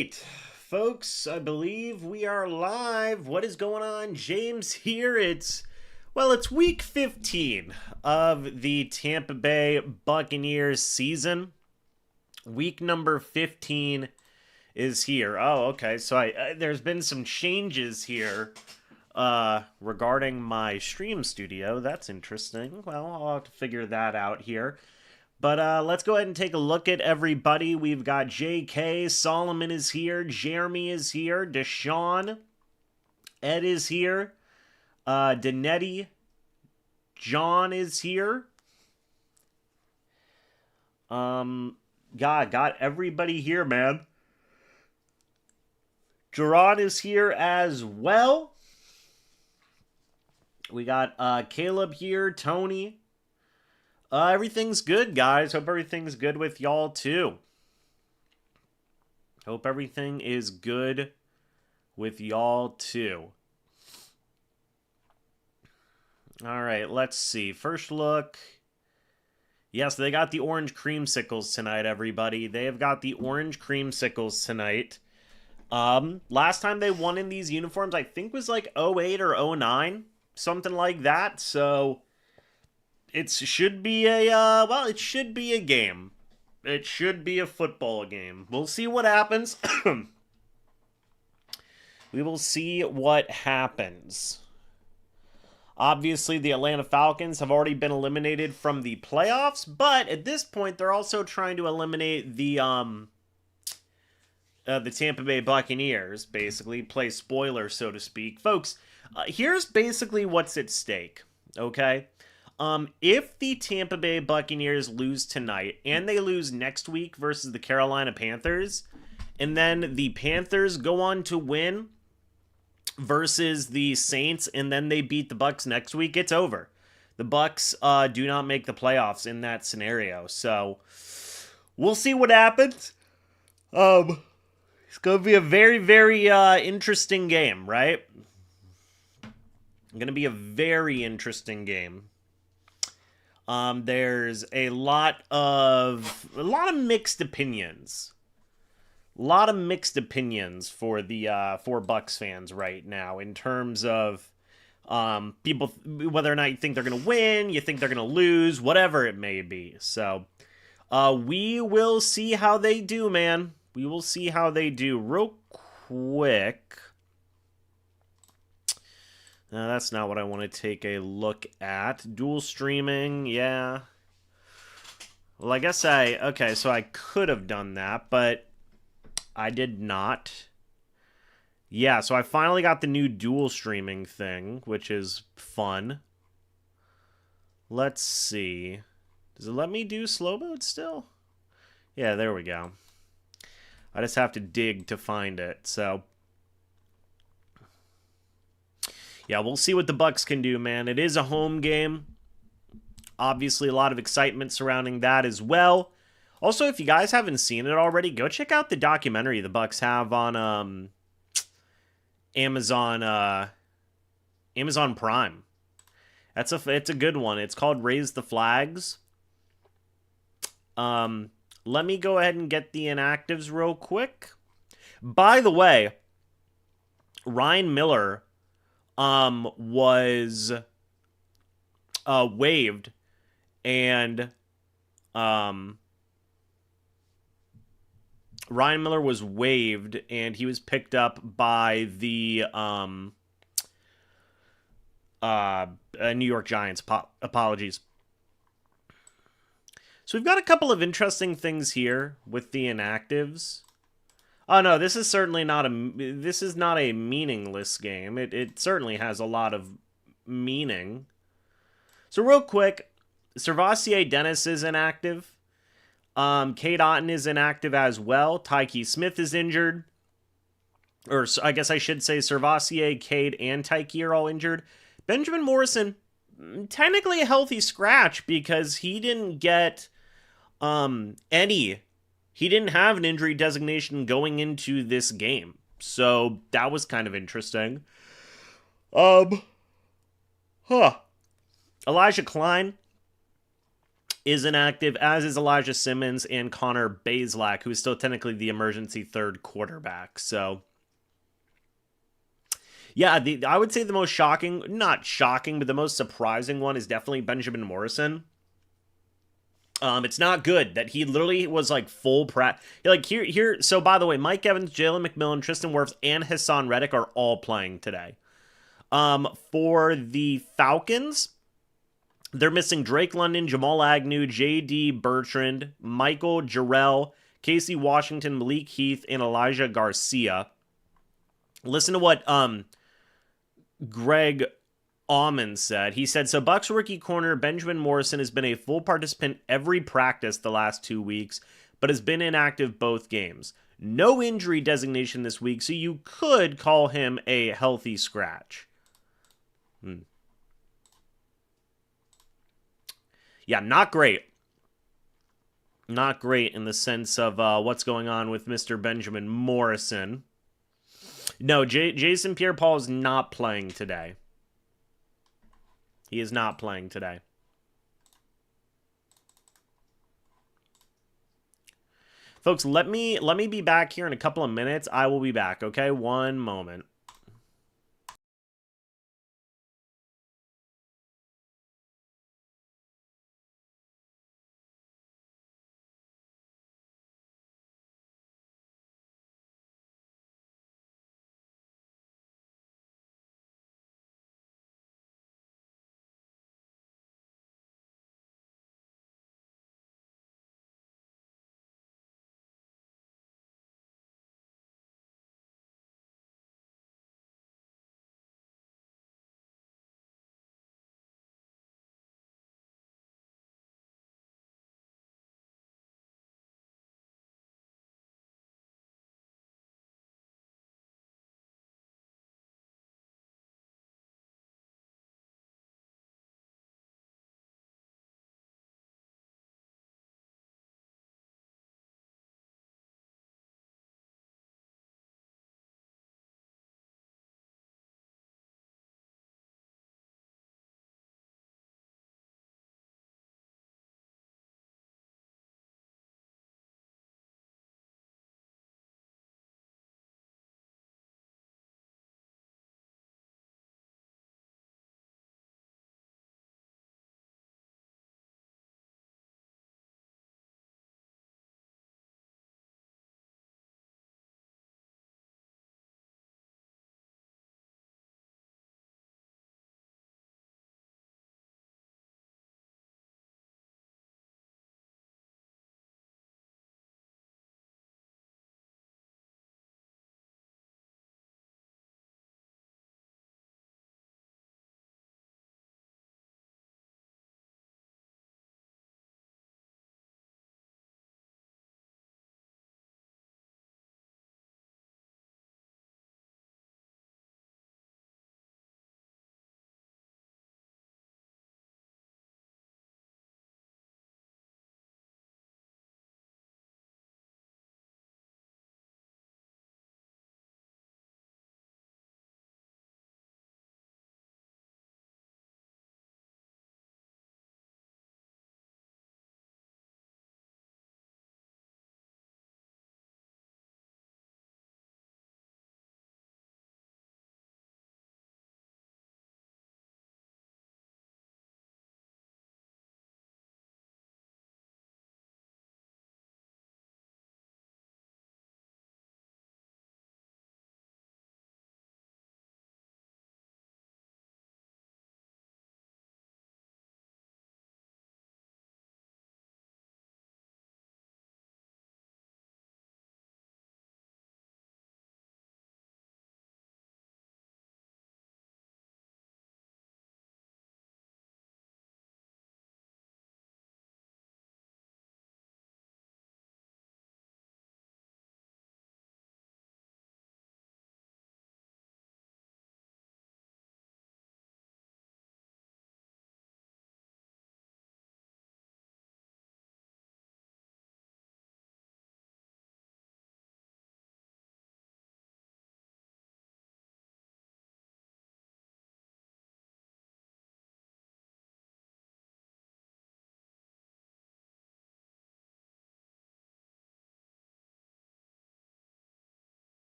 right, folks, I believe we are live. What is going on? James here. It's week 15 of the Tampa Bay Buccaneers season. Week number 15 is here. Oh, okay. So there's been some changes here regarding my stream studio. That's interesting. Well, I'll have to figure that out here. But let's go ahead and take a look at everybody. We've got JK, Solomon is here, Jeremy is here, Deshaun, Ed is here, Danetti, John is here. Got everybody here, man. Gerard is here as well. We got Caleb here, Tony. Everything's good, guys. Hope everything's good with y'all, too. Hope everything is good with y'all, too. All right, let's see. First look. Yes, they got the orange creamsicles tonight, everybody. They have got the orange creamsicles tonight. Last time they won in these uniforms, I think was like 08 or 09. Something like that, so... It should be it should be a game. It should be a football game. We'll see what happens. We will see what happens. Obviously, the Atlanta Falcons have already been eliminated from the playoffs, but at this point, they're also trying to eliminate the Tampa Bay Buccaneers, basically. Play spoiler, so to speak. Folks, here's basically what's at stake, okay? If the Tampa Bay Buccaneers lose tonight, and they lose next week versus the Carolina Panthers, and then the Panthers go on to win versus the Saints, and then they beat the Bucs next week, it's over. The Bucs do not make the playoffs in that scenario, so we'll see what happens. It's going to be a very, very interesting game, right? Going to be a very interesting game. There's a lot of mixed opinions. A lot of mixed opinions for the for Bucs fans right now in terms of people, whether or not you think they're going to win, you think they're going to lose, whatever it may be. So we will see how they do, man. We will see how they do. Real quick. No, that's not what I want to take a look at. Dual streaming, yeah. Well, I guess okay, so I could have done that, but I did not. Yeah, so I finally got the new dual streaming thing, which is fun. Let's see. Does it let me do slow mode still? Yeah, there we go. I just have to dig to find it, so... Yeah, we'll see what the Bucs can do, man. It is a home game. Obviously, a lot of excitement surrounding that as well. Also, if you guys haven't seen it already, go check out the documentary the Bucs have on Amazon Prime. It's a good one. It's called Raise the Flags. Let me go ahead and get the inactives real quick. By the way, Ryan Miller was waived, and Ryan Miller was waived, and he was picked up by the New York Giants. Apologies. So we've got a couple of interesting things here with the inactives. Oh no, this is certainly not a meaningless game. It certainly has a lot of meaning. So real quick, Servassier Dennis is inactive. Cade Otton is inactive as well. Tyke Smith is injured. Or I guess I should say Servassier, Cade, and Tyke are all injured. Benjamin Morrison, technically a healthy scratch because he didn't get he didn't have an injury designation going into this game. So that was kind of interesting. Elijah Klein is inactive, as is Elijah Simmons and Connor Bazelak, who is still technically the emergency third quarterback. So, yeah, I would say the most shocking, not shocking, but the most surprising one is definitely Benjamin Morrison. It's not good that he literally was like full like here. So by the way, Mike Evans, Jalen McMillan, Tristan Wirfs, and Hassan Reddick are all playing today. For the Falcons, they're missing Drake London, Jamal Agnew, J.D. Bertrand, Michael Jarrell, Casey Washington, Malik Heath, and Elijah Garcia. Listen to what Greg Auman said. He said, so Bucs rookie corner Benjamin Morrison has been a full participant every practice the last 2 weeks, but has been inactive both games. No injury designation this week, so you could call him a healthy scratch. Yeah, not great. Not great in the sense of what's going on with Mr. Benjamin Morrison. No, Jason Pierre-Paul is not playing today. He is not playing today. Folks, let me be back here in a couple of minutes. I will be back, okay? One moment.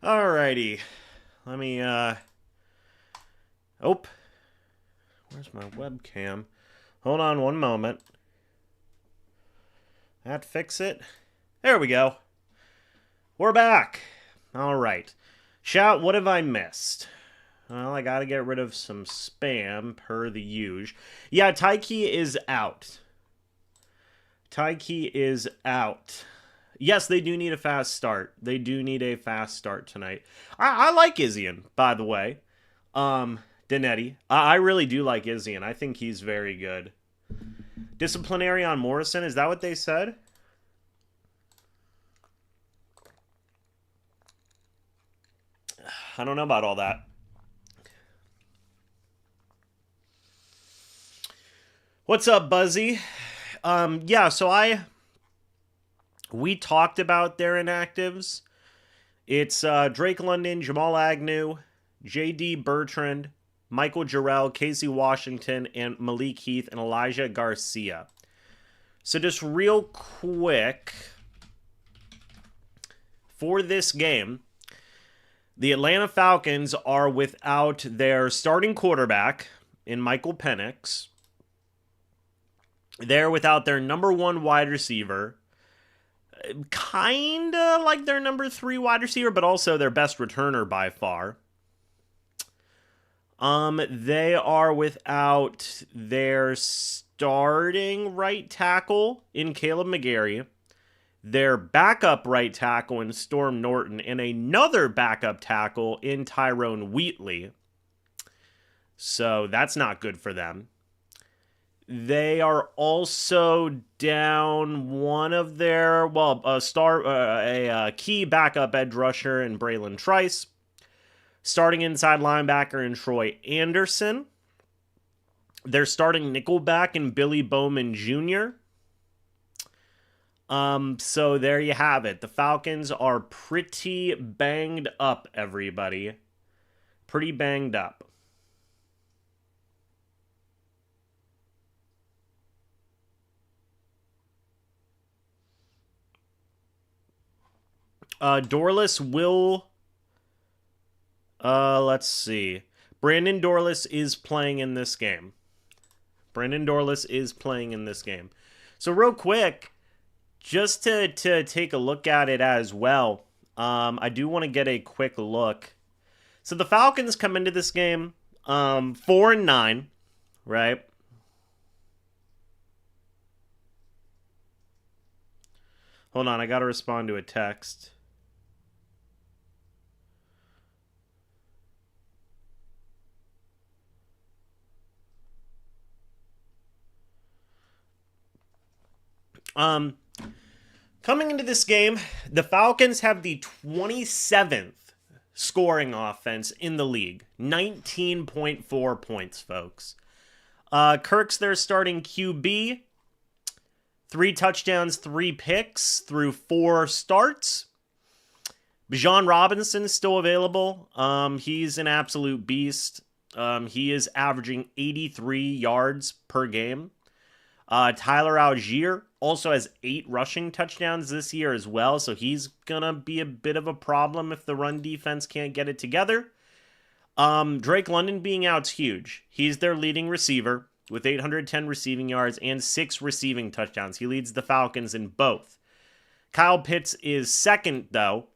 Alrighty. Let me, Oh. Where's my webcam? Hold on one moment. That fix it? There we go. We're back. Alright. Shout, what have I missed? Well, I gotta get rid of some spam, per the usual. Yeah, Taiki is out. Taiki is out. Yes, they do need a fast start. They do need a fast start tonight. I like Izzian, by the way. Danetti. I really do like Izzian. I think he's very good. Disciplinary on Morrison, is that what they said? I don't know about all that. What's up, Buzzy? Yeah, so we talked about their inactives. It's Drake London, Jamal Agnew, J.D. Bertrand, Michael Jarrell, Casey Washington, and Malik Heath and Elijah Garcia. So just real quick, for this game, the Atlanta Falcons are without their starting quarterback in Michael Penix. They're without their number one wide receiver, kind of like their number 3 wide receiver, but also their best returner by far. They are without their starting right tackle in Caleb McGarry, their backup right tackle in Storm Norton, and another backup tackle in Tyrone Wheatley. So that's not good for them. They are also down one of their, a key backup edge rusher in Braylon Trice. Starting inside linebacker in Troy Anderson. They're starting nickelback in Billy Bowman Jr. So there you have it. The Falcons are pretty banged up, everybody. Pretty banged up. Dorless will... let's see. Brandon Dorless is playing in this game. So real quick, just to take a look at it as well, I do want to get a quick look. So the Falcons come into this game 4-9, right? Hold on, I got to respond to a text. Coming into this game, the Falcons have the 27th scoring offense in the league. 19.4 points, folks. Kirk's their starting QB. 3 touchdowns, 3 picks through 4 starts. Bijan Robinson's still available. He's an absolute beast. He is averaging 83 yards per game. Tyler Algier also has 8 rushing touchdowns this year as well, so he's gonna be a bit of a problem if the run defense can't get it together. Drake London being out's huge. He's their leading receiver with 810 receiving yards and 6 receiving touchdowns. He leads the Falcons in both. Kyle Pitts is second, though,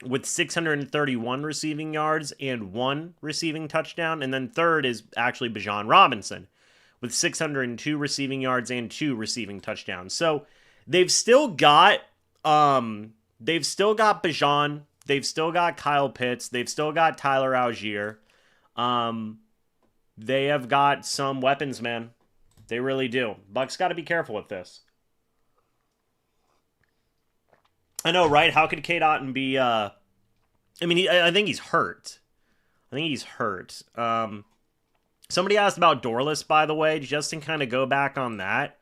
with 631 receiving yards and 1 receiving touchdown. And then third is actually Bijan Robinson with 602 receiving yards and 2 receiving touchdowns. So they've still got Bijan, they've still got Kyle Pitts, they've still got Tyler Algier. They have got some weapons, man. They really do. Bucs got to be careful with this. I know, right? How could Cade Otton be... I think he's hurt. Somebody asked about Dorless, by the way, just to kind of go back on that.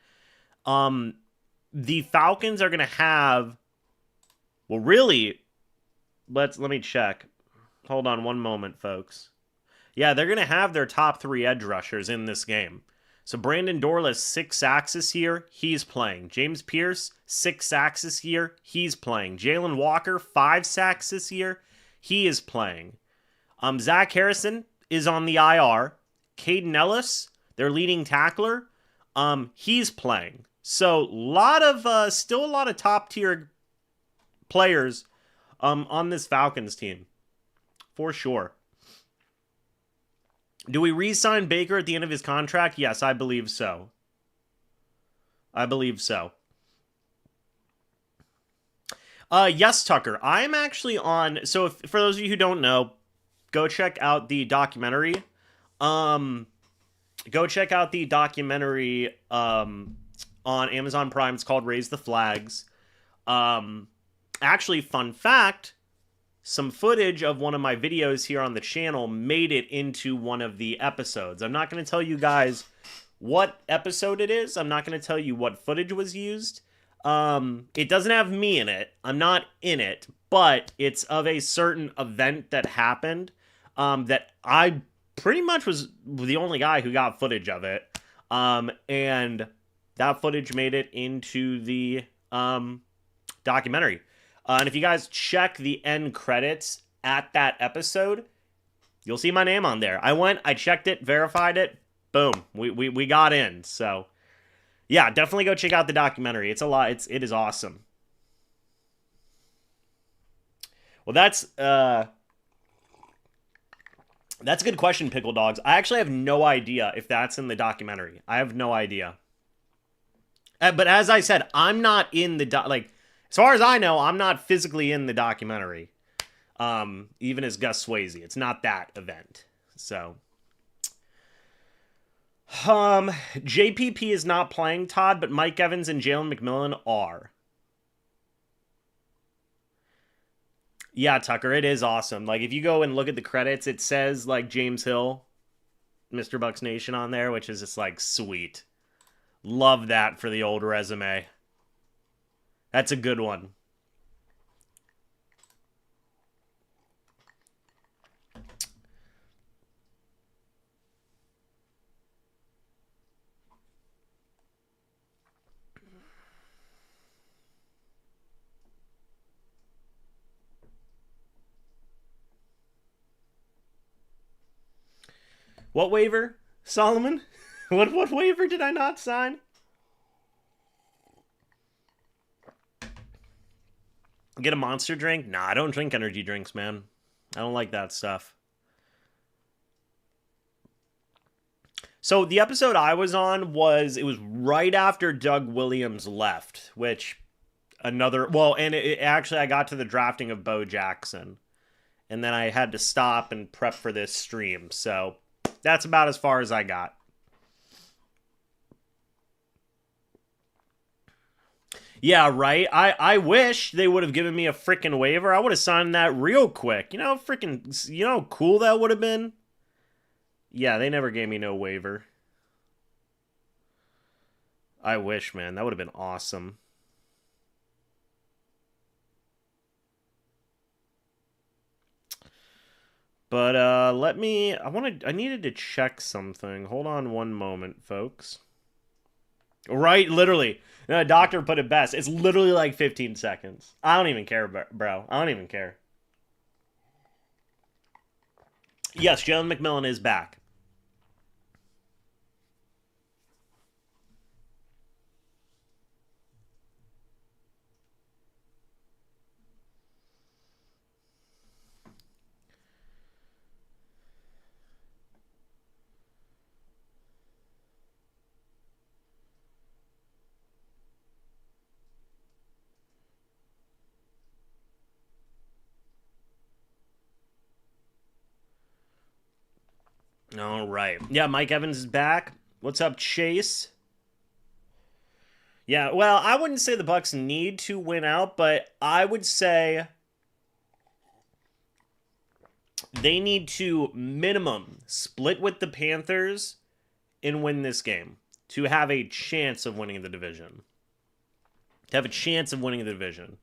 The Falcons are going to have... Well, really... Let me check. Hold on one moment, folks. Yeah, they're going to have their top 3 edge rushers in this game. So Brandon Dorlus, 6 sacks this year. He's playing. James Pierce, 6 sacks this year. He's playing. Jalen Walker, 5 sacks this year. He is playing. Zach Harrison is on the IR. Caden Ellis, their leading tackler, he's playing. So still a lot of top tier players on this Falcons team, for sure. Do we re-sign Baker at the end of his contract? Yes, I believe so. I believe so. Yes, Tucker. I'm actually on... So for those of you who don't know, go check out the documentary. Go check out the documentary on Amazon Prime. It's called Raise the Flags. Actually, fun fact... Some footage of one of my videos here on the channel made it into one of the episodes. I'm not going to tell you guys what episode it is. I'm not going to tell you what footage was used. It doesn't have me in it. I'm not in it, but it's of a certain event that happened that I pretty much was the only guy who got footage of it. And that footage made it into the documentary. And if you guys check the end credits at that episode, you'll see my name on there. I checked it, verified it, boom, we got in. So, yeah, definitely go check out the documentary. It's a lot. It is awesome. Well, that's a good question, Pickle Dogs. I actually have no idea if that's in the documentary. I have no idea. But as I said, I'm not in the as far as I know, I'm not physically in the documentary. Even as Gus Swayze. It's not that event. So. JPP is not playing, Todd, but Mike Evans and Jalen McMillan are. Yeah, Tucker, it is awesome. Like, if you go and look at the credits, it says, like, James Hill, MrBucsNation on there, which is just, like, sweet. Love that for the old resume. That's a good one. What waiver, Solomon? What waiver did I not sign? Get a monster drink? Nah, I don't drink energy drinks, man. I don't like that stuff. So the episode I was on was right after Doug Williams left, which and actually I got to the drafting of Bo Jackson. And then I had to stop and prep for this stream. So that's about as far as I got. Yeah, right. I wish they would have given me a freaking waiver. I would have signed that real quick. You know, how cool that would have been? Yeah, they never gave me no waiver. I wish, man. That would have been awesome. But I needed to check something. Hold on one moment, folks. Right, literally. The doctor put it best. It's literally like 15 seconds. I don't even care, bro. I don't even care. Yes, Jalen McMillan is back. All right. Yeah, Mike Evans is back. What's up, Chase? Yeah, well, I wouldn't say the Bucs need to win out, but I would say they need to minimum split with the Panthers and win this game to have a chance of winning the division. To have a chance of winning the division.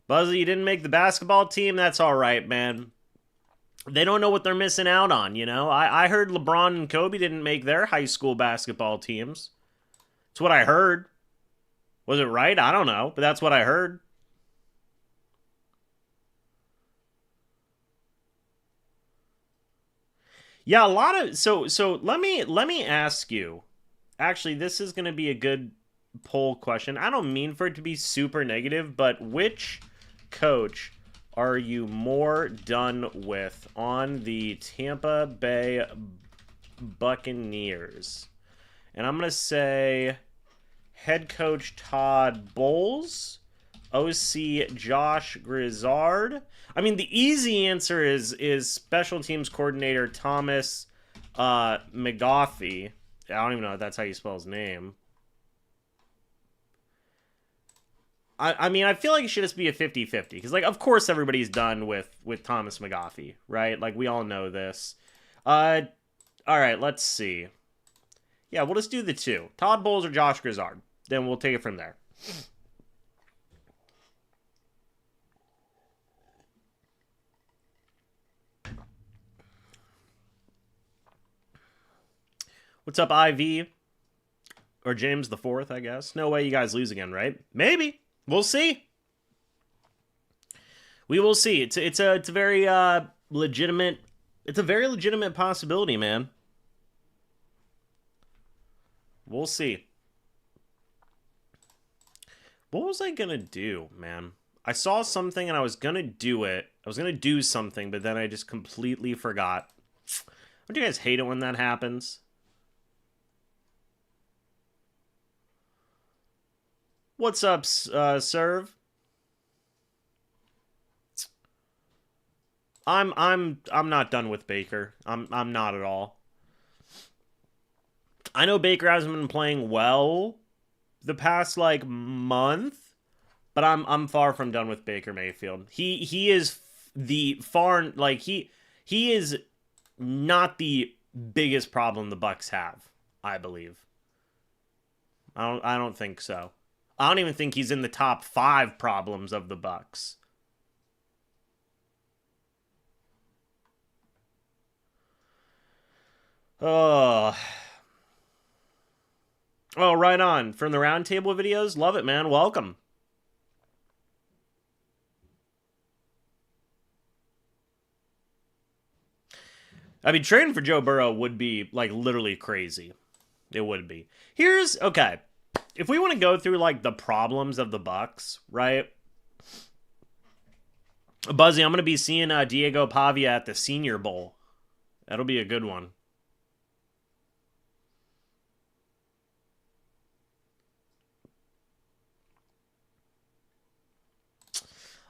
Buzzy, you didn't make the basketball team? That's all right, man. They don't know what they're missing out on, you know? I heard LeBron and Kobe didn't make their high school basketball teams. That's what I heard. Was it right? I don't know, but that's what I heard. Yeah, a lot of so let me ask you. Actually, this is going to be a good poll question. I don't mean for it to be super negative, but which coach are you more done with on the Tampa Bay Buccaneers? And I'm going to say head coach Todd Bowles, OC Josh Grizzard. I mean, the easy answer is special teams coordinator Thomas McGaughey. I don't even know if that's how you spell his name. I mean, I feel like it should just be a 50-50. Because, like, of course everybody's done with Thomas McGaughey, right? Like, we all know this. All right, let's see. Yeah, we'll just do the two. Todd Bowles or Josh Grizzard. Then we'll take it from there. What's up, IV? Or James the Fourth, I guess. No way you guys lose again, right? Maybe. We'll see. We will see. It's a very legitimate. It's a very legitimate possibility, man. We'll see. What was I gonna do, man? I saw something and I was gonna do it. I was gonna do something, but then I just completely forgot. Don't you guys hate it when that happens? What's up, Serve? I'm not done with Baker. I'm not at all. I know Baker hasn't been playing well the past like month, but I'm far from done with Baker Mayfield. He is the far like he is not the biggest problem the Bucs have, I believe. I don't think so. I don't even think he's in the top 5 problems of the Bucs. Oh. Oh, right on. From the roundtable videos? Love it, man. Welcome. I mean, trading for Joe Burrow would be, like, literally crazy. It would be. Okay. If we want to go through, like, the problems of the Bucs, right? Buzzy, I'm going to be seeing Diego Pavia at the Senior Bowl. That'll be a good one.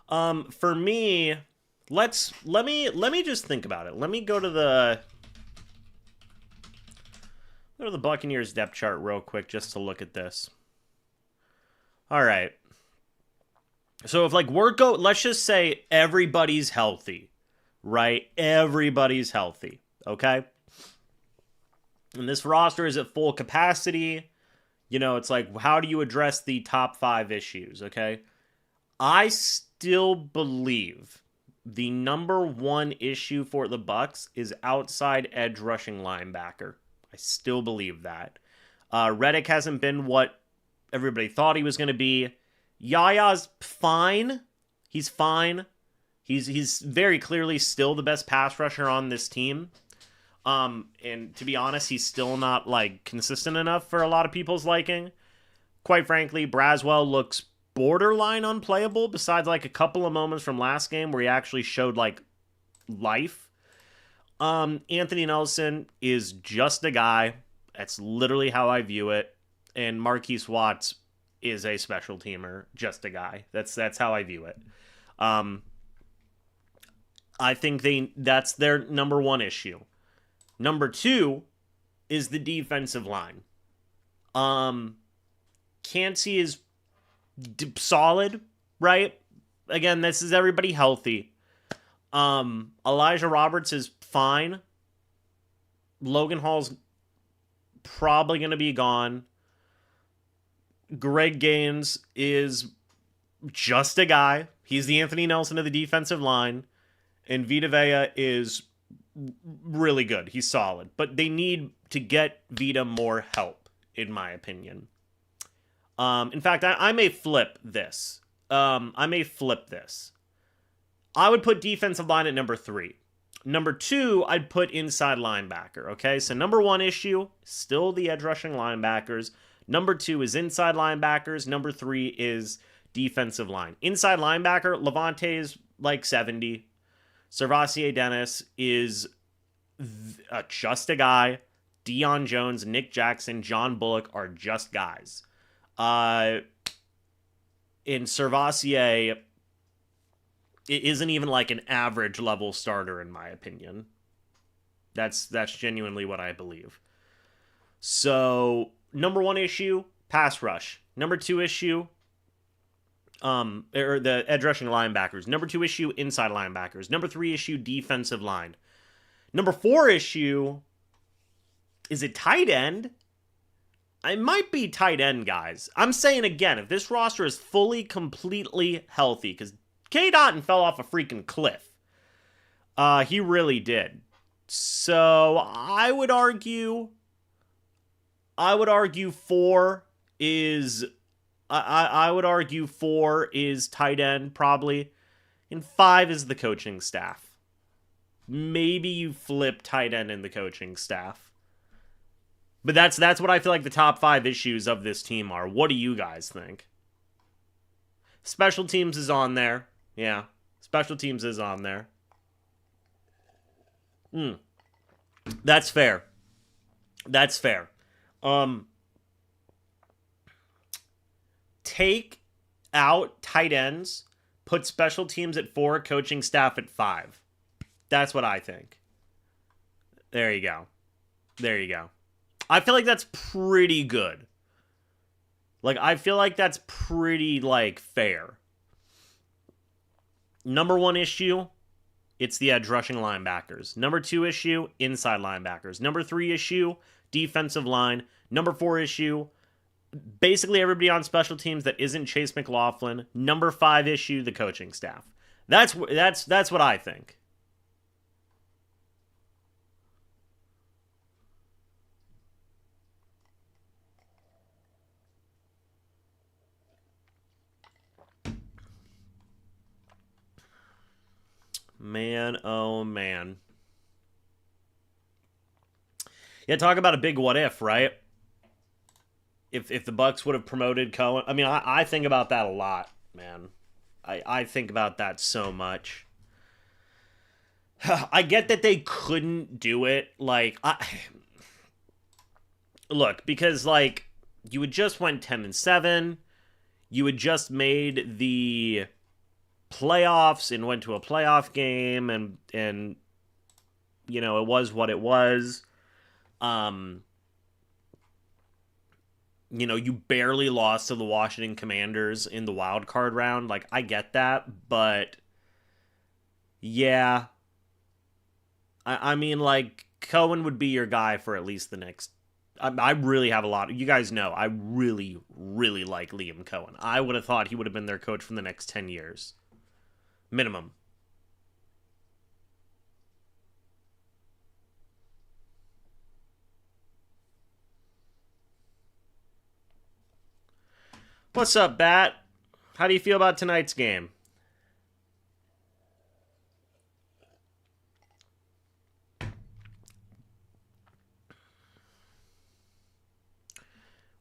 For me, let me just think about it. Let me go to the Buccaneers depth chart real quick just to look at this. All right. So if like let's just say everybody's healthy, right? Everybody's healthy, okay? And this roster is at full capacity. You know, it's like, how do you address the top 5 issues, okay? I still believe the number 1 issue for the Bucs is outside edge rushing linebacker. I still believe that. Reddick hasn't been what everybody thought he was going to be. Yaya's fine. He's fine. He's very clearly still the best pass rusher on this team. And to be honest, he's still not like consistent enough for a lot of people's liking. Quite frankly, Braswell looks borderline unplayable besides like a couple of moments from last game where he actually showed like life. Anthony Nelson is just a guy. That's literally how I view it. And Marquise Watts is a special teamer, just a guy. That's how I view it. I think that's their number 1 issue. Number 2 is the defensive line. Cansey is solid, right? Again, this is everybody healthy. Elijah Roberts is fine. Logan Hall's probably going to be gone. Greg Gaines is just a guy. He's the Anthony Nelson of the defensive line. And Vita Vea is really good. He's solid. But they need to get Vita more help, in my opinion. In fact, I may flip this. I would put defensive line at number 3. Number 2, I'd put inside linebacker, okay? So number 1 issue, still the edge rushing linebackers. Number 2 is inside linebackers. Number 3 is defensive line. Inside linebacker, Levante is like 70. Servassier Dennis is just a guy. Deion Jones, Nick Jackson, John Bullock are just guys. In Servassier, it isn't even like an average level starter, in my opinion. That's genuinely what I believe. So, number 1 issue, pass rush. Number 2 issue, or the edge rushing linebackers. Number 2 issue, inside linebackers. Number 3 issue, defensive line. Number 4 issue, is it tight end? It might be tight end, guys. I'm saying again, if this roster is fully, completely healthy, because K. Dotton fell off a freaking cliff. He really did. So I would argue 4 is I would argue 4 is tight end probably, and 5 is the coaching staff. Maybe you flip tight end in the coaching staff. But that's what I feel like the top 5 issues of this team are. What do you guys think? Special teams is on there. Yeah, special teams is on there. That's fair. That's fair. Take out tight ends, put special teams at 4, coaching staff at 5. That's what I think. There you go. There you go. I feel like that's pretty good. Like, I feel like that's pretty, like, fair. Number 1 issue, it's the edge rushing linebackers. Number 2 issue, inside linebackers. Number 3 issue, defensive line. Number 4 issue, basically everybody on special teams that isn't Chase McLaughlin. Number 5 issue, the coaching staff. That's what I think. Man, oh man. Yeah, talk about a big what if, right? If the Bucs would have promoted Cohen. I mean, I think about that a lot, man. I think about that so much. I get that they couldn't do it. Like, look, because, like, you had just went 10-7. You had just made the playoffs and went to a playoff game, and you know, it was what it was. You know, you barely lost to the Washington Commanders in the wild card round. Like, I get that, but yeah. I mean, like, Cohen would be your guy for at least the next... I really have a lot... You guys know, I really, really like Liam Cohen. I would have thought he would have been their coach for the next 10 years. Minimum. What's up, Bat? How do you feel about tonight's game?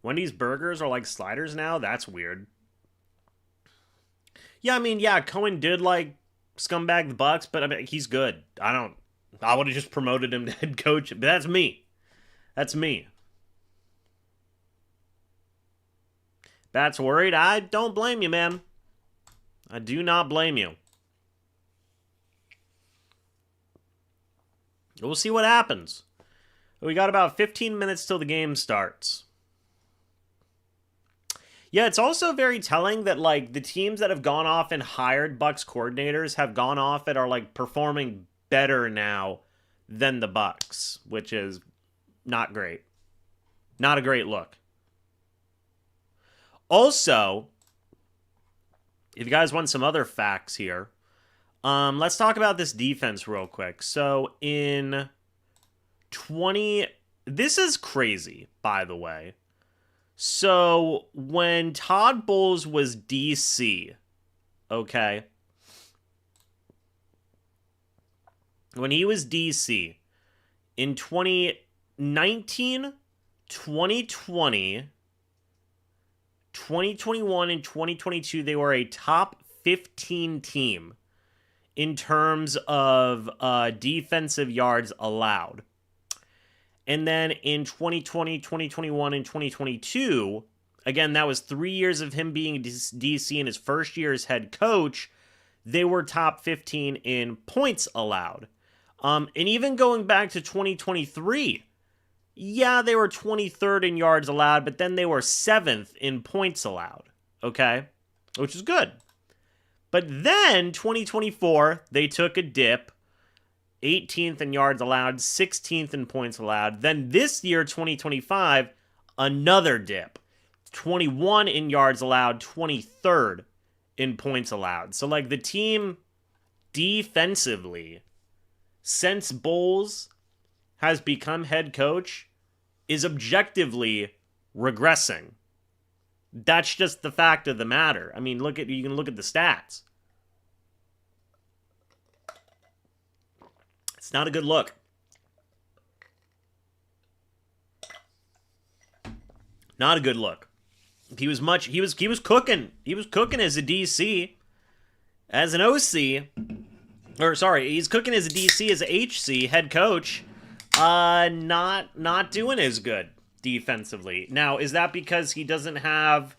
Wendy's burgers are like sliders now? That's weird. Yeah, I mean, yeah, Cohen did, like, scumbag the Bucs, but I mean, he's good. I would have just promoted him to head coach, but that's me. That's me. Bat's worried? I don't blame you, man. I do not blame you. We'll see what happens. We got about 15 minutes till the game starts. Yeah, it's also very telling that, like, the teams that have gone off and hired Bucs coordinators have gone off and are, like, performing better now than the Bucs, which is not great. Not a great look. Also, if you guys want some other facts here, Let's talk about this defense real quick. So in 20, this is crazy, by the way. So when Todd Bowles was DC, okay, when he was DC in 2019, 2020, 2021, and 2022, they were a top 15 team in terms of defensive yards allowed. And then in 2020, 2021, and 2022, again, that was 3 years of him being DC in his first year as head coach, they were top 15 in points allowed. And even going back to 2023, yeah, they were 23rd in yards allowed, but then they were 7th in points allowed, okay? Which is good. But then 2024, they took a dip. 18th in yards allowed, 16th in points allowed. Then this year, 2025, another dip. 21 in yards allowed, 23rd in points allowed. So, like, the team defensively, since Bowles has become head coach, is objectively regressing. That's just the fact of the matter. I mean, you can look at the stats. It's not a good look. Not a good look. He was cooking. He was cooking as a DC, as an OC, or sorry, he's cooking as a DC, as a HC head coach. Not doing as good defensively. Now, is that because he doesn't have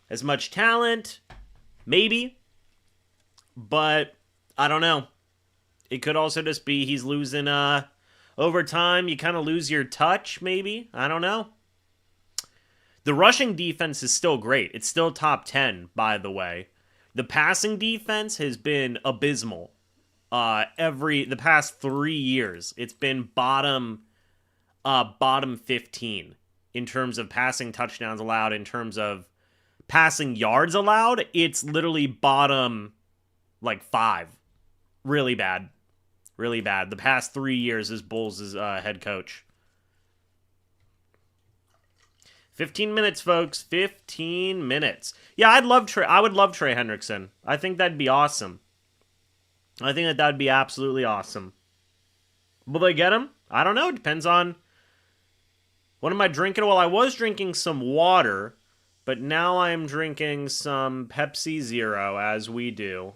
as much talent? Maybe, but I don't know. It could also just be he's losing over time. You kind of lose your touch, maybe. I don't know. The rushing defense is still great. It's still top 10, by the way. The passing defense has been abysmal. The past 3 years, it's been bottom 15 in terms of passing touchdowns allowed. In terms of passing yards allowed, it's literally bottom 5. Really bad. Really bad. The past 3 years as Bulls' head coach. 15 minutes, folks. 15 minutes. Yeah, I would love Trey Hendrickson. I think that'd be awesome. I think that would be absolutely awesome. Will they get him? I don't know. It depends on... What am I drinking? Well, I was drinking some water, but now I'm drinking some Pepsi Zero, as we do.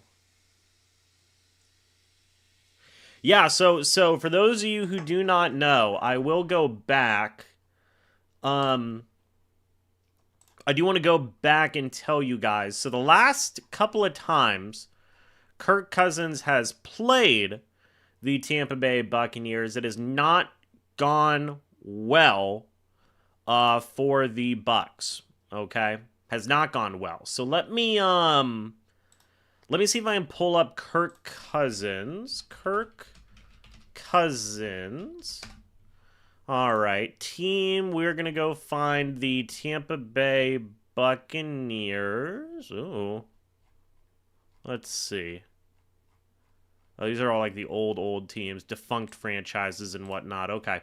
Yeah, so for those of you who do not know, I will go back. I do want to go back and tell you guys. So the last couple of times Kirk Cousins has played the Tampa Bay Buccaneers, it has not gone well for the Bucs. Okay? Has not gone well. So let me see if I can pull up Kirk Cousins. Kirk Cousins. All right, team. We're going to go find the Tampa Bay Buccaneers. Ooh. Let's see. Oh, these are all like the old teams, defunct franchises and whatnot. Okay.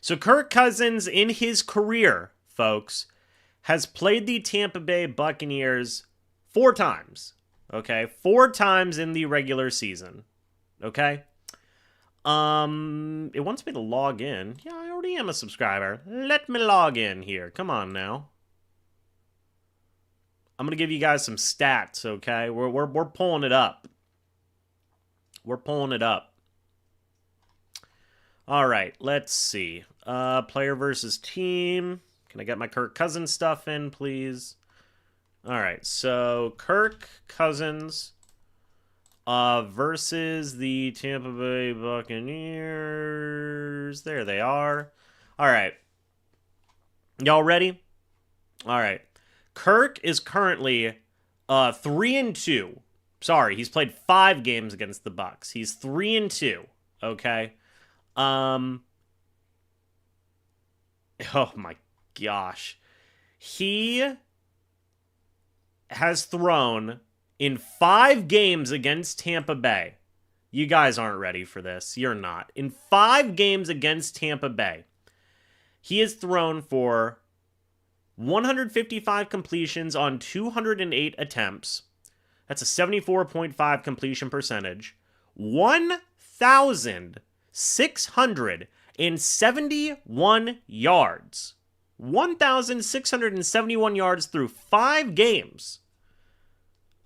So Kirk Cousins, in his career, folks, has played the Tampa Bay Buccaneers 4 times. Okay? 4 times in the regular season. Okay? It wants me to log in. Yeah, I already am a subscriber. Let me log in here. Come on now. I'm gonna give you guys some stats, okay? We're pulling it up. We're pulling it up. All right, let's see. Player versus team. Can I get my Kirk Cousins stuff in, please? All right, so Kirk Cousins versus the Tampa Bay Buccaneers. There they are. All right. Y'all ready? All right. Kirk is currently 3-2. Sorry, he's played 5 games against the Bucs. He's 3-2. Okay. Oh my gosh. He has thrown In 5 games against Tampa Bay, you guys aren't ready for this. You're not. In 5 games against Tampa Bay, he has thrown for 155 completions on 208 attempts. That's a 74.5 completion percentage. 1,671 yards. 1,671 yards through 5 games.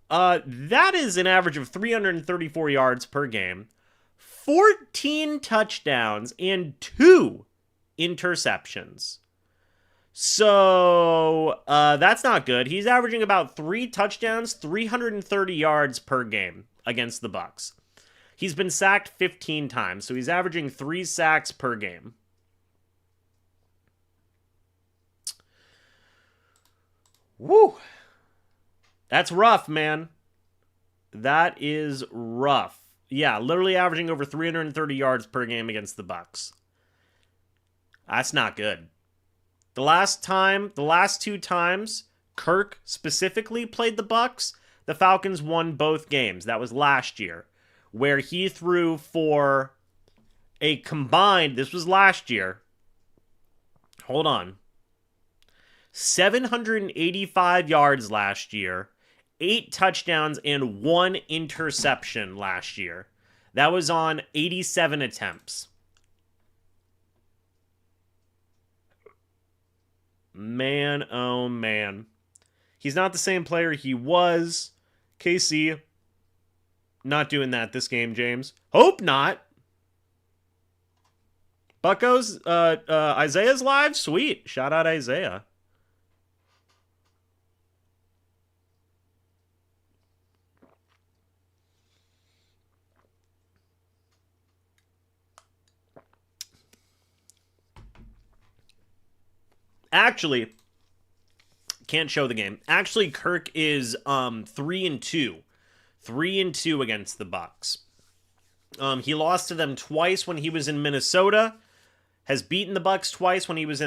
That is an average of 334 yards per game, 14 touchdowns, and 2 interceptions. So, that's not good. He's averaging about 3 touchdowns, 330 yards per game against the Bucs. He's been sacked 15 times, so he's averaging 3 sacks per game. Woo! That's rough, man. That is rough. Yeah, literally averaging over 330 yards per game against the Bucs. That's not good. The last 2 times Kirk specifically played the Bucs, the Falcons won both games. That was last year, where he threw for a combined, this was last year, hold on, 785 yards last year, 8 touchdowns, and 1 interception last year. That was on 87 attempts. Man, oh man. He's not the same player he was. KC, not doing that this game, James. Hope not. Buccos, Isaiah's live? Sweet. Shout out Isaiah. Actually, can't show the game. Actually, Kirk is 3-2. 3-2 against the Bucs. He lost to them twice when he was in Minnesota. Has beaten the Bucs twice when he's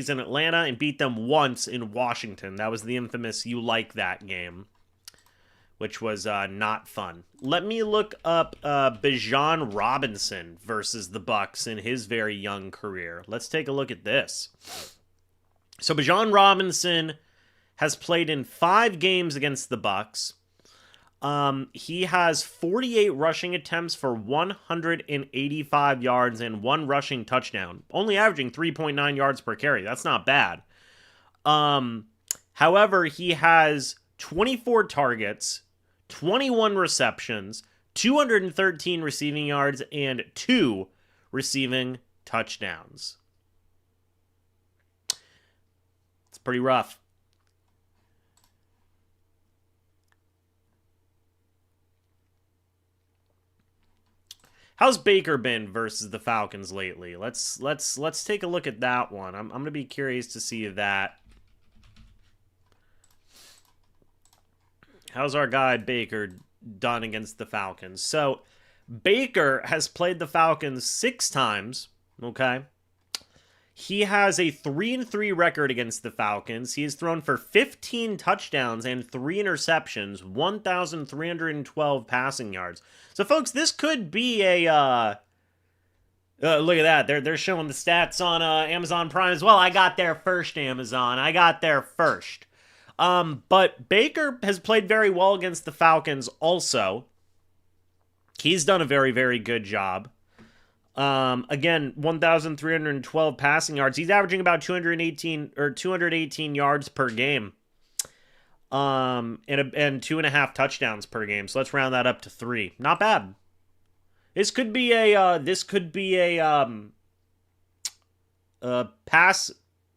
in Atlanta, and beat them once in Washington. That was the infamous "you like that" game, which was not fun. Let me look up Bijan Robinson versus the Bucs in his very young career. Let's take a look at this. So Bijan Robinson has played in 5 games against the Bucs. He has 48 rushing attempts for 185 yards and 1 rushing touchdown, only averaging 3.9 yards per carry. That's not bad. However, he has 24 targets, 21 receptions, 213 receiving yards, and 2 receiving touchdowns. It's pretty rough. How's Baker been versus the Falcons lately? Let's take a look at that one. I'm going to be curious to see that. How's our guy Baker done against the Falcons? So, Baker has played the Falcons 6 times, okay? He has a 3-3 record against the Falcons. He has thrown for 15 touchdowns and 3 interceptions, 1,312 passing yards. So, folks, this could be a... look at that. They're showing the stats on Amazon Prime as well. I got there first, Amazon. I got there first. But Baker has played very well against the Falcons also. He's done a very, very good job. Again, 1,312 passing yards. He's averaging about 218 yards per game. And 2.5 touchdowns per game. So let's round that up to 3. Not bad. This could be a pass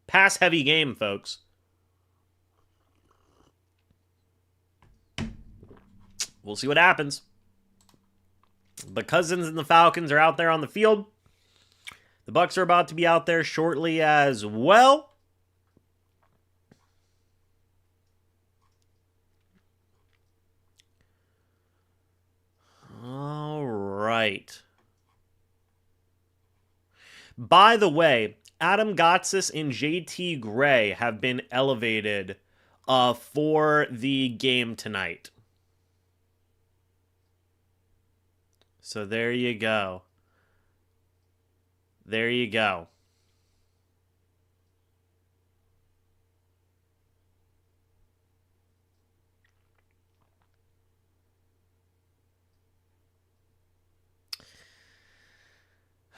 heavy game, folks. We'll see what happens. The Cousins and the Falcons are out there on the field. The Bucs are about to be out there shortly as well. All right. By the way, Adam Gotsis and JT Gray have been elevated for the game tonight. So there you go. There you go.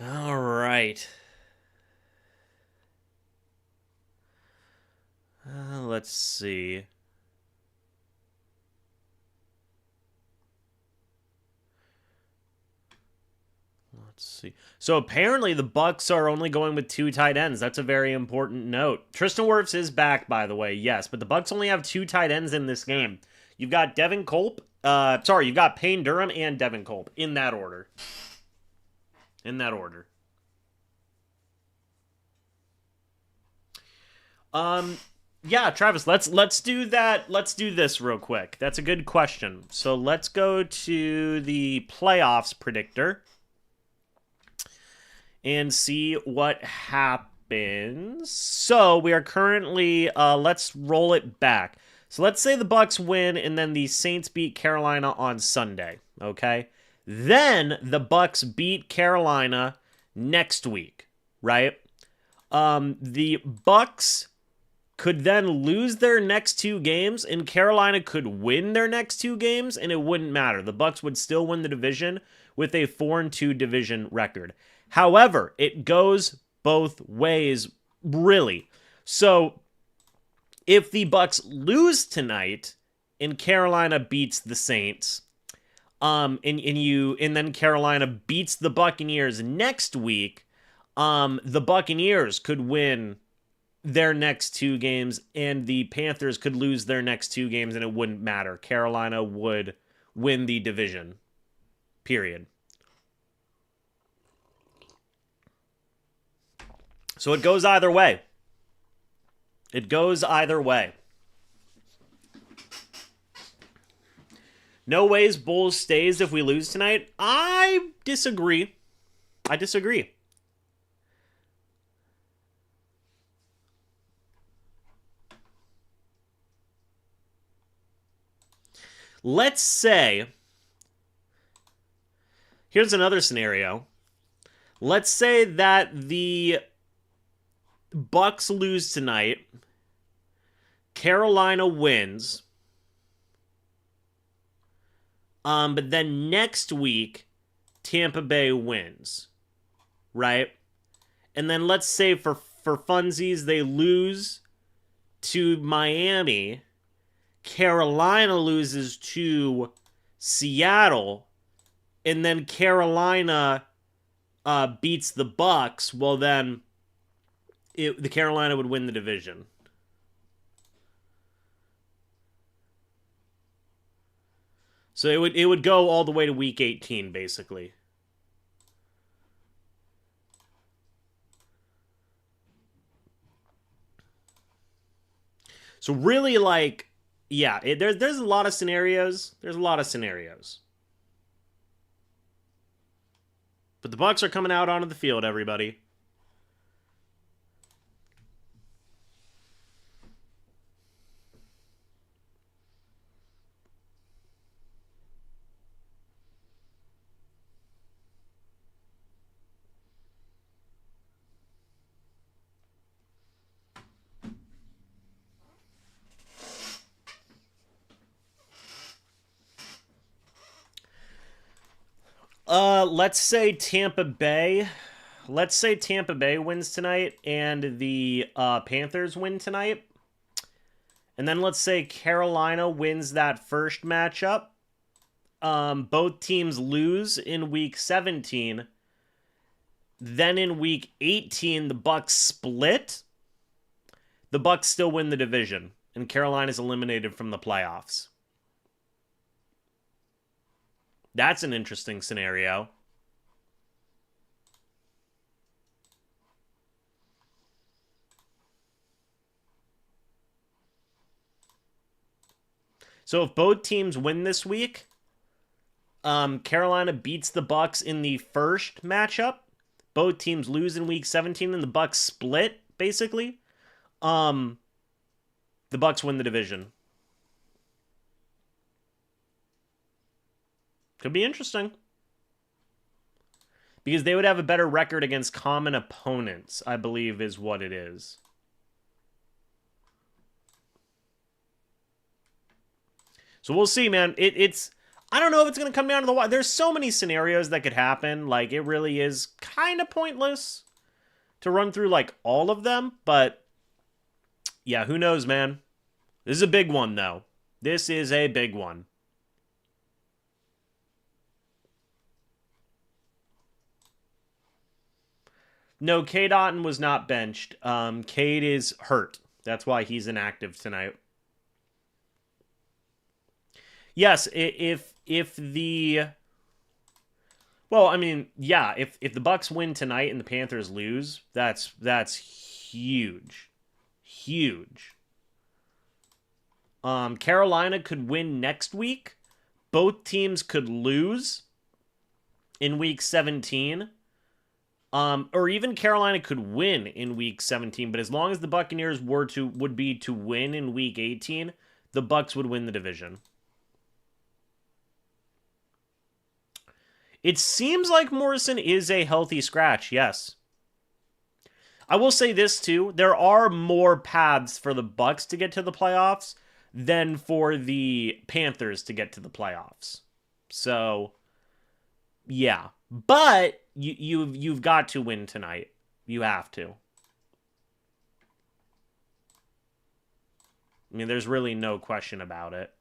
All right. Let's see. Let's see. So apparently the Bucs are only going with 2 tight ends. That's a very important note. Tristan Wirfs is back, by the way, yes, but the Bucs only have 2 tight ends in this game. You've got Devin Culp. You've got Payne Durham and Devin Culp in that order. In that order. Yeah, Travis, let's do that. Let's do this real quick. That's a good question. So let's go to the playoffs predictor and see what happens. So we are currently let's roll it back. So let's say the Bucs win and then the Saints beat Carolina on Sunday, okay? Then the Bucs beat Carolina next week, right? The Bucs could then lose their next 2 games and Carolina could win their next 2 games and it wouldn't matter. The Bucs would still win the division with a 4-2 division record. However, it goes both ways, really. So if the Bucs lose tonight and Carolina beats the Saints, and then Carolina beats the Buccaneers next week, the Buccaneers could win their next 2 games and the Panthers could lose their next 2 games and it wouldn't matter. Carolina would win the division. Period. So it goes either way. It goes either way. No ways Bulls stays if we lose tonight. I disagree. Let's say, here's another scenario. Let's say that the Bucs lose tonight. Carolina wins. But then next week, Tampa Bay wins. Right? And then let's say for funsies, they lose to Miami. Carolina loses to Seattle. And then Carolina beats the Bucs. Well, then the Carolina would win the division. So it would go all the way to week 18, basically. So really, like, yeah, there's a lot of scenarios. There's a lot of scenarios. But the Bucs are coming out onto the field, everybody. Let's say Tampa Bay. Let's say Tampa Bay wins tonight and the Panthers win tonight. And then let's say Carolina wins that first matchup. Both teams lose in week 17. Then in week 18, the Bucs split. The Bucs still win the division, and Carolina's eliminated from the playoffs. That's an interesting scenario. So if both teams win this week, Carolina beats the Bucs in the first matchup. Both teams lose in week 17 and the Bucs split, basically. The Bucs win the division. Could be interesting. Because they would have a better record against common opponents, I believe is what it is. So we'll see, man. It's I don't know if it's going to come down to the wire. There's so many scenarios that could happen. Like, it really is kind of pointless to run through, like, all of them. But, yeah, who knows, man. This is a big one, though. This is a big one. No, Cade Otton was not benched. Cade is hurt. That's why he's inactive tonight. Yes, if the... Well, I mean, yeah, if the Bucs win tonight and the Panthers lose, that's huge. Huge. Carolina could win next week. Both teams could lose in week 17. Or even Carolina could win in week 17, but as long as the Buccaneers would be to win in week 18, the Bucs would win the division. It seems like Morrison is a healthy scratch, yes. I will say this too, there are more paths for the Bucs to get to the playoffs than for the Panthers to get to the playoffs. So, yeah. But you've got to win tonight. You have to. I mean, there's really no question about it.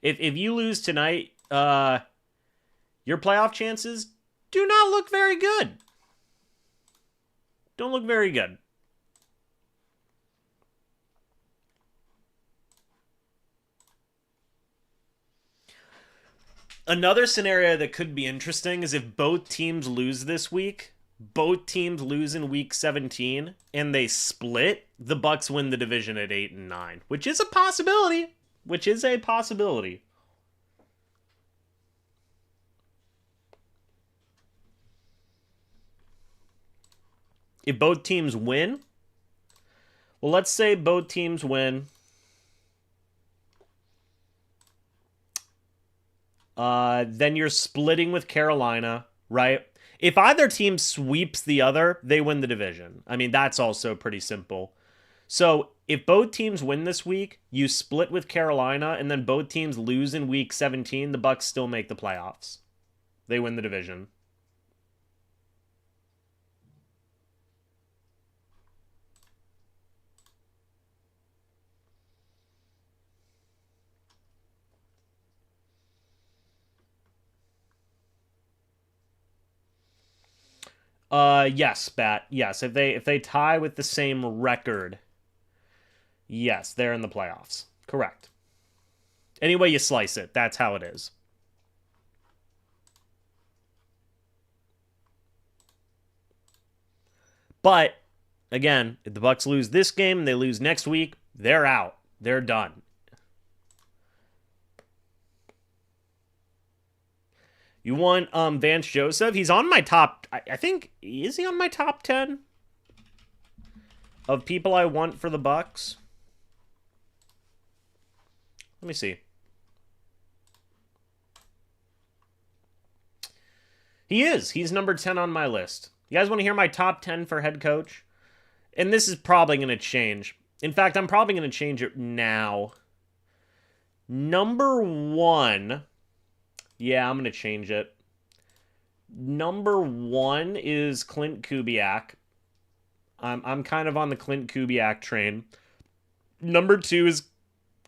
If you lose tonight, your playoff chances do not look very good. Don't look very good. Another scenario that could be interesting is if both teams lose this week, both teams lose in week 17, and they split, the Bucs win the division at 8 and 9, which is a possibility. If both teams win, well, let's say both teams win. Then you're splitting with Carolina, right? If either team sweeps the other, they win the division. I mean, that's also pretty simple. So if both teams win this week, you split with Carolina, and then both teams lose in week 17, the Bucs still make the playoffs. They win the division. Yes, Bat. Yes, if they tie with the same record, yes, they're in the playoffs. Correct. Any way you slice it, that's how it is. But again, if the Bucs lose this game and they lose next week, they're out. They're done. You want Vance Joseph? He's on my top... I think... Is he on my top 10? Of people I want for the Bucs? Let me see. He is. He's number 10 on my list. You guys want to hear my top 10 for head coach? And this is probably going to change. In fact, I'm probably going to change it now. Number 1... Yeah, I'm going to change it. Number 1 is Clint Kubiak. I'm kind of on the Clint Kubiak train. Number 2 is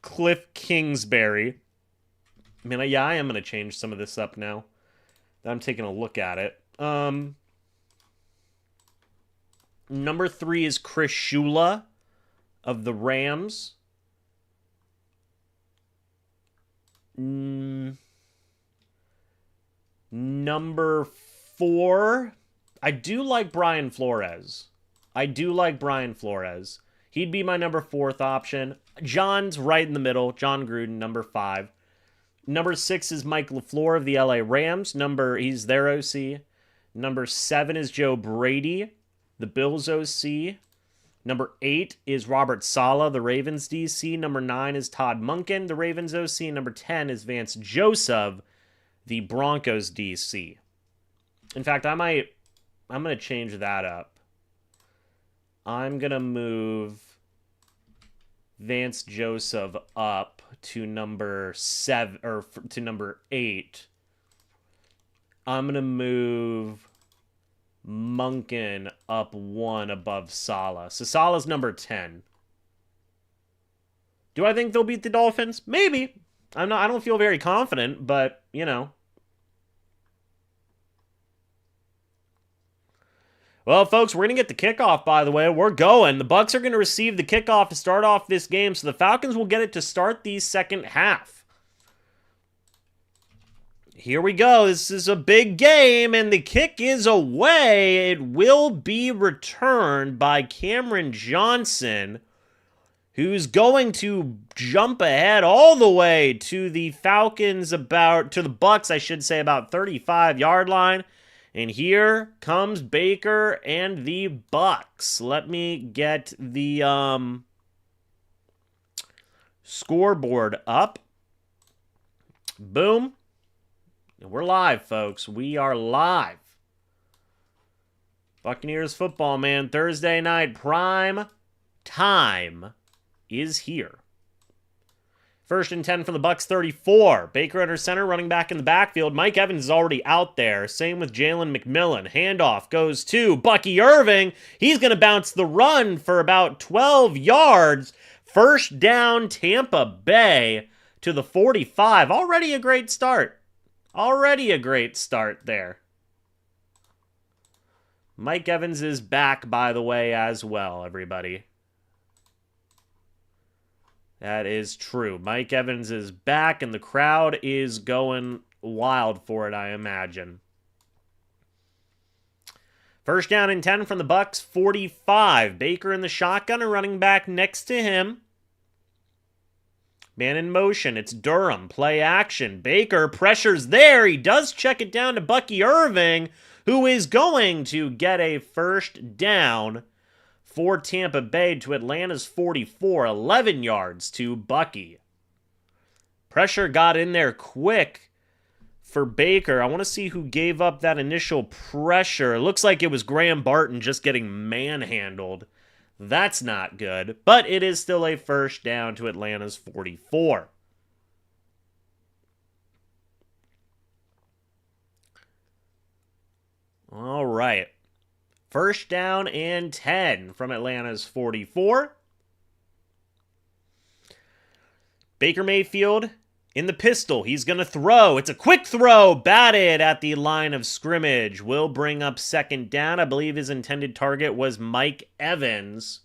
Cliff Kingsbury. I mean, yeah, I am going to change some of this up now. I'm taking a look at it. Number 3 is Chris Shula of the Rams. Number 4, I do like Brian Flores. He'd be my number 4th option. John's right in the middle. John Gruden, number 5. Number 6 is Mike LaFleur of the LA Rams. He's their OC. Number 7 is Joe Brady, the Bills OC. Number 8 is Robert Saleh, the Ravens DC. Number 9 is Todd Monken, the Ravens OC. Number 10 is Vance Joseph, the Broncos DC. In fact, I'm going to change that up. I'm going to move Vance Joseph up to number 7 or to number 8. I'm going to move Monken up 1 above Saleh. So Saleh's number 10. Do I think they'll beat the Dolphins? Maybe. I don't feel very confident, but, you know. Well, folks, we're going to get the kickoff, by the way. We're going. The Bucs are going to receive the kickoff to start off this game, so the Falcons will get it to start the second half. Here we go. This is a big game, and the kick is away. It will be returned by Cameron Johnson, who's going to jump ahead all the way to the Falcons to the Bucs, I should say, about 35-yard line. And here comes Baker and the Bucs. Let me get the scoreboard up. Boom. And we're live, folks. We are live. Buccaneers football, man. Thursday night prime time is here. 1st and 10 from the Bucs 34. Baker under center, running back in the backfield. Mike Evans is already out there. Same with Jalen McMillan. Handoff goes to Bucky Irving. He's going to bounce the run for about 12 yards. First down, Tampa Bay to the 45. Already a great start. Already a great start there. Mike Evans is back, by the way, as well, everybody. That is true. Mike Evans is back, and the crowd is going wild for it, I imagine. First down and 10 from the Bucs, 45. Baker in the shotgun, and running back next to him. Man in motion. It's Durham. Play action. Baker pressures there. He does check it down to Bucky Irving, who is going to get a first down for Tampa Bay to Atlanta's 44, 11 yards to Bucky. Pressure got in there quick for Baker. I want to see who gave up that initial pressure. It looks like it was Graham Barton just getting manhandled. That's not good, but it is still a first down to Atlanta's 44. All right. First down and 10 from Atlanta's 44. Baker Mayfield in the pistol. He's going to throw. It's a quick throw. Batted at the line of scrimmage. Will bring up second down. I believe his intended target was Mike Evans.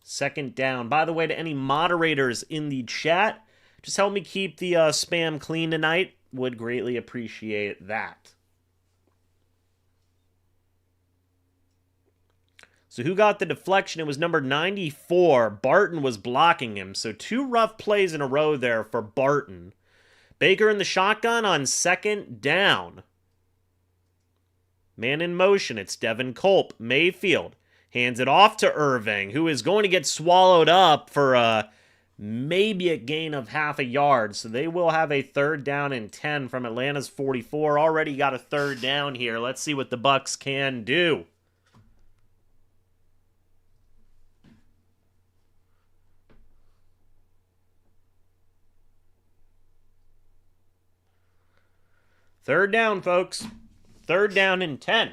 Second down. By the way, to any moderators in the chat, just help me keep the spam clean tonight. Would greatly appreciate that. So who got the deflection? It was number 94. Barton was blocking him. So 2 rough plays in a row there for Barton. Baker in the shotgun on second down. Man in motion. It's Devin Culp. Mayfield hands it off to Irving, who is going to get swallowed up for maybe a gain of half a yard. So they will have a third down and 10 from Atlanta's 44. Already got a third down here. Let's see what the Bucs can do. Third down, folks. Third down and 10.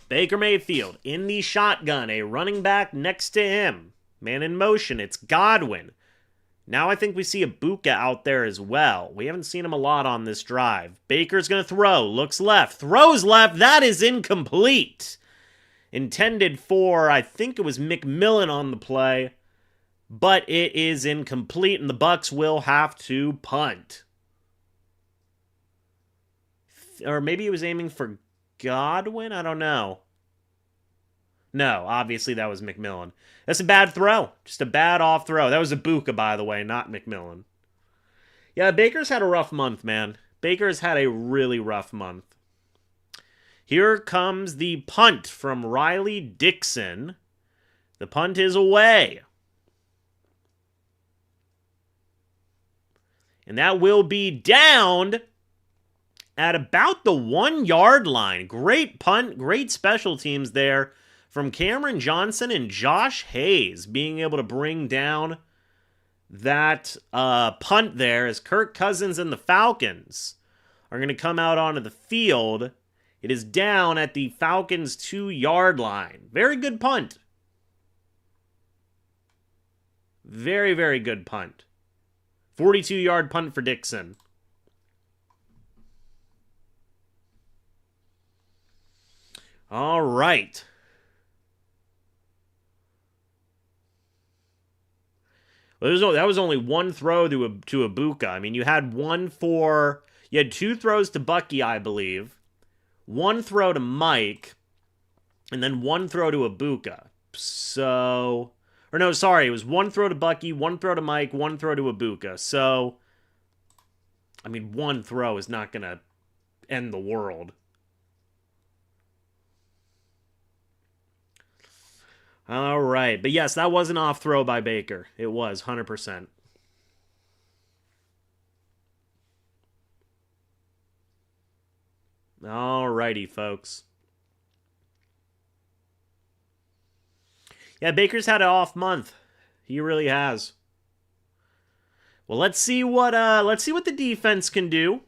Baker Mayfield in the shotgun. A running back next to him. Man in motion. It's Godwin. Now I think we see Ibuka out there as well. We haven't seen him a lot on this drive. Baker's going to throw. Looks left. Throws left. That is incomplete. Intended for, I think it was McMillan on the play. But it is incomplete, and the Bucs will have to punt. Or maybe he was aiming for Godwin? I don't know. No, obviously that was McMillan. That's a bad throw. Just a bad off throw. That was Ibuka, by the way, not McMillan. Yeah, Baker's had a rough month, man. Baker's had a really rough month. Here comes the punt from Riley Dixon. The punt is away. And that will be downed at about the 1 yard line. Great punt, great special teams there from Cameron Johnson and Josh Hayes, being able to bring down that punt there as Kirk Cousins and the Falcons are going to come out onto the field. It is down at the Falcons' 2 yard line. Very good punt. Very, very good punt. 42-yard punt for Dixon. All right. Well, that was only one throw to Ibuka. I mean, you had 2 throws to Bucky, I believe. 1 throw to Mike, and then 1 throw to Ibuka. So, or no, sorry, it was 1 throw to Bucky, 1 throw to Mike, 1 throw to Ibuka. So, I mean, 1 throw is not going to end the world. All right. But yes, that was an off throw by Baker. It was, 100%. All righty, folks. Yeah, Baker's had an off month. He really has. Well, let's see what the defense can do.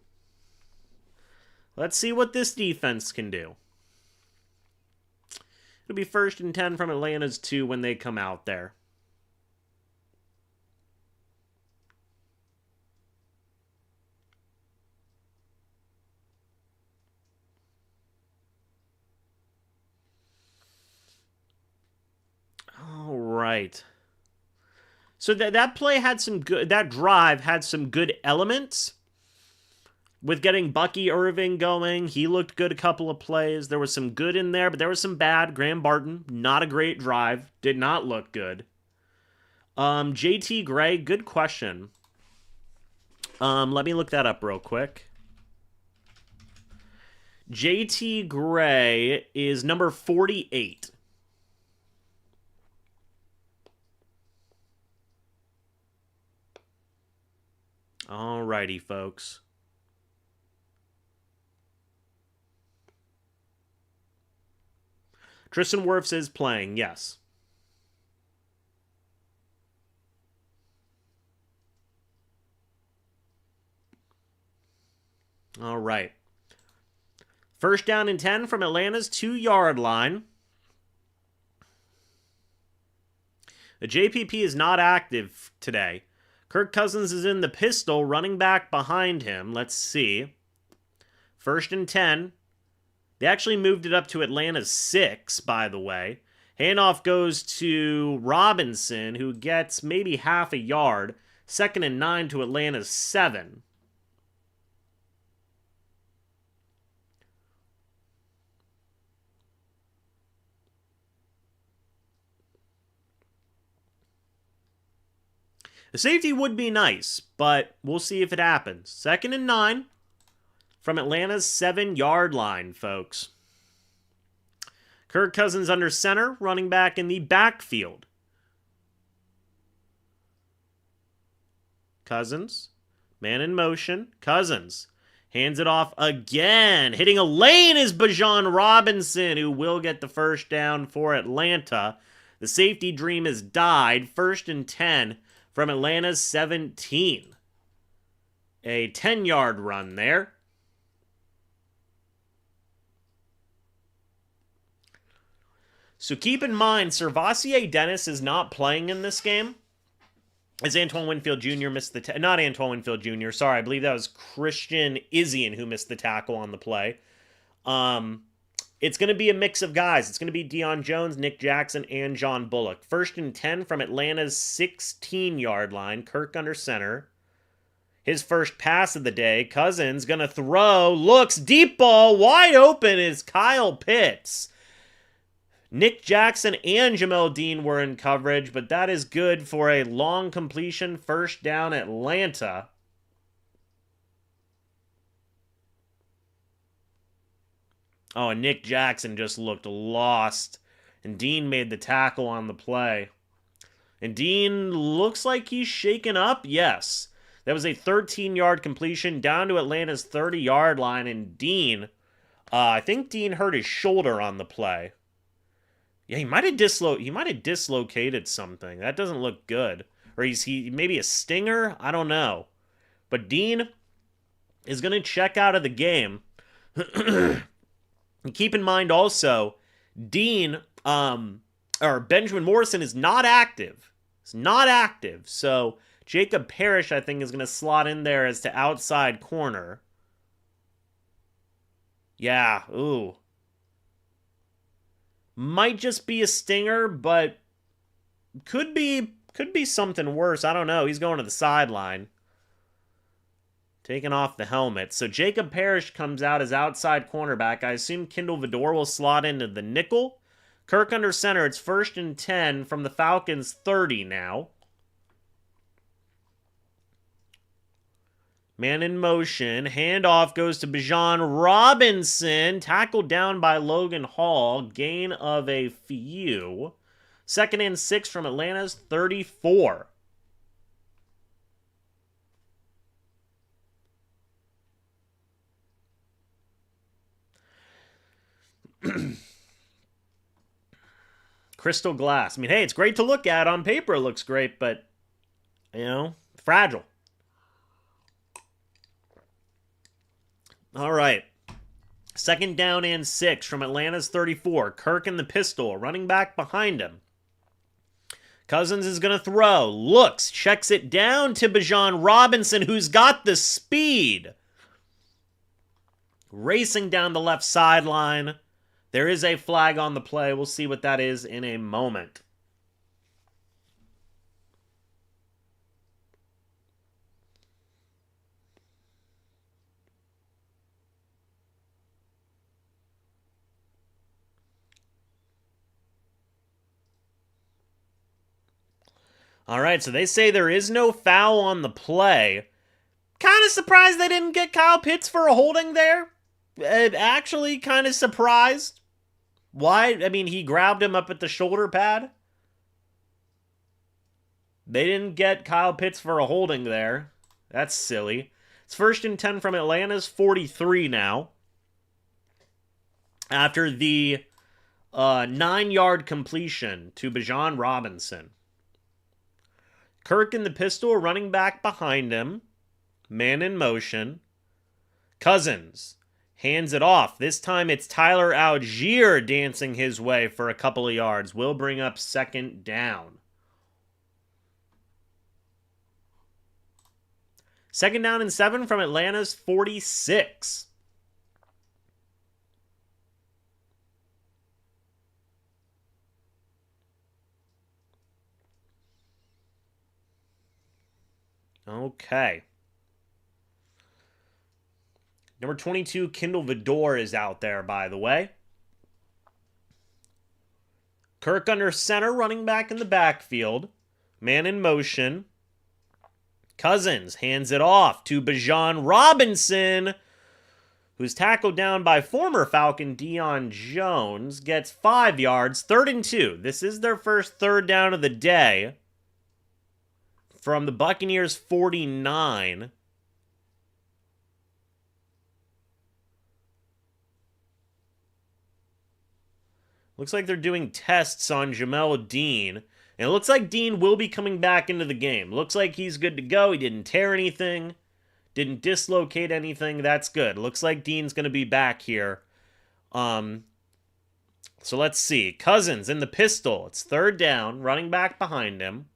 Let's see what this defense can do. It'll be 1st and 10 from Atlanta's 2 when they come out there. All right. So that play had some good, that drive had some good elements. With getting Bucky Irving going, he looked good a couple of plays. There was some good in there, but there was some bad. Graham Barton, not a great drive. Did not look good. JT Gray, good question. Let me look that up real quick. JT Gray is number 48. Alrighty, folks. Tristan Wirfs is playing, yes. All right. 1st down and 10 from Atlanta's 2 yard line. The JPP is not active today. Kirk Cousins is in the pistol, running back behind him. Let's see. 1st and 10. They actually moved it up to Atlanta's 6, by the way. Handoff goes to Robinson, who gets maybe half a yard. 2nd and 9 to Atlanta's 7. The safety would be nice, but we'll see if it happens. 2nd and 9 from Atlanta's 7 yard line, folks. Kirk Cousins under center, running back in the backfield. Cousins, man in motion. Cousins hands it off again. Hitting a lane is Bijan Robinson, who will get the 1st down for Atlanta. The safety dream has died. 1st and 10 from Atlanta's 17. A 10-yard run there. So keep in mind, Servassier Dennis is not playing in this game. As Antoine Winfield Jr. missed the... not Antoine Winfield Jr., sorry. I believe that was Christian Izzian who missed the tackle on the play. It's going to be a mix of guys. It's going to be Deion Jones, Nick Jackson, and John Bullock. 1st and 10 from Atlanta's 16-yard line. Kirk under center. His first pass of the day. Cousins going to throw. Looks. Deep ball. Wide open is Kyle Pitts. Nick Jackson and Jamel Dean were in coverage, but that is good for a long completion. 1st down Atlanta. Oh, and Nick Jackson just looked lost. And Dean made the tackle on the play. And Dean looks like he's shaken up. Yes. That was a 13-yard completion down to Atlanta's 30-yard line, and Dean, I think Dean hurt his shoulder on the play. Yeah, he might have dislocated something. That doesn't look good. Or he maybe a stinger? I don't know. But Dean is going to check out of the game. And keep in mind also, Dean, or Benjamin Morrison is not active. It's not active. So Jacob Parrish, I think, is going to slot in there as to outside corner. Yeah, ooh. Might just be a stinger, but could be something worse. I don't know. He's going to the sideline. Taking off the helmet. So Jacob Parrish comes out as outside cornerback. I assume Kindle Vidor will slot into the nickel. Kirk under center. It's 1st and 10 from the Falcons' 30 now. Man in motion. Handoff goes to Bijan Robinson. Tackled down by Logan Hall. Gain of a few. 2nd and 6 from Atlanta's 34. Crystal glass. I mean, hey, it's great to look at. On paper, it looks great, but, fragile. All right. 2nd down and 6 from Atlanta's 34. Kirk in the pistol. Running back behind him. Cousins is going to throw. Looks. Checks it down to Bijan Robinson, who's got the speed. Racing down the left sideline. There is a flag on the play. We'll see what that is in a moment. All right, so they say there is no foul on the play. Kind of surprised they didn't get Kyle Pitts for a holding there. Actually kind of surprised. Why? I mean, he grabbed him up at the shoulder pad. They didn't get Kyle Pitts for a holding there. That's silly. It's 1st and 10 from Atlanta's 43 now. After the 9-yard completion to Bijan Robinson. Kirk in the pistol, running back behind him. Man in motion. Cousins hands it off. This time it's Tyler Algier dancing his way for a couple of yards. Will bring up 2nd down. 2nd down and 7 from Atlanta's 46. Okay. Number 22, Kindle Vidor is out there, by the way. Kirk under center, running back in the backfield. Man in motion. Cousins hands it off to Bijan Robinson, who's tackled down by former Falcon Deion Jones. Gets 5 yards, 3rd and 2. This is their first 3rd down of the day. From the Buccaneers' 49. Looks like they're doing tests on Jamel Dean. And it looks like Dean will be coming back into the game. Looks like he's good to go. He didn't tear anything. Didn't dislocate anything. That's good. Looks like Dean's going to be back here. So let's see. Cousins in the pistol. It's 3rd down. Running back behind him.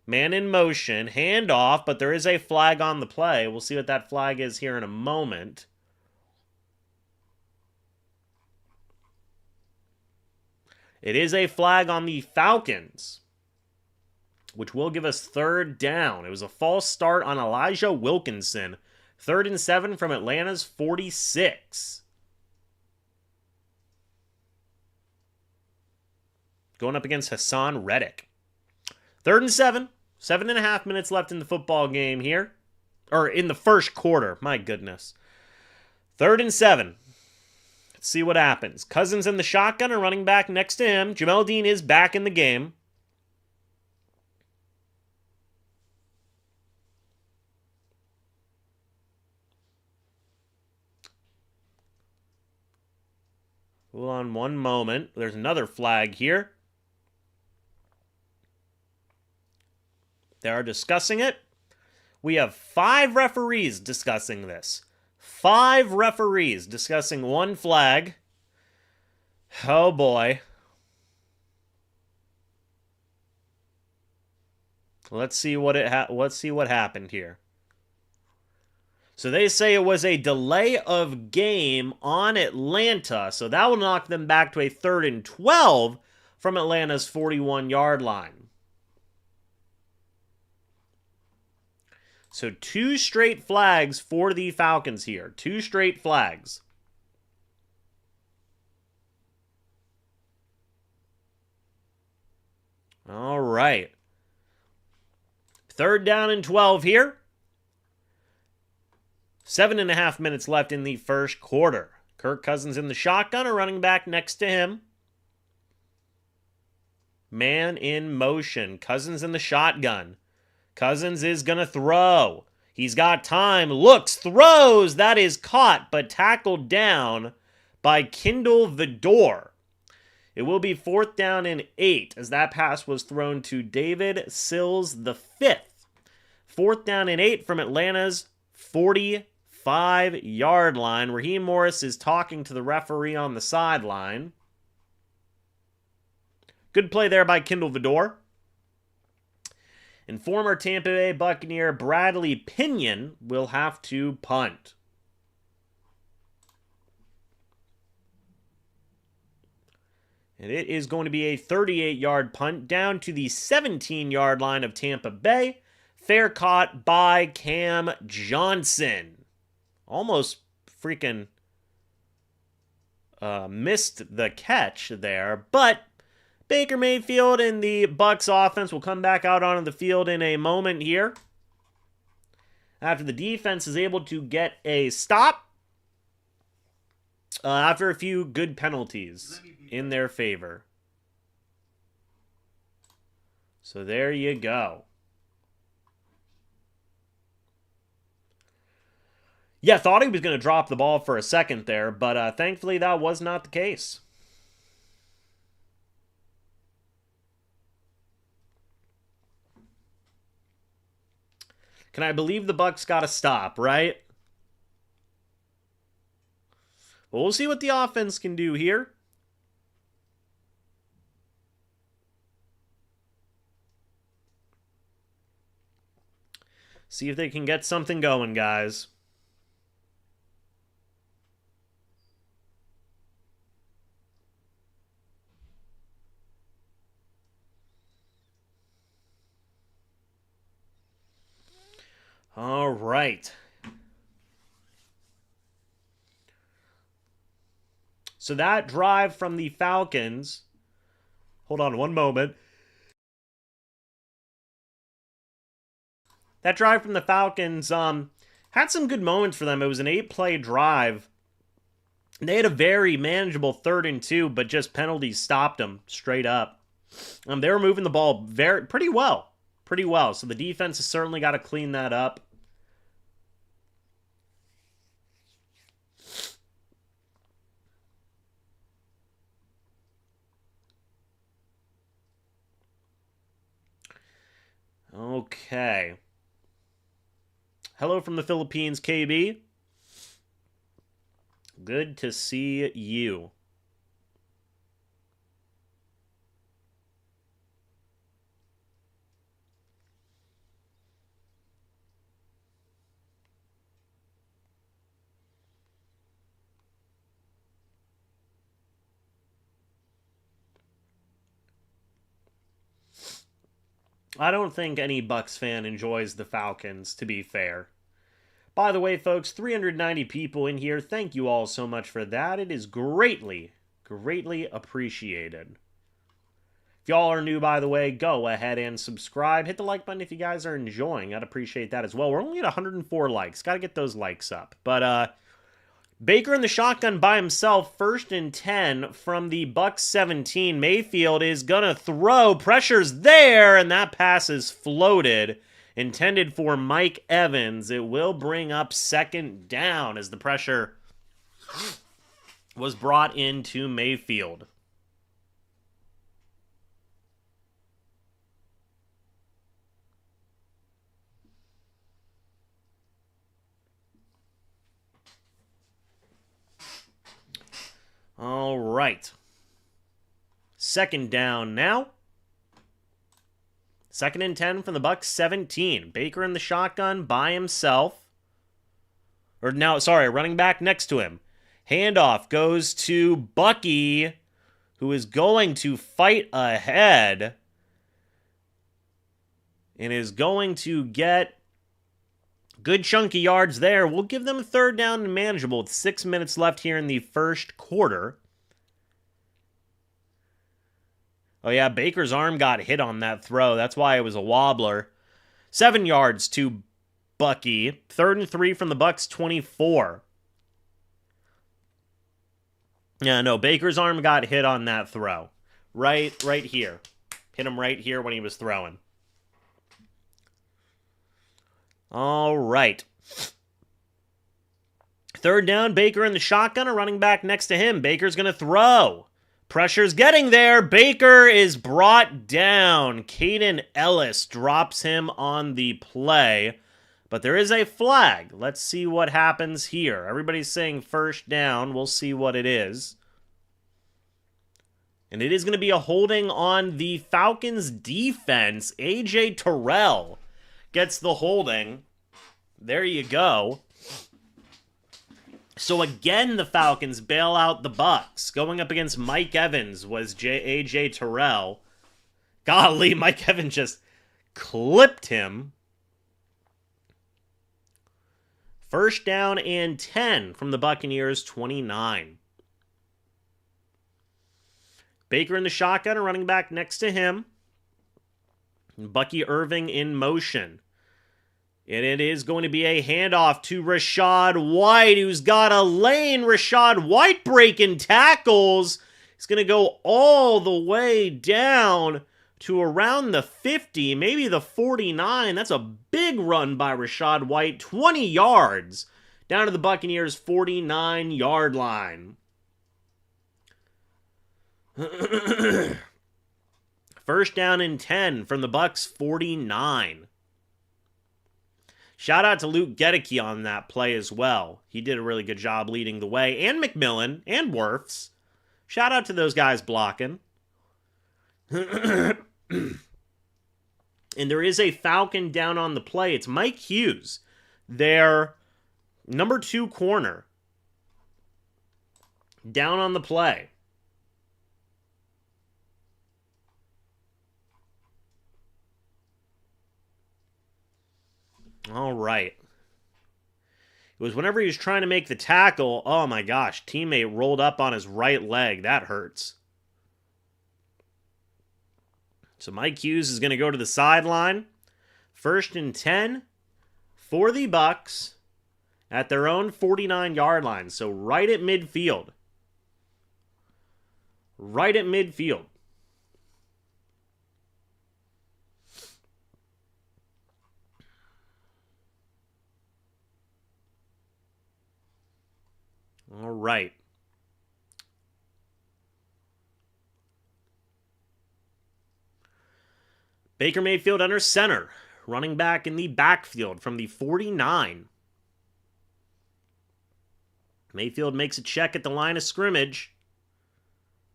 Man in motion, hand off, but there is a flag on the play. We'll see what that flag is here in a moment. It is a flag on the Falcons, which will give us 3rd down. It was a false start on Elijah Wilkinson. 3rd and 7 from Atlanta's 46. Going up against Hassan Reddick. 3rd and 7. 7.5 minutes left in the football game here. Or in the first quarter. My goodness. 3rd and 7. Let's see what happens. Cousins in the shotgun and running back next to him. Jamel Dean is back in the game. Hold on one moment. There's another flag here. They are discussing it. We have 5 referees discussing this. 5 referees discussing one flag. Oh boy. Let's see what happened here. So they say it was a delay of game on Atlanta. So that will knock them back to a 3rd and 12 from Atlanta's 41-yard line. So 2 straight flags for the Falcons here. 2 straight flags. All right. 3rd down and 12 here. 7.5 minutes left in the first quarter. Kirk Cousins in the shotgun, a running back next to him. Man in motion. Cousins in the shotgun. Cousins is going to throw. He's got time. Looks, throws. That is caught, but tackled down by Kindle Vidor. It will be 4th down and 8 as that pass was thrown to David Sills the 5th. 4th down and 8 from Atlanta's 45-yard line. Raheem Morris is talking to the referee on the sideline. Good play there by Kindle Vidor. And former Tampa Bay Buccaneer Bradley Pinion will have to punt. And it is going to be a 38-yard punt down to the 17-yard line of Tampa Bay. Fair caught by Cam Johnson. Almost freaking missed the catch there, but Baker Mayfield and the Bucs offense will come back out onto the field in a moment here. After the defense is able to get a stop. After a few good penalties in their favor. So there you go. Yeah, thought he was going to drop the ball for a second there, but thankfully that was not the case. Can I believe the Bucs got a stop, right? Well, we'll see what the offense can do here. See if they can get something going, guys. All right. So that drive from the Falcons. Hold on one moment. That drive from the Falcons had some good moments for them. It was an 8-play drive. They had a very manageable 3rd and 2, but just penalties stopped them straight up. They were moving the ball pretty well. Pretty well. So the defense has certainly got to clean that up. Okay. Hello from the Philippines, KB. Good to see you. I don't think any Bucs fan enjoys the Falcons, to be fair. By the way, folks, 390 people in here. Thank you all so much for that. It is greatly, greatly appreciated. If y'all are new, by the way, go ahead and subscribe. Hit the like button if you guys are enjoying. I'd appreciate that as well. We're only at 104 likes. Got to get those likes up. But Baker in the shotgun by himself, 1st and 10 from the Bucs 17. Mayfield is going to throw. Pressure's there, and that pass is floated. Intended for Mike Evans. It will bring up 2nd down as the pressure was brought into Mayfield. All right. Second down now. 2nd and 10 from the Bucs 17. Baker in the shotgun by himself. Running back next to him. Handoff goes to Bucky, who is going to fight ahead and is going to get good chunky yards there. We'll give them a 3rd down and manageable with 6 minutes left here in the first quarter. Oh yeah, Baker's arm got hit on that throw. That's why it was a wobbler. 7 yards to Bucky. 3rd and 3 from the Bucs 24. Yeah, no, Baker's arm got hit on that throw. Right here. Hit him right here when he was throwing. All right. 3rd down, Baker in the shotgun, a running back next to him. Baker's going to throw. Pressure's getting there. Baker is brought down. Caden Ellis drops him on the play. But there is a flag. Let's see what happens here. Everybody's saying 1st down. We'll see what it is. And it is going to be a holding on the Falcons defense. A.J. Terrell gets the holding. There you go. So again, the Falcons bail out the Bucs. Going up against Mike Evans was A.J. Terrell. Golly, Mike Evans just clipped him. 1st down and 10 from the Buccaneers 29. Baker in the shotgun, a running back next to him. Bucky Irving in motion. And it is going to be a handoff to Rachaad White, who's got a lane. Rachaad White breaking tackles. He's going to go all the way down to around the 50, maybe the 49. That's a big run by Rachaad White. 20 yards down to the Buccaneers' 49-yard line. 1st down and 10 from the Bucs' 49. Shout out to Luke Gedeke on that play as well. He did a really good job leading the way. And McMillan and Wirfs. Shout out to those guys blocking. And there is a Falcon down on the play. It's Mike Hughes, their number 2 corner. Down on the play. All right. It was whenever he was trying to make the tackle, oh my gosh, teammate rolled up on his right leg. That hurts. So Mike Hughes is going to go to the sideline. 1st and 10 for the Bucs at their own 49-yard line. So right at midfield. Right at midfield. All right. Baker Mayfield under center. Running back in the backfield from the 49. Mayfield makes a check at the line of scrimmage.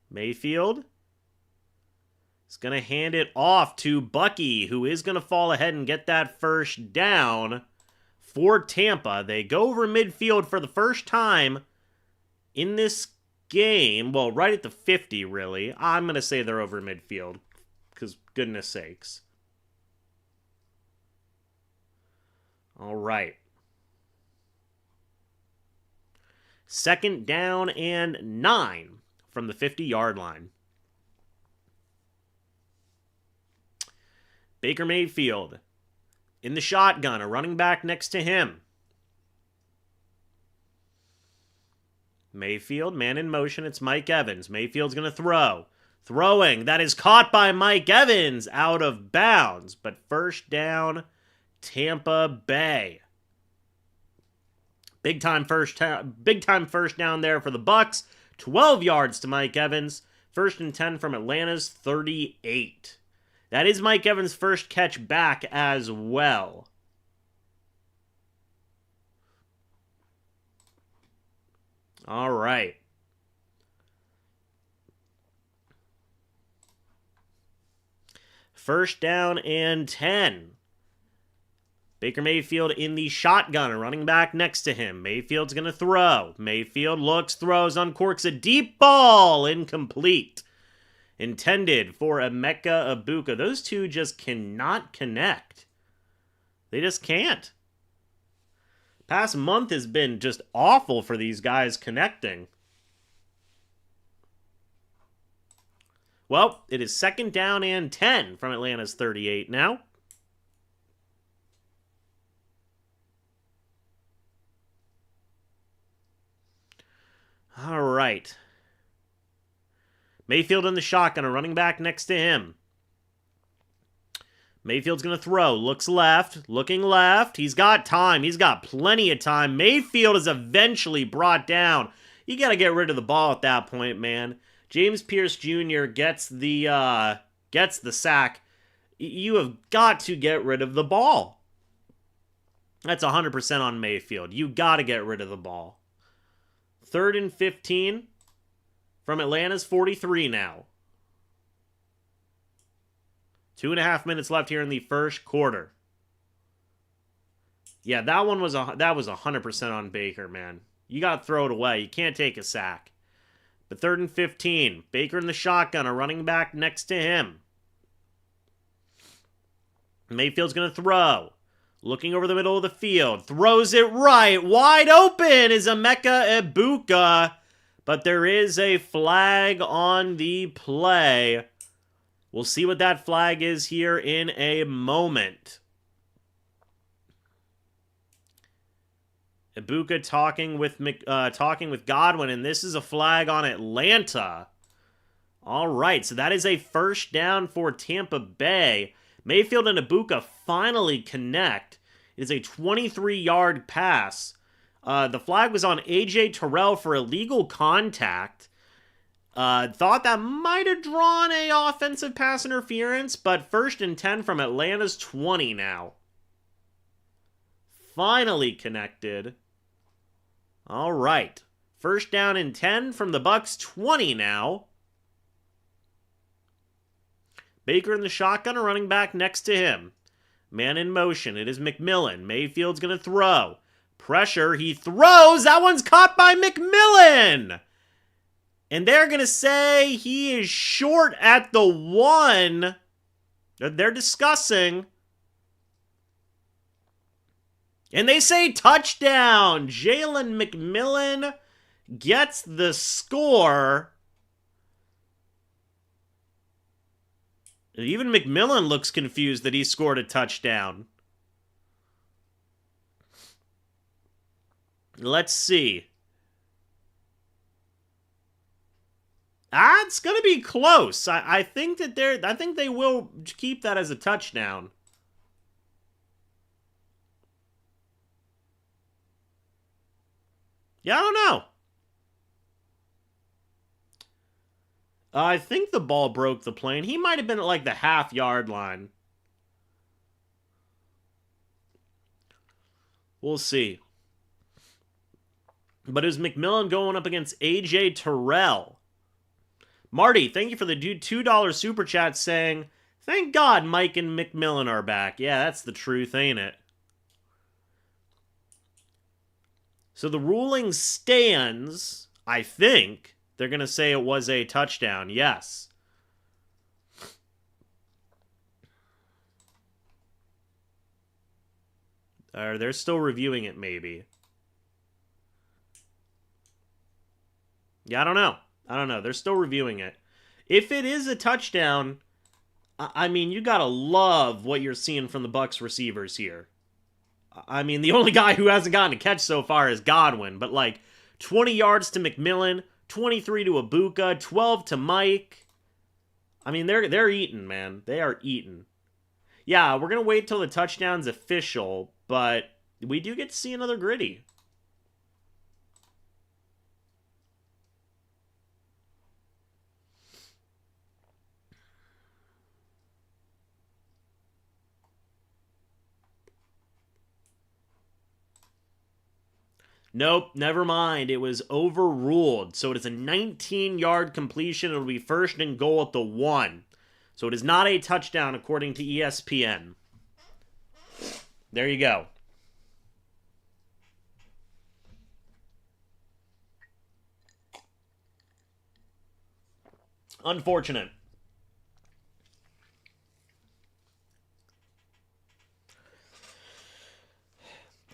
Mayfield is going to hand it off to Bucky, who is going to fall ahead and get that 1st down for Tampa. They go over midfield for the first time in this game. Well, right at the 50, really. I'm going to say they're over midfield, because goodness sakes. All right. 2nd down and 9 from the 50-yard line. Baker Mayfield in the shotgun, a running back next to him. Mayfield, man in motion, it's Mike Evans. Mayfield's going to throw. Throwing, that is caught by Mike Evans, out of bounds. But 1st down, Tampa Bay. Big time first down there for the Bucs. 12 yards to Mike Evans. 1st and 10 from Atlanta's 38. That is Mike Evans' first catch back as well. All right. First down and 10. Baker Mayfield in the shotgun, running back next to him. Mayfield's going to throw. Mayfield looks, throws, uncorks a deep ball. Incomplete. Intended for Emeka Egbuka. Those two just cannot connect. They just can't. Past month has been just awful for these guys connecting. Well, it is 2nd down and 10 from Atlanta's 38 now. All right. Mayfield in the shotgun, a running back next to him. Mayfield's going to throw. Looks left. Looking left. He's got time. He's got plenty of time. Mayfield is eventually brought down. You got to get rid of the ball at that point, man. James Pierce Jr. gets the sack. You have got to get rid of the ball. That's 100% on Mayfield. You got to get rid of the ball. 3rd and 15 from Atlanta's 43 now. 2.5 minutes left here in the first quarter. Yeah, that was 100% on Baker, man. You got to throw it away. You can't take a sack. But 3rd and 15. Baker in the shotgun, a running back next to him. Mayfield's going to throw. Looking over the middle of the field. Throws it right. Wide open is Emeka Egbuka. But there is a flag on the play. We'll see what that flag is here in a moment. Egbuka talking with Godwin, and this is a flag on Atlanta. All right, so that is a 1st down for Tampa Bay. Mayfield and Egbuka finally connect. It is a 23-yard pass. The flag was on A.J. Terrell for illegal contact. Thought that might have drawn a offensive pass interference, but 1st and 10 from Atlanta's 20 now. Finally connected. All right. 1st down and 10 from the Bucs 20 now. Baker in the shotgun, a running back next to him. Man in motion. It is McMillan. Mayfield's going to throw. Pressure. He throws. That one's caught by McMillan. And they're going to say he is short at the 1. They're discussing. And they say touchdown. Jalen McMillan gets the score. Even McMillan looks confused that he scored a touchdown. Let's see. It's going to be close. I think they will keep that as a touchdown. Yeah, I don't know. I think the ball broke the plane. He might have been at like the half-yard line. We'll see. But it was McMillan going up against A.J. Terrell. Marty, thank you for the $2 super chat saying, thank God Mike and McMillan are back. Yeah, that's the truth, ain't it? So the ruling stands, I think. They're going to say it was a touchdown. Yes. They're still reviewing it, maybe. Yeah, I don't know. They're still reviewing it. If it is a touchdown, I mean, you got to love what you're seeing from the Bucs receivers here. I mean, the only guy who hasn't gotten a catch so far is Godwin. But, like, 20 yards to McMillan, 23 to Egbuka, 12 to Mike. I mean, they're eating, man. They are eating. Yeah, we're going to wait till the touchdown's official, but we do get to see another gritty. We do get to see another gritty. Nope, never mind. It was overruled. So it is a 19-yard completion. It'll be first and goal at the 1. So it is not a touchdown according to ESPN. There you go. Unfortunate.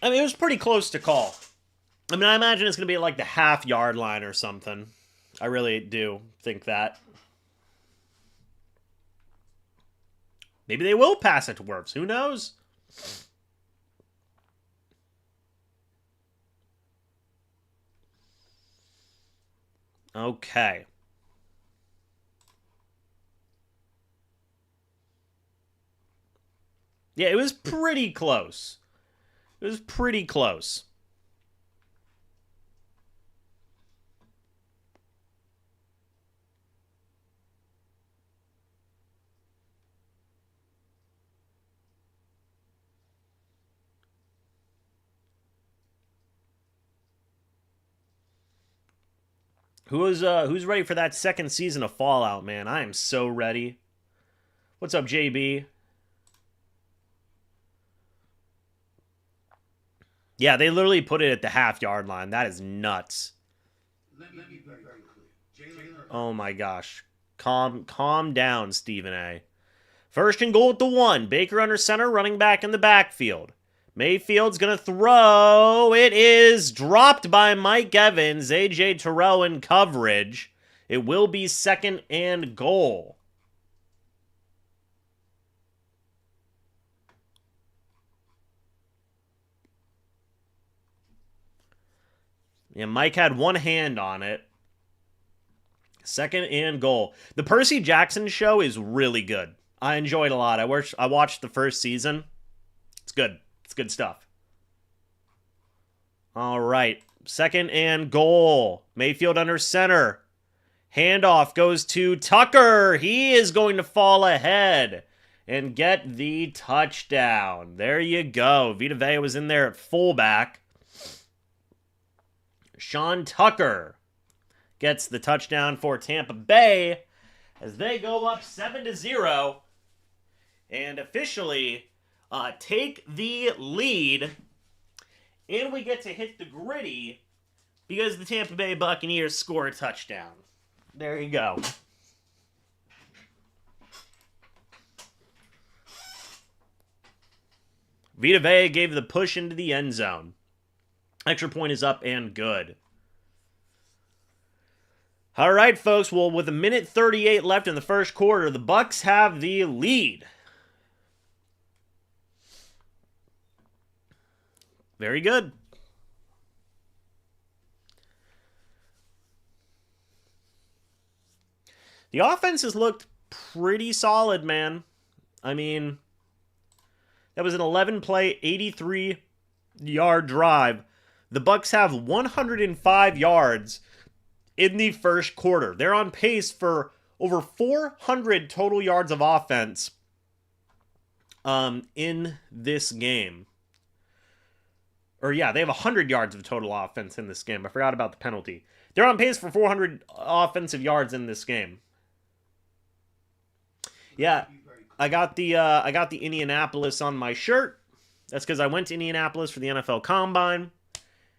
I mean, it was pretty close to call. I mean, I imagine it's going to be at like the half-yard line or something. I really do think that. Maybe they will pass it to Wirfs. Who knows? Okay. Yeah, it was pretty close. It was pretty close. Who's ready for that second season of Fallout, man? I am so ready. What's up, JB? Yeah, they literally put it at the half-yard line. That is nuts. Let me be very clear. Oh my gosh. Calm down, Stephen A. First and goal at the 1. Baker under center, running back in the backfield. Mayfield's going to throw. It is dropped by Mike Evans. A.J. Terrell in coverage. It will be second and goal. Yeah, Mike had one hand on it. Second and goal. The Percy Jackson show is really good. I enjoyed it a lot. I watched the first season. It's good. It's good stuff. All right. Second and goal. Mayfield under center. Handoff goes to Tucker. He is going to fall ahead and get the touchdown. There you go. Vita Vea was in there at fullback. Sean Tucker gets the touchdown for Tampa Bay as they go up 7-0 and officially take the lead. And we get to hit the gritty because the Tampa Bay Buccaneers score a touchdown. There you go. Vita Vea gave the push into the end zone. Extra point is up and good. All right, folks. Well, with 1:38 left in the first quarter, the Bucs have the lead. Very good. The offense has looked pretty solid, man. I mean, that was an 11-play, 83-yard drive. The Bucs have 105 yards in the first quarter. They're on pace for over 400 total yards of offense in this game. Or yeah, they have 100 yards of total offense in this game. I forgot about the penalty. They're on pace for 400 offensive yards in this game. Yeah, I got the Indianapolis on my shirt. That's because I went to Indianapolis for the NFL Combine,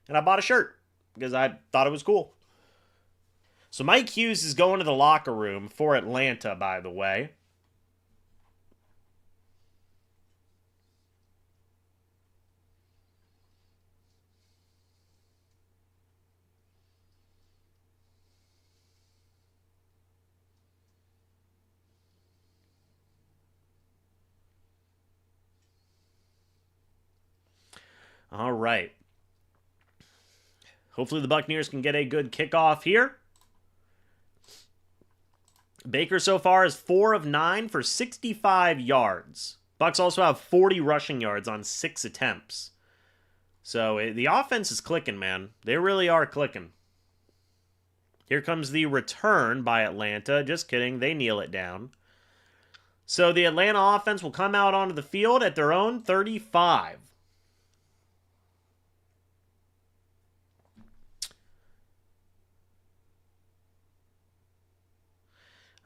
and I bought a shirt because I thought it was cool. So Mike Hughes is going to the locker room for Atlanta, by the way. All right. Hopefully the Buccaneers can get a good kickoff here. Baker so far is 4 of 9 for 65 yards. Bucs also have 40 rushing yards on 6 attempts. So the offense is clicking, man. They really are clicking. Here comes the return by Atlanta. Just kidding. They kneel it down. So the Atlanta offense will come out onto the field at their own 35.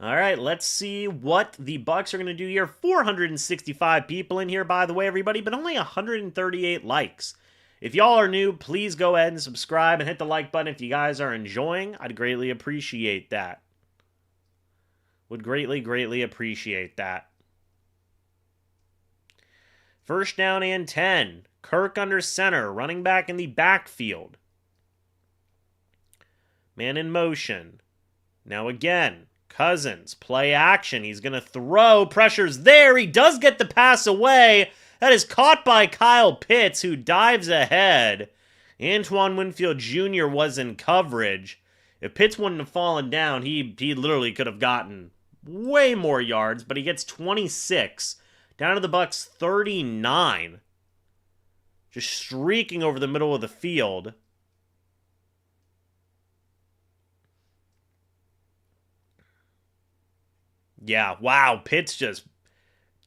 All right, let's see what the Bucs are going to do here. 465 people in here, by the way, everybody, but only 138 likes. If y'all are new, please go ahead and subscribe and hit the like button if you guys are enjoying. I'd greatly appreciate that. Would greatly, greatly appreciate that. First down and 10. Kirk under center, running back in the backfield. Man in motion. Now again. Cousins, play action. He's going to throw. Pressure's there. He does get the pass away. That is caught by Kyle Pitts, who dives ahead. Antoine Winfield Jr. was in coverage. If Pitts wouldn't have fallen down, he literally could have gotten way more yards, but he gets 26. Down to the Bucs 39. Just streaking over the middle of the field. Yeah, wow, Pitts just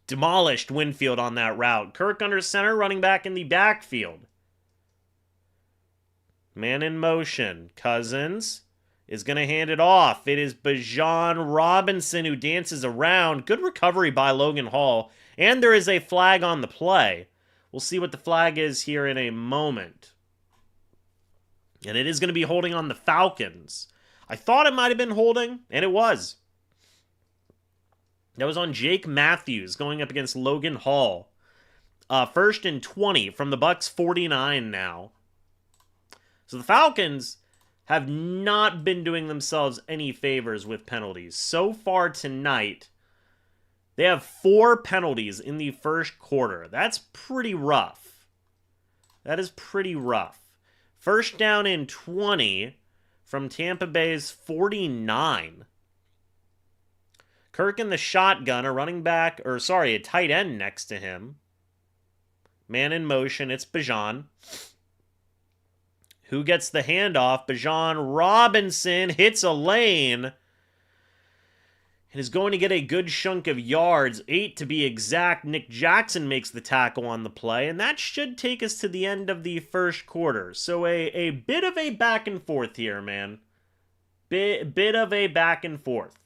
demolished Winfield on that route. Kirk under center, running back in the backfield. Man in motion. Cousins is going to hand it off. It is Bijan Robinson who dances around. Good recovery by Logan Hall. And there is a flag on the play. We'll see what the flag is here in a moment. And it is going to be holding on the Falcons. I thought it might have been holding, and it was. That was on Jake Matthews going up against Logan Hall. First and 20 from the Bucs 49 now. So the Falcons have not been doing themselves any favors with penalties. So far tonight, they have 4 penalties in the first quarter. That's pretty rough. That is pretty rough. First down and 20 from Tampa Bay's 49. Kirk in the shotgun, a tight end next to him. Man in motion, it's Bijan. Who gets the handoff? Bijan Robinson hits a lane. And is going to get a good chunk of yards, 8 to be exact. Nick Jackson makes the tackle on the play, and that should take us to the end of the first quarter. So a bit of a back and forth here, man. Bit of a back and forth.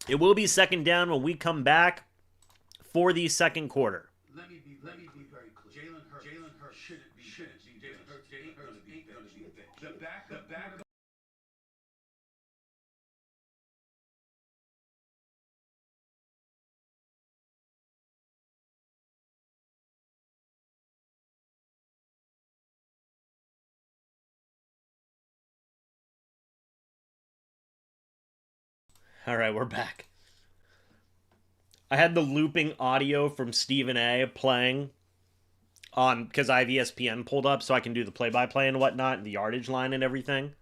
It will be second down when we come back for the second quarter. Let me be very clear. Jalen Hurts shouldn't be Jalen Hurts ain't gonna be the back. All right, we're back. I had the looping audio from Stephen A. playing on because I have ESPN pulled up so I can do the play-by-play and whatnot and the yardage line and everything.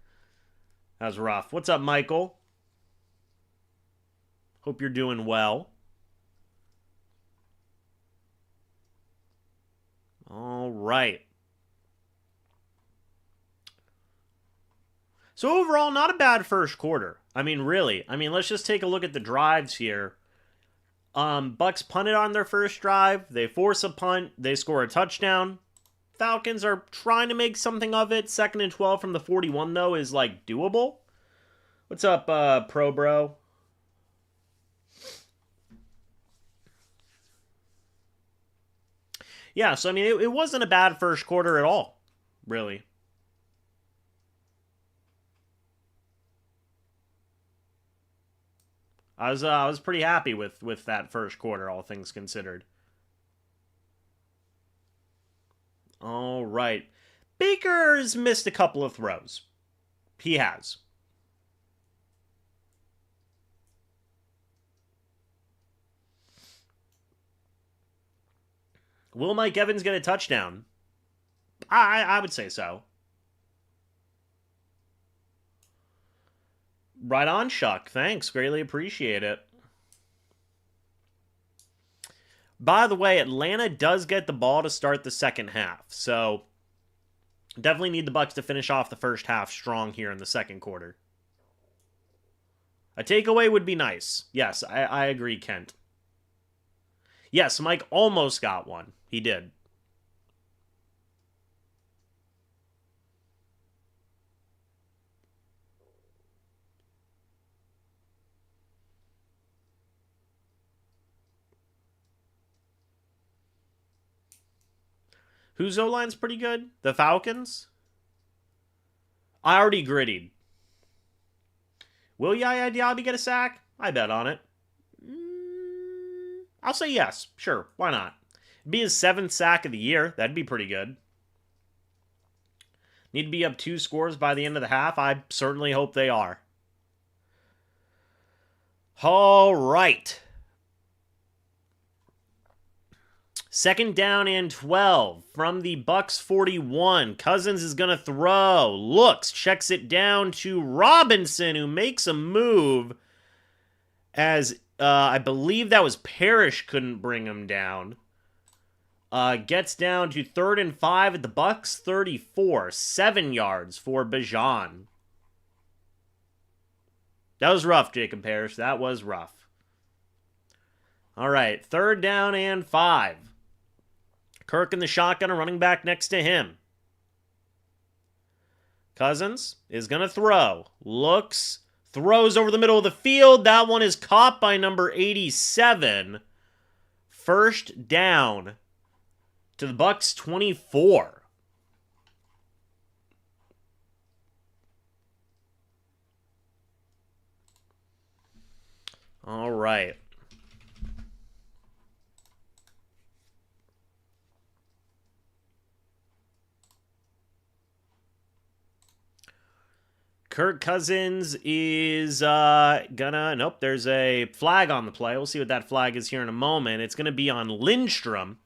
That was rough. What's up, Michael? Hope you're doing well. All right. So overall, not a bad first quarter. I mean, really. I mean, let's just take a look at the drives here. Bucs punted on their first drive. They force a punt. They score a touchdown. Falcons are trying to make something of it. 2nd and 12 from the 41, though, is, like, doable. What's up, Pro Bro? Yeah, so, I mean, it wasn't a bad first quarter at all, really. I was pretty happy with that first quarter, all things considered. All right. Baker's missed a couple of throws. He has. Will Mike Evans get a touchdown? I would say so. Right on, Chuck. Thanks. Greatly appreciate it. By the way, Atlanta does get the ball to start the second half. So, definitely need the Bucs to finish off the first half strong here in the second quarter. A takeaway would be nice. Yes, I agree, Kent. Yes, Mike almost got one. He did. Whose O-line's pretty good? The Falcons? I already grittied. Will Yaya Diaby get a sack? I bet on it. I'll say yes. Sure, why not? It'd be his 7th sack of the year. That'd be pretty good. Need to be up 2 scores by the end of the half. I certainly hope they are. All right. 2nd down and 12 from the Bucs 41. Cousins is going to throw. Looks, checks it down to Robinson, who makes a move as I believe that was Parrish couldn't bring him down. Gets down to 3rd and 5 at the Bucs 34. 7 yards for Bijan. That was rough, Jacob Parrish. That was rough. All right, 3rd down and 5. Kirk in the shotgun, a running back next to him. Cousins is going to throw. Looks, throws over the middle of the field. That one is caught by number 87. 1st down to the Bucs 24. All right. Kirk Cousins is nope, there's a flag on the play. We'll see what that flag is here in a moment. It's gonna be on Lindstrom.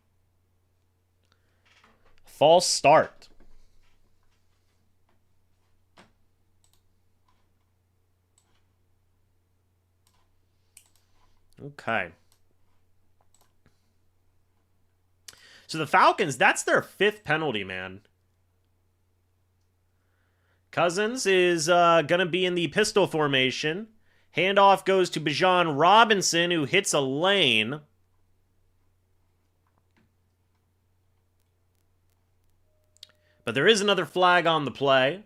False start. Okay. So the Falcons, that's their 5th penalty, man. Cousins is going to be in the pistol formation. Handoff goes to Bijan Robinson, who hits a lane. But there is another flag on the play.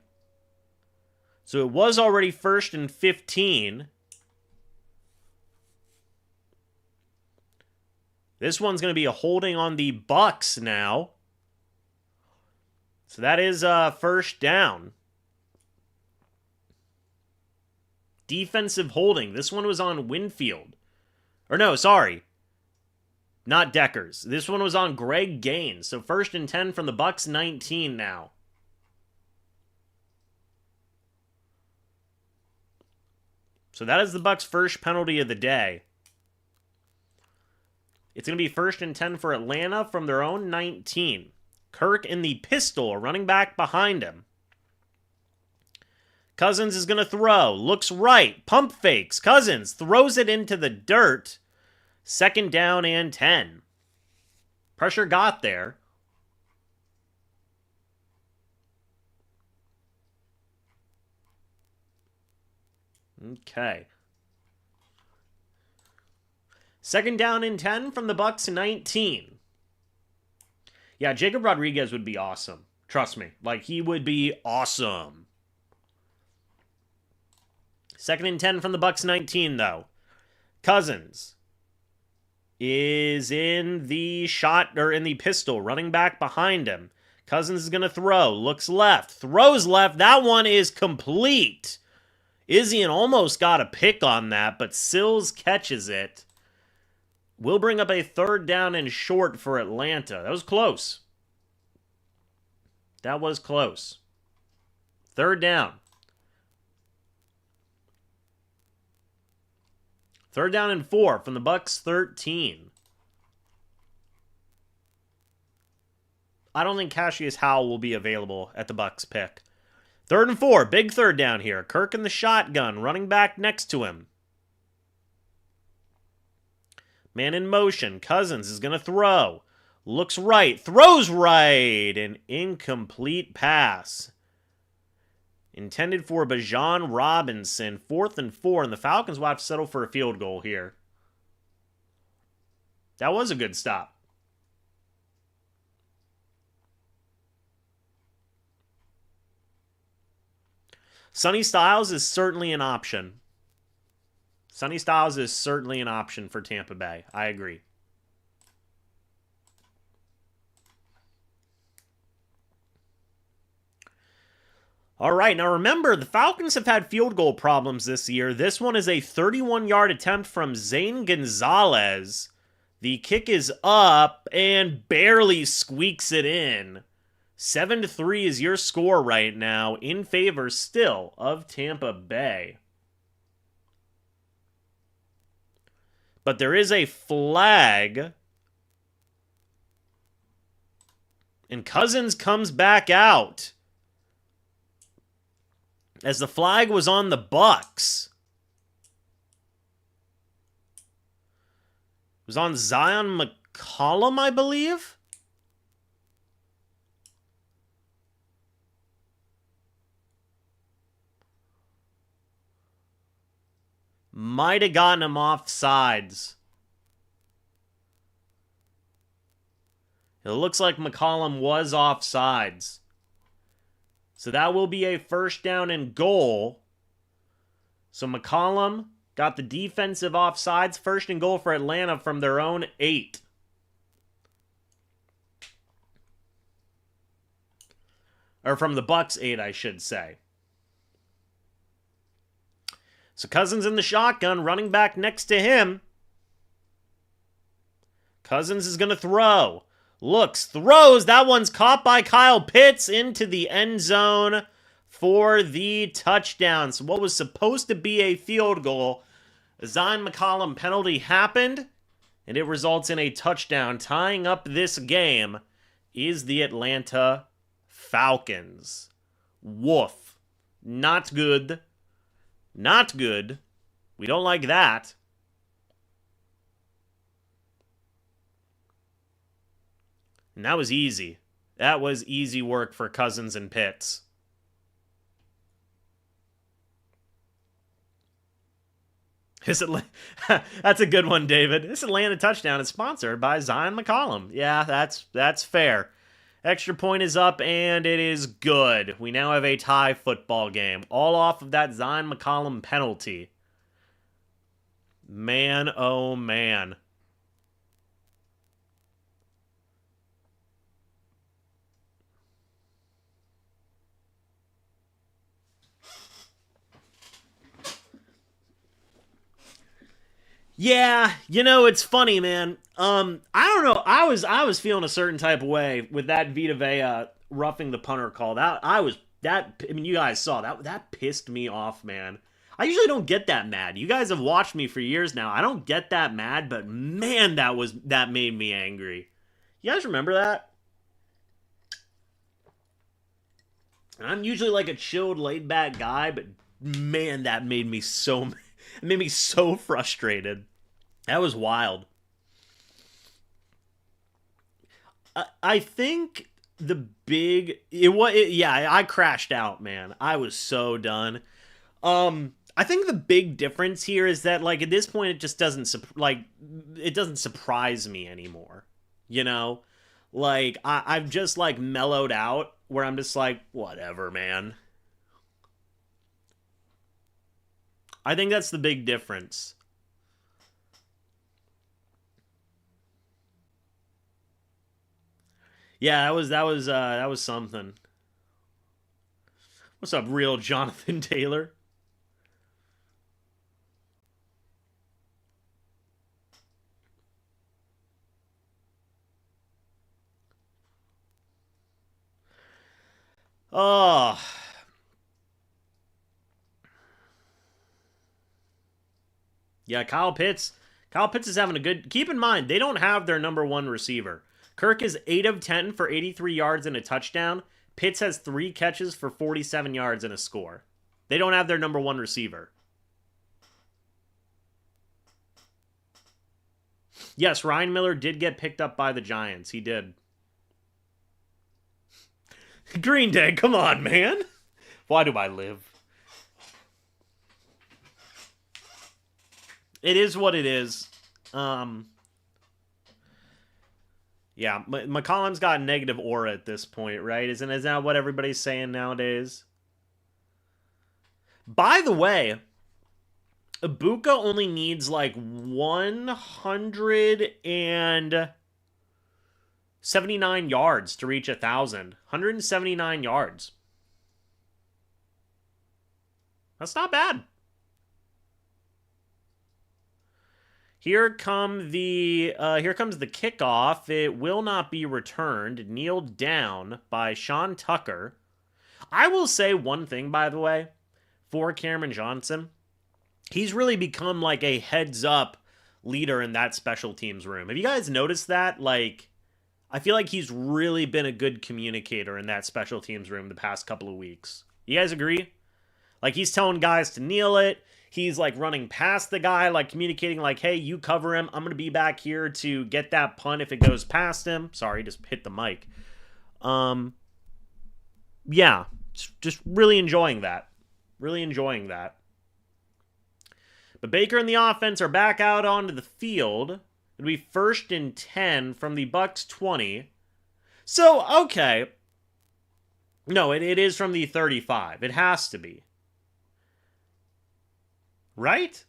So it was already 1st and 15. This one's going to be a holding on the Bucs now. So that is 1st down. Defensive holding. This one was on Winfield. Or no, sorry. Not Deckers. This one was on Greg Gaines. So 1st and 10 from the Bucs 19 now. So that is the Bucs' first penalty of the day. It's going to be 1st and 10 for Atlanta from their own 19. Kirk in the pistol, running back behind him. Cousins is going to throw. Looks right. Pump fakes. Cousins throws it into the dirt. 2nd down and 10. Pressure got there. Okay. 2nd down and 10 from the Bucs 19. Yeah, Jacob Rodriguez would be awesome. Trust me. Like, he would be awesome. 2nd and 10 from the Bucs 19, though. Cousins is in the shot, or in the pistol, running back behind him. Cousins is going to throw. Looks left. Throws left. That one is complete. Izzian almost got a pick on that, but Sills catches it. Will bring up a 3rd down and short for Atlanta. That was close. That was close. 3rd down. 3rd down and 4 from the Bucs 13. I don't think Cassius Howell will be available at the Bucs pick. 3rd and 4, big 3rd down here. Kirk in the shotgun, running back next to him. Man in motion. Cousins is going to throw. Looks right, throws right. An incomplete pass. Intended for Bijan Robinson. 4th and 4, and the Falcons will have to settle for a field goal here. That was a good stop. Sonny Styles is certainly an option. Sonny Styles is certainly an option for Tampa Bay. I agree. All right, now remember, the Falcons have had field goal problems this year. This one is a 31-yard attempt from Zane Gonzalez. The kick is up and barely squeaks it in. 7-3 is your score right now, in favor still of Tampa Bay. But there is a flag. And Cousins comes back out, as the flag was on the Bucs. It was on Zion McCollum, I believe. Might have gotten him off sides. It looks like McCollum was off sides. So that will be a first down and goal. So McCollum got the defensive offsides. First and goal for Atlanta from their own 8. Or from the Bucs 8, I should say. So Cousins in the shotgun, running back next to him. Cousins is going to throw. Looks, throws. That one's caught by Kyle Pitts into the end zone for the touchdown. So what was supposed to be a field goal, a Zion McCollum penalty happened, and it results in a touchdown. Tying up this game is the Atlanta Falcons. Woof. Not good. Not good. We don't like that. And that was easy. That was easy work for Cousins and Pitts. That's a good one, David. This Atlanta touchdown is sponsored by Zion McCollum. Yeah, that's fair. Extra point is up, and it is good. We now have a tie football game. All off of that Zion McCollum penalty. Man, oh man. Yeah, it's funny, man. I don't know. I was feeling a certain type of way with that Vita Vea roughing the punter call. You guys saw that pissed me off, man. I usually don't get that mad. You guys have watched me for years now. I don't get that mad, but man, that made me angry. You guys remember that? And I'm usually like a chilled, laid back guy, but man, that made me so it made me so frustrated. That was wild. I think the big... I crashed out, man. I was so done. I think the big difference here is that, like, at this point, it just doesn't... it doesn't surprise me anymore. Like, I've just, like, mellowed out, where I'm just like, whatever, man. I think that's the big difference. Yeah, that was something. What's up, real Jonathan Taylor? Oh. Yeah, Kyle Pitts is having a good... Keep in mind, they don't have their number one receiver. Kirk is 8 of 10 for 83 yards and a touchdown. Pitts has 3 catches for 47 yards and a score. They don't have their number one receiver. Yes, Ryan Miller did get picked up by the Giants. He did. Green Day, come on, man. Why do I live? It is what it is. Yeah, McCollum's got negative aura at this point, right? Isn't that what everybody's saying nowadays? By the way, Ibuka only needs like 179 yards to reach 1,000. 179 yards. That's not bad. Here comes the kickoff. It will not be returned. Kneeled down by Sean Tucker. I will say one thing, by the way, for Cameron Johnson. He's really become like a heads-up leader in that special teams room. Have you guys noticed that? Like, I feel like he's really been a good communicator in that special teams room the past couple of weeks. You guys agree? Like, he's telling guys to kneel it. He's, like, running past the guy, like, communicating, like, hey, you cover him. I'm going to be back here to get that punt if it goes past him. Sorry, just hit the mic. Yeah, just really enjoying that. Really enjoying that. But Baker and the offense are back out onto the field. It'll be 1st and 10 from the Bucs 20. So, okay. No, it is from the 35. It has to be. Right?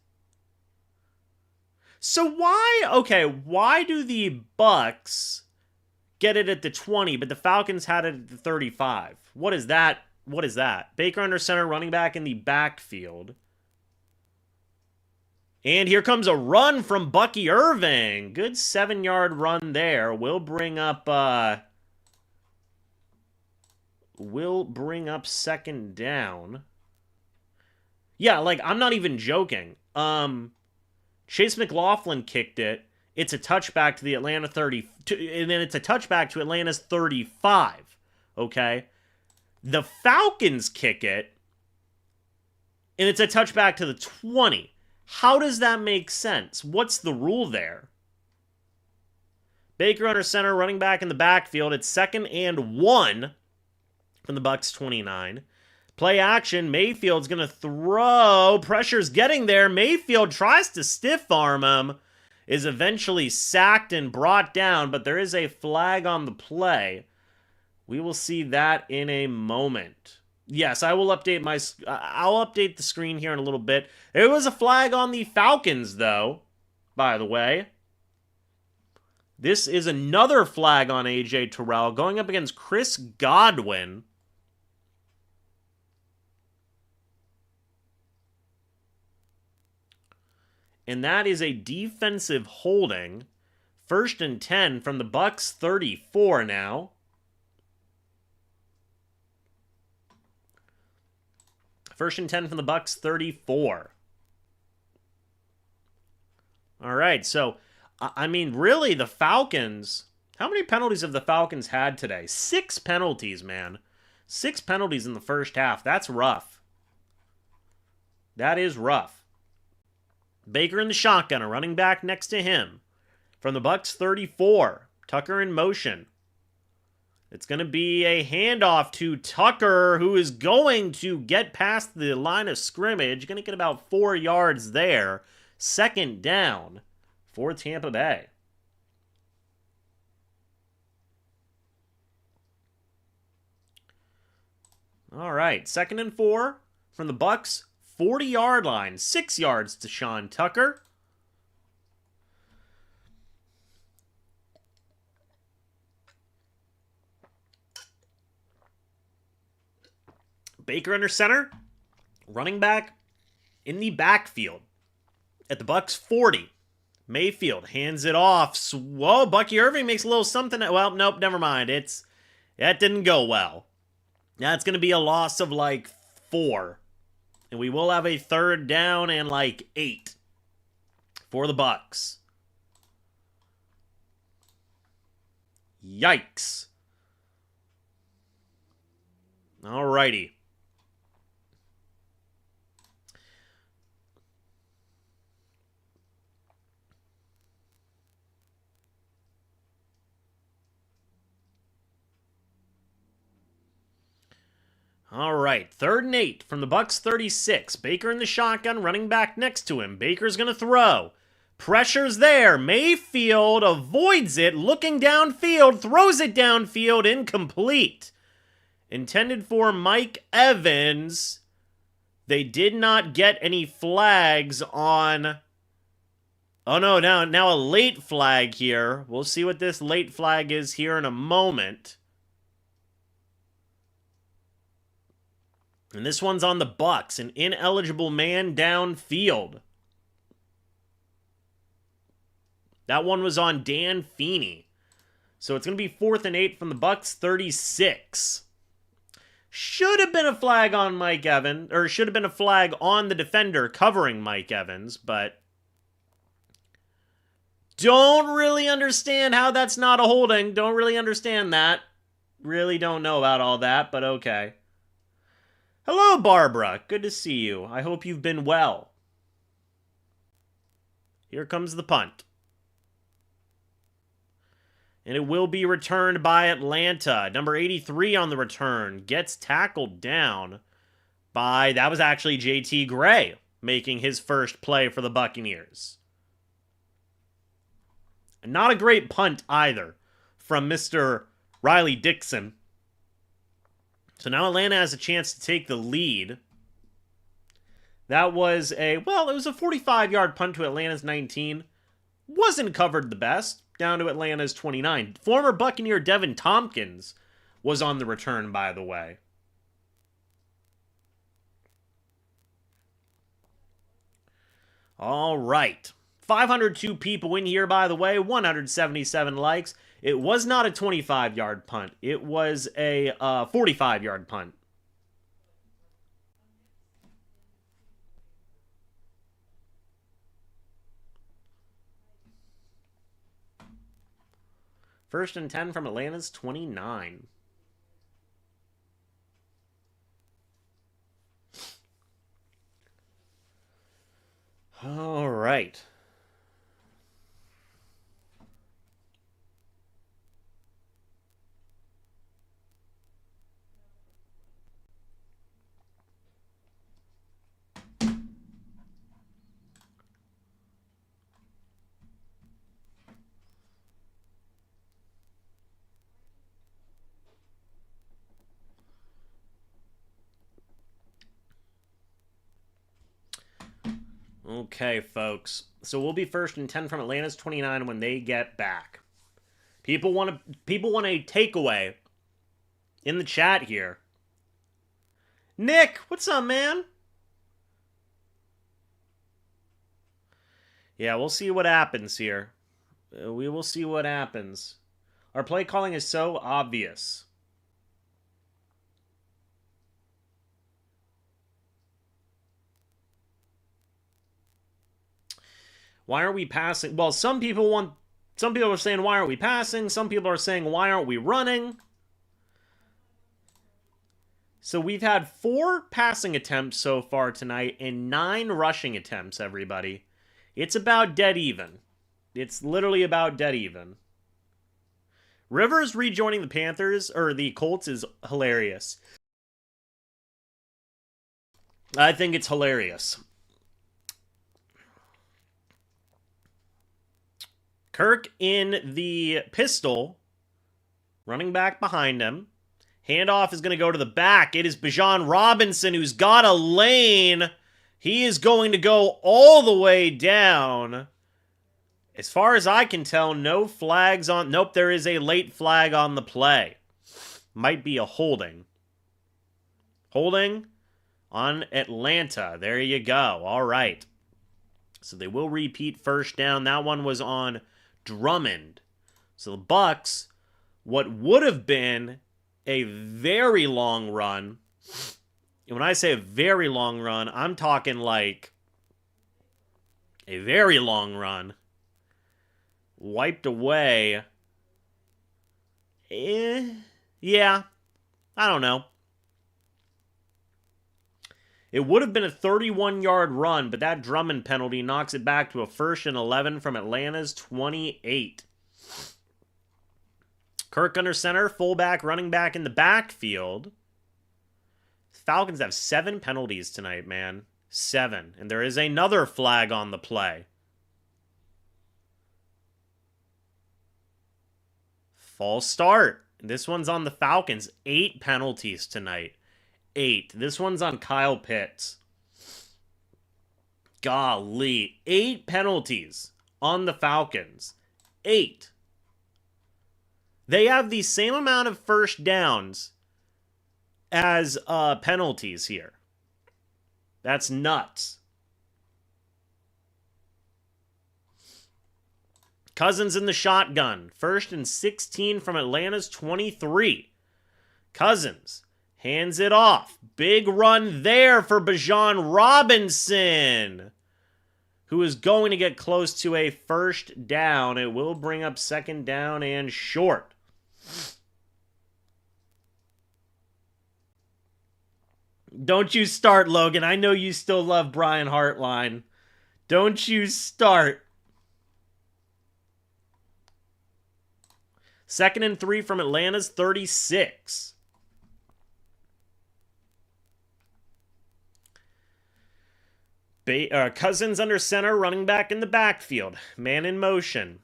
So why do the Bucs get it at the 20, but the Falcons had it at the 35? What is that? Baker under center, running back in the backfield. And here comes a run from Bucky Irving. Good 7-yard run there. We'll bring up 2nd down. Yeah, like, I'm not even joking. Chase McLaughlin kicked it. It's a touchback to the Atlanta 30, and then it's a touchback to Atlanta's 35. Okay? The Falcons kick it, and it's a touchback to the 20. How does that make sense? What's the rule there? Baker under center, running back in the backfield. It's 2nd and 1 from the Bucs 29. Play action. Mayfield's going to throw. Pressure's getting there. Mayfield tries to stiff arm him. Is eventually sacked and brought down, but there is a flag on the play. We will see that in a moment. Yes, I'll update the screen here in a little bit. There was a flag on the Falcons, though, by the way. This is another flag on A.J. Terrell going up against Chris Godwin. And that is a defensive holding. 1st and 10 from the Bucs 34 now. First and 10 from the Bucs 34. All right, so, I mean, really, the Falcons, how many penalties have the Falcons had today? 6 penalties, man. 6 penalties in the first half. That's rough. That is rough. Baker in the shotgun, a running back next to him. From the Bucs 34, Tucker in motion. It's going to be a handoff to Tucker, who is going to get past the line of scrimmage. Going to get about 4 yards there. 2nd down for Tampa Bay. All right, 2nd and 4 from the Bucs 40-yard line. 6 yards to Sean Tucker. Baker under center. Running back in the backfield. At the Bucs 40. Mayfield hands it off. Whoa, Bucky Irving makes a little something. Well, nope, never mind. That didn't go well. Now it's going to be a loss of like 4. And we will have a 3rd down and like 8 for the Bucs. Yikes. Alrighty. All right, 3rd and 8 from the Bucs 36. Baker in the shotgun, running back next to him. Baker's going to throw. Pressure's there. Mayfield avoids it, looking downfield, throws it downfield, incomplete. Intended for Mike Evans. They did not get any flags on... Oh no, now a late flag here. We'll see what this late flag is here in a moment. And this one's on the Bucs, an ineligible man downfield. That one was on Dan Feeney. So it's going to be 4th and 8 from the Bucs, 36. Should have been a flag on Mike Evans, or should have been a flag on the defender covering Mike Evans, but don't really understand how that's not a holding. Don't really understand that. Really don't know about all that, but okay. Hello, Barbara. Good to see you. I hope you've been well. Here comes the punt. And it will be returned by Atlanta. Number 83 on the return gets tackled down by, that was actually JT Gray making his first play for the Buccaneers. Not a great punt either from Mr. Riley Dixon. So now Atlanta has a chance to take the lead. That was it was a 45-yard punt to Atlanta's 19. Wasn't covered the best. Down to Atlanta's 29. Former Buccaneer Devin Tompkins was on the return, by the way. All right. 502 people in here, by the way. 177 likes. It was not a 25-yard punt. It was a 45-yard punt. First and 10 from Atlanta's 29. All right. Okay, folks. So we'll be first and 10 from Atlanta's 29 when they get back. People want a takeaway in the chat here. Nick, what's up, man? Yeah, we'll see what happens here. We will see what happens. Our play calling is so obvious. Why aren't we passing? Well, some people are saying, why aren't we passing? Some people are saying, why aren't we running? So we've had 4 passing attempts so far tonight and 9 rushing attempts, everybody. It's about dead even. It's literally about dead even. Rivers rejoining the Panthers, or the Colts, is hilarious. I think it's hilarious. Kirk in the pistol, running back behind him. Handoff is going to go to the back. It is Bijan Robinson who's got a lane. He is going to go all the way down. As far as I can tell, no flags on... Nope, there is a late flag on the play. Might be a holding. Holding on Atlanta. There you go. All right. So they will repeat first down. That one was on Drummond. So the Bucs, what would have been a very long run, and when I say a very long run, I'm talking like a very long run, wiped away. Yeah, I don't know. It would have been a 31-yard run, but that Drummond penalty knocks it back to a 1st and 11 from Atlanta's 28. Kirk under center, fullback, running back in the backfield. Falcons have 7 penalties tonight, man. 7. And there is another flag on the play. False start. This one's on the Falcons. 8 penalties tonight. 8. This one's on Kyle Pitts. Golly. 8 penalties on the Falcons. 8. They have the same amount of first downs as penalties here. That's nuts. Cousins in the shotgun. 1st and 16 from Atlanta's 23. Cousins hands it off. Big run there for Bijan Robinson, who is going to get close to a 1st down. It will bring up 2nd down and short. Don't you start, Logan. I know you still love Brian Hartline. Don't you start. 2nd and 3 from Atlanta's 36. Cousins under center, running back in the backfield. Man in motion.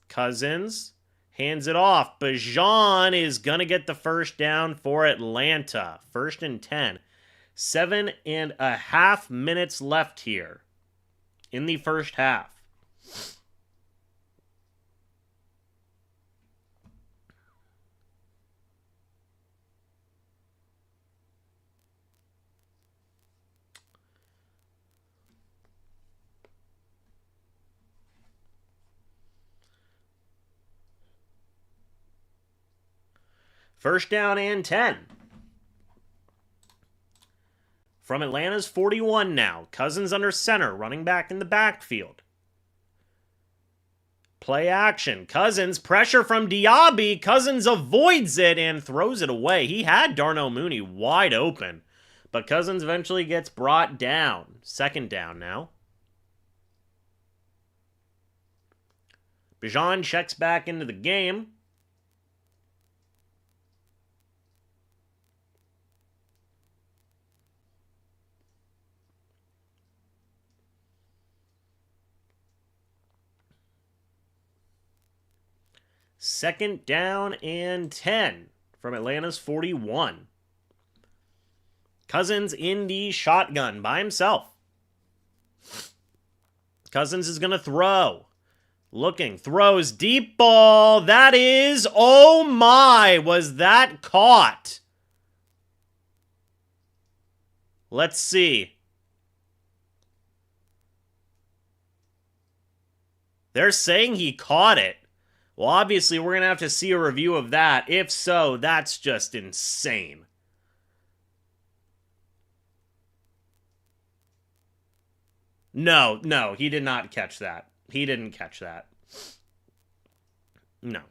Cousins hands it off. Bijan is going to get the 1st down for Atlanta. 1st and 10. 7.5 minutes left here in the 1st half. First down and 10. From Atlanta's 41 now. Cousins under center, running back in the backfield. Play action. Cousins, pressure from Diaby. Cousins avoids it and throws it away. He had Darnell Mooney wide open, but Cousins eventually gets brought down. 2nd down now. Bijan checks back into the game. Second down and 10 from Atlanta's 41. Cousins in the shotgun by himself. Cousins is going to throw. Looking, throws, deep ball. That is, oh my, was that caught? Let's see. They're saying he caught it. Well, obviously, we're going to have to see a review of that. If so, that's just insane. No, he did not catch that. He didn't catch that. No.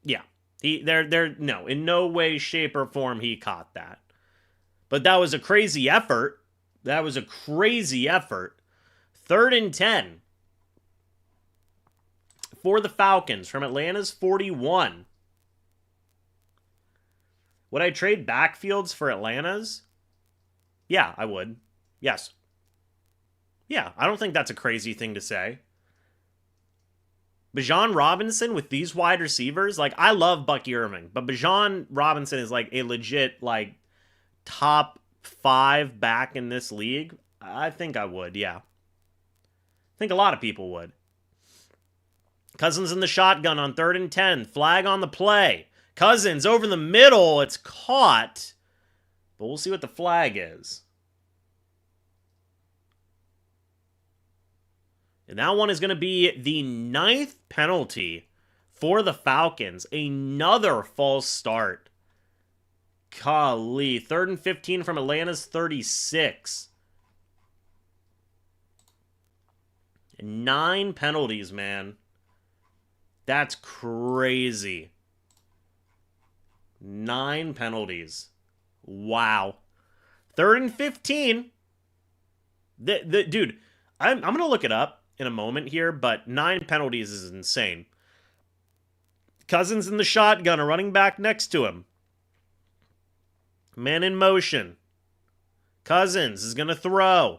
Yeah. No, in no way, shape, or form he caught that. But that was a crazy effort. That was a crazy effort. 3rd and 10. For the Falcons from Atlanta's 41. Would I trade backfields for Atlanta's? Yeah, I would. Yes. Yeah, I don't think that's a crazy thing to say. Bijan Robinson with these wide receivers, like, I love Bucky Irving, but Bijan Robinson is like a legit, like, top 5 back in this league. I think I would, yeah. I think a lot of people would. Cousins in the shotgun on 3rd and 10. Flag on the play. Cousins over the middle. It's caught. But we'll see what the flag is. And that one is going to be the 9th penalty for the Falcons. Another false start. Golly. 3rd and 15 from Atlanta's 36. 9 penalties, man. That's crazy. 9 penalties. Wow. 3rd and 15. Dude, I'm going to look it up in a moment here, but 9 penalties is insane. Cousins in the shotgun, a running back next to him. Man in motion. Cousins is going to throw.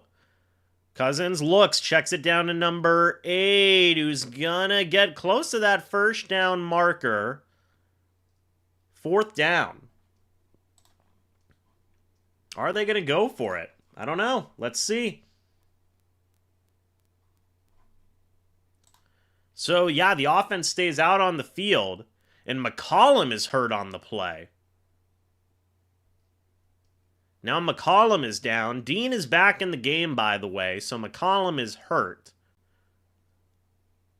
Cousins looks, checks it down to number 8, who's gonna get close to that 1st down marker. 4th down. Are they gonna go for it? I don't know. Let's see. So, yeah, the offense stays out on the field. And McCollum is hurt on the play. Now McCollum is down. Dean is back in the game, by the way, so McCollum is hurt.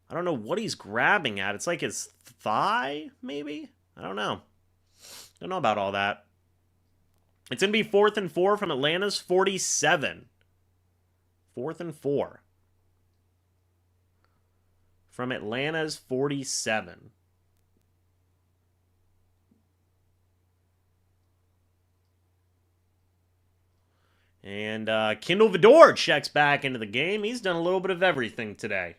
I don't know what he's grabbing at. It's like his thigh, maybe? I don't know. Don't know about all that. It's going to be 4th and 4 from Atlanta's 47. 4th and 4. From Atlanta's 47. And Kendall Vidor checks back into the game. He's done a little bit of everything today.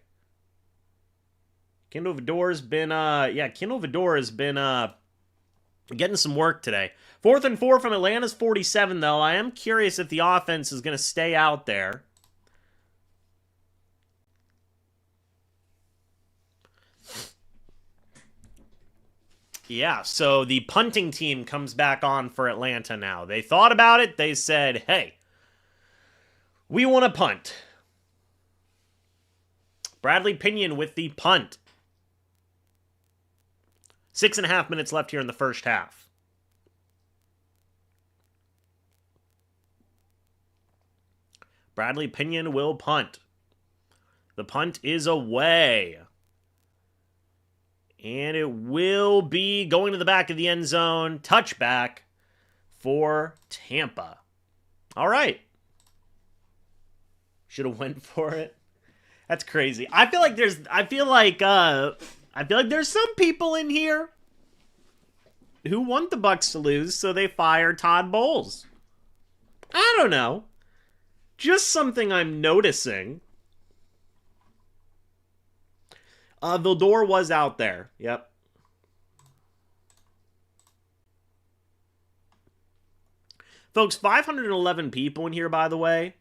Kendall Vidor has been getting some work today. 4th and 4 from Atlanta's 47, though. I am curious if the offense is going to stay out there. Yeah, so the punting team comes back on for Atlanta now. They thought about it. They said, hey, we want to punt. Bradley Pinion with the punt. 6.5 minutes left here in the first half. Bradley Pinion will punt. The punt is away. And it will be going to the back of the end zone. Touchback for Tampa. All right. Should have went for it. That's crazy. I feel like there's some people in here who want the Bucs to lose, so they fire Todd Bowles. I don't know. Just something I'm noticing. Vildor was out there. Yep. Folks, 511 people in here, by the way.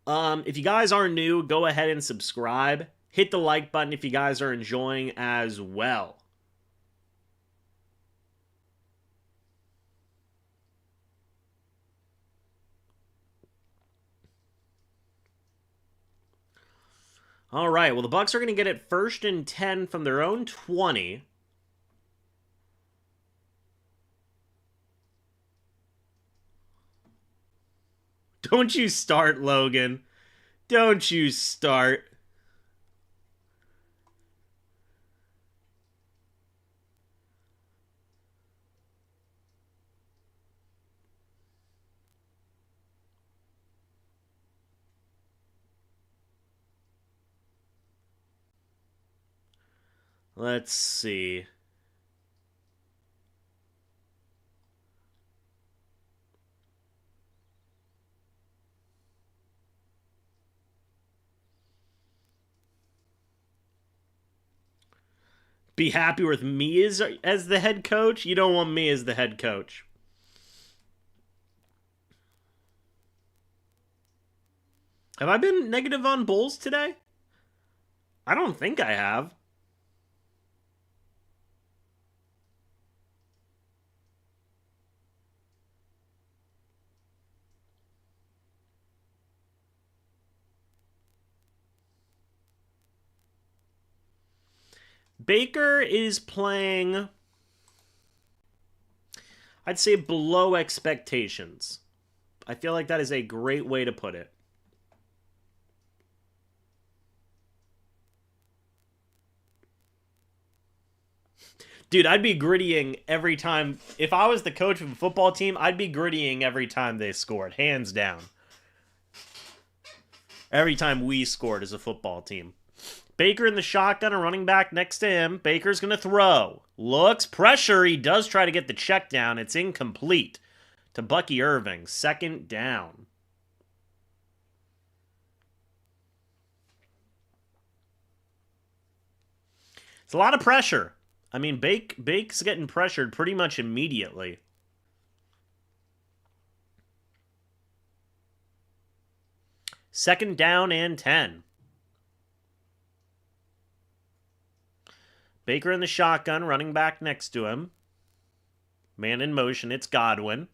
If you guys are new, go ahead and subscribe. Hit the like button if you guys are enjoying as well. All right, well, the Bucs are going to get it 1st and 10 from their own 20. Don't you start, Logan. Don't you start. Let's see. Be happy with me as the head coach? You don't want me as the head coach. Have I been negative on Bulls today? I don't think I have. Baker is playing, I'd say, below expectations. I feel like that is a great way to put it. Dude, I'd be grittying every time. If I was the coach of a football team, I'd be grittying every time they scored, hands down. Every time we scored as a football team. Baker in the shotgun, a running back next to him. Baker's going to throw. Looks, pressure. He does try to get the check down. It's incomplete to Bucky Irving. 2nd down. It's a lot of pressure. I mean, Bake's getting pressured pretty much immediately. Second down and 10. Baker in the shotgun, running back next to him. Man in motion, it's Godwin.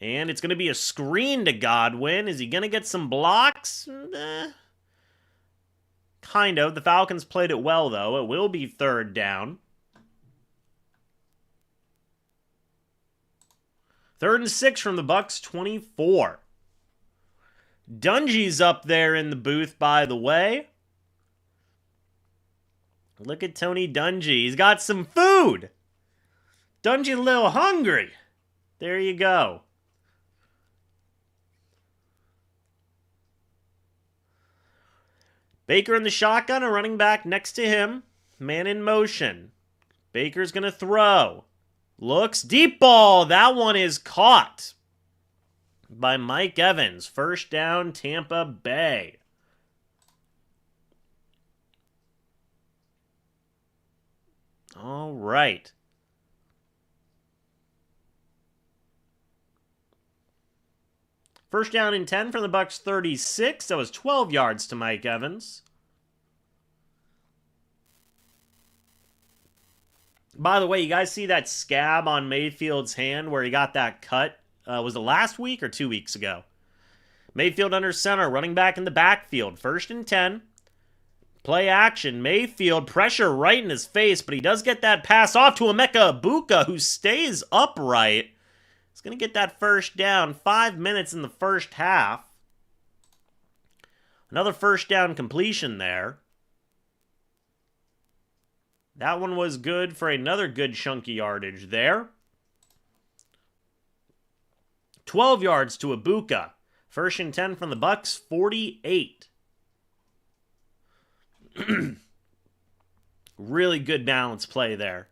And it's going to be a screen to Godwin. Is he going to get some blocks? Kind Kind of. The Falcons played it well, though. It will be 3rd down. 3rd and 6 from the Bucs, 24. Dungy's up there in the booth, by the way. Look at Tony Dungy. He's got some food. Dungy a little hungry. There you go. Baker in the shotgun, a running back next to him. Man in motion. Baker's going to throw. Looks, deep ball. That one is caught by Mike Evans. 1st down, Tampa Bay. All right. First down and 10 from the Bucs 36. That was 12 yards to Mike Evans. By the way, you guys see that scab on Mayfield's hand where he got that cut? Was it last week or 2 weeks ago? Mayfield under center, running back in the backfield. 1st and 10. Play action. Mayfield, pressure right in his face, but he does get that pass off to Emeka Egbuka, who stays upright. He's going to get that 1st down. 5 minutes in the first half. Another 1st down completion there. That one was good for another good chunky yardage there. 12 yards to Egbuka. 1st and 10 from the Bucs, 48. Really good balance play there.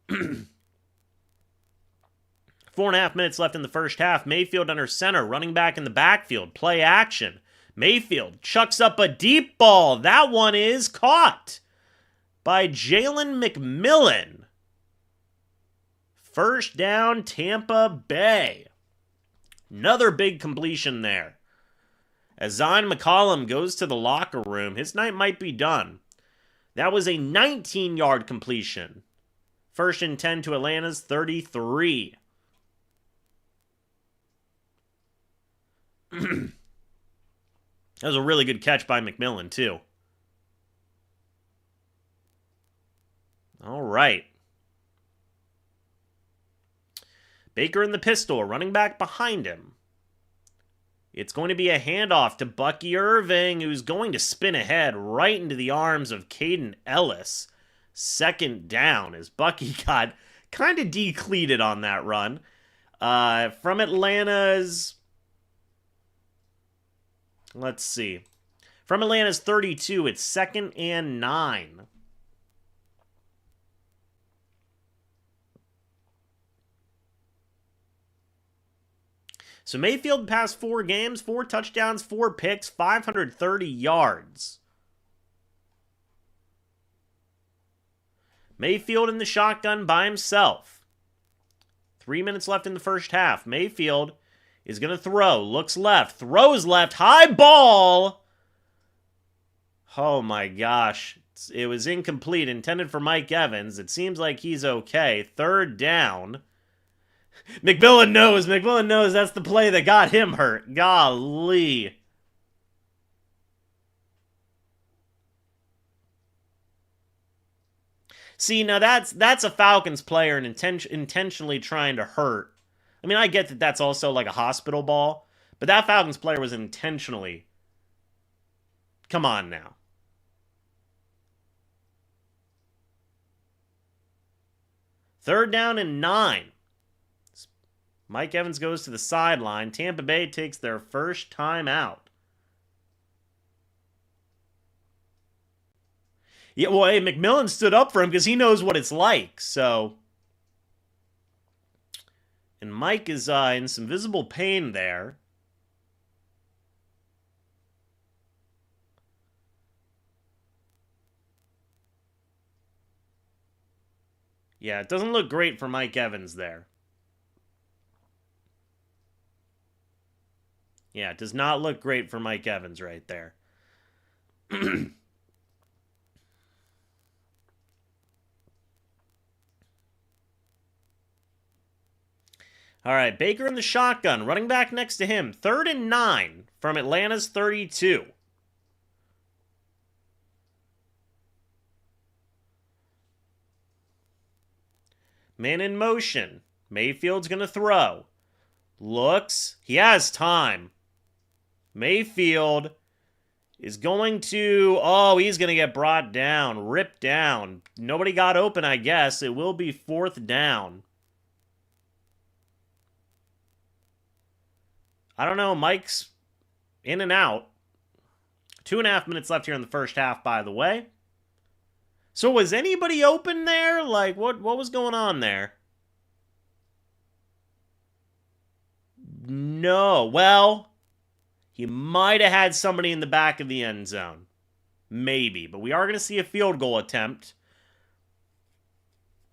4.5 minutes left in the first half. Mayfield under center, running back in the backfield. Play action. Mayfield chucks up a deep ball. That one is caught by Jalen McMillan. 1st down, Tampa Bay. Another big completion there. As Zion McCollum goes to the locker room, his night might be done. That was a 19-yard completion. 1st and 10 to Atlanta's 33. That was a really good catch by McMillan, too. All right. Baker in the pistol, running back behind him. It's going to be a handoff to Bucky Irving, who's going to spin ahead right into the arms of Caden Ellis. 2nd down as Bucky got kind of decleated on that run. From Atlanta's... Let's see. From Atlanta's 32, it's 2nd and 9. So Mayfield passed 4 games, 4 touchdowns, 4 picks, 530 yards. Mayfield in the shotgun by himself. 3 minutes left in the first half. Mayfield is going to throw. Looks left. Throws left. High ball. Oh my gosh. It was incomplete. Intended for Mike Evans. It seems like he's okay. 3rd down. McMillan knows. McMillan knows that's the play that got him hurt. Golly. See, now that's a Falcons player and intentionally trying to hurt. I mean, I get that that's also like a hospital ball, but that Falcons player was intentionally. Come on now. Third down and 9. Mike Evans goes to the sideline. Tampa Bay takes their first time out. Yeah, well, hey, McMillan stood up for him because he knows what it's like, so. And Mike is in some visible pain there. Yeah, it doesn't look great for Mike Evans there. Yeah, it does not look great for Mike Evans right there. All right, Baker in the shotgun, running back next to him. 3rd and 9 from Atlanta's 32. Man in motion. Mayfield's going to throw. Looks. He has time. Mayfield is going to... Oh, he's going to get brought down. Ripped down. Nobody got open, I guess. It will be 4th down. I don't know. Mike's in and out. 2.5 minutes left here in the first half, by the way. So was anybody open there? Like, what was going on there? No. Well, he might have had somebody in the back of the end zone. Maybe. But we are going to see a field goal attempt.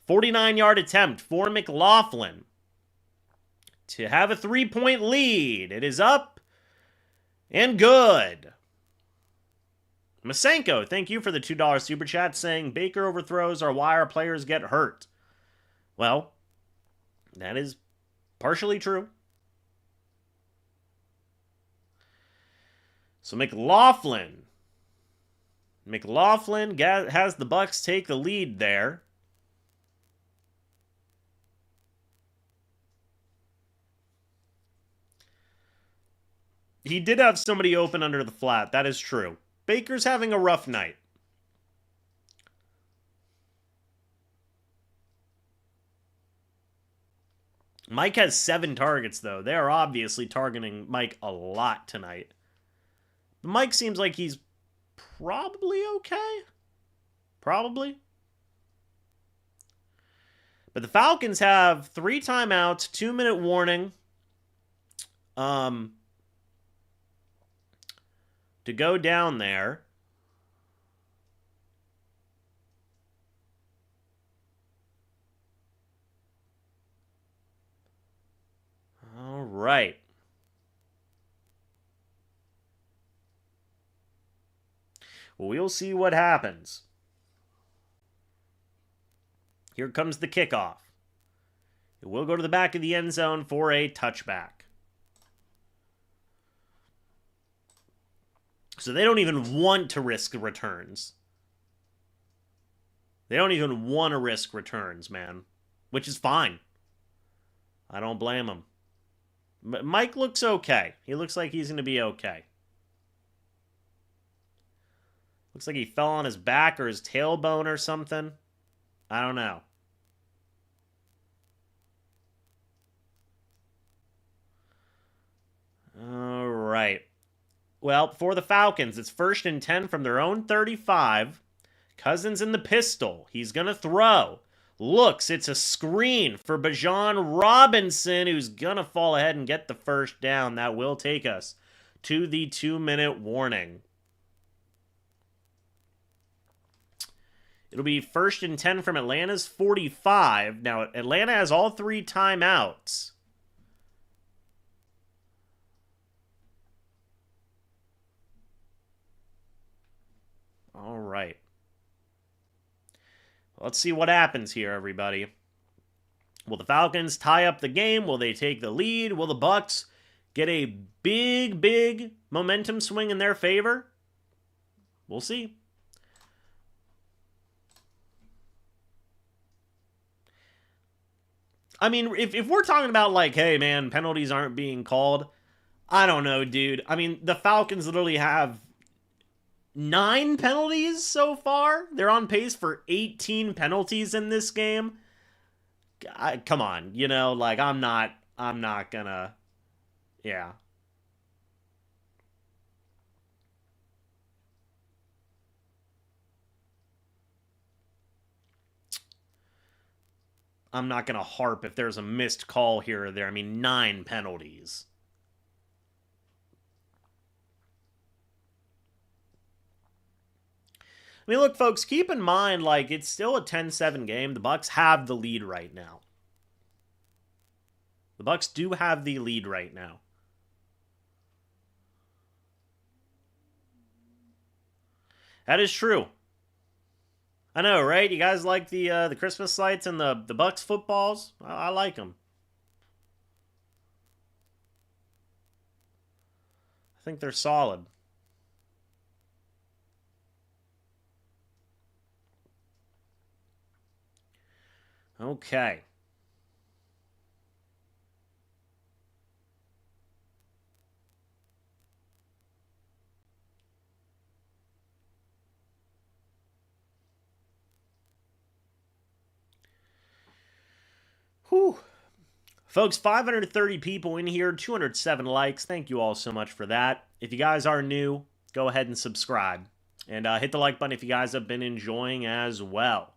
49-yard attempt for McLaughlin to have a 3-point lead. It is up and good. Masenko, thank you for the $2 super chat saying Baker overthrows are why our players get hurt. Well, that is partially true. So McLaughlin has the Bucs take the lead there. He did have somebody open under the flat. That is true. Baker's having a rough night. Mike has 7 targets, though. They are obviously targeting Mike a lot tonight. But Mike seems like he's probably okay. Probably. But the Falcons have 3 timeouts, 2-minute warning. To go down there. All right. We'll see what happens. Here comes the kickoff. It will go to the back of the end zone for a touchback. So they don't even want to risk returns. They don't even want to risk returns, man. Which is fine. I don't blame them. But Mike looks okay. He looks like he's going to be okay. Looks like he fell on his back or his tailbone or something. I don't know. All right. Well, for the Falcons, it's 1st and 10 from their own 35. Cousins in the pistol. He's going to throw. Looks, it's a screen for Bijan Robinson, who's going to fall ahead and get the first down. That will take us to the 2-minute warning. It'll be 1st and 10 from Atlanta's 45. Now, Atlanta has all 3 timeouts. All right. Let's see what happens here, everybody. Will the Falcons tie up the game? Will they take the lead? Will the Bucs get a big momentum swing in their favor? We'll see. I mean, if we're talking about like, hey, man, penalties aren't being called, I don't know, dude. I mean, the Falcons literally have 9 penalties so far. They're on pace for 18 penalties in this game. Come on, you know, like I'm not gonna, yeah. I'm not gonna harp if there's a missed call here or there. I mean, 9 penalties. I mean, look, folks, keep in mind, like, it's still a 10-7 game. The Bucs have the lead right now. The Bucs do have the lead right now. That is true. I know, right? You guys like the Christmas lights and the Bucs footballs? I like them. I think they're solid. Okay. Whew. Folks, 530 people in here, 207 likes. Thank you all so much for that. If you guys are new, go ahead and subscribe. And hit the like button if you guys have been enjoying as well.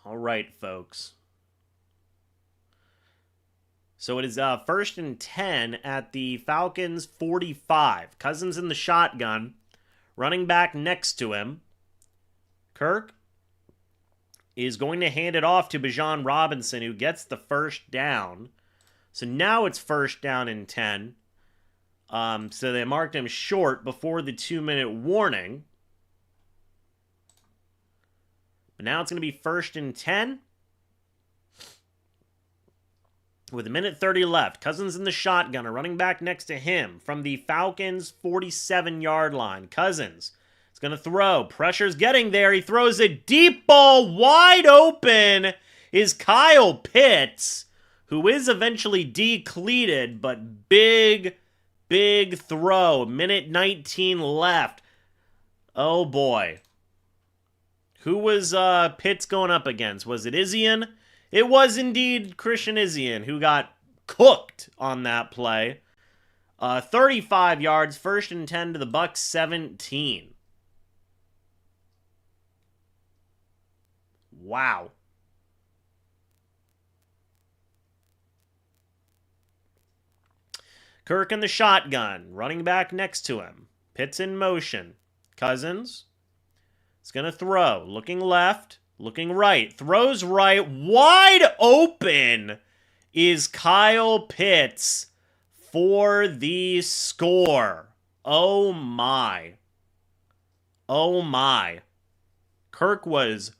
All right, folks. So it is 1st and 10 at the Falcons 45. Cousins in the shotgun. Running back next to him. Kirk is going to hand it off to Bijan Robinson, who gets the first down. So now it's 1st down and 10. So they marked him short before the 2-minute warning. But now it's going to be 1st and 10. With 1:30 left. Cousins in the shotgun, a running back next to him from the Falcons' 47-yard line. Cousins is going to throw. Pressure's getting there. He throws a deep ball. Wide open is Kyle Pitts, who is eventually decleated, but big throw. 1:19 left. Oh, boy. Who was Pitts going up against? Was it Isian? It was indeed Christian Isian who got cooked on that play. 35 yards, 1st and 10 to the Bucs 17. Wow. Kirk in the shotgun, running back next to him. Pitts in motion. Cousins is going to throw, looking left. Looking right. Throws right. Wide open is Kyle Pitts for the score. Oh, my. Oh, my. Kirk was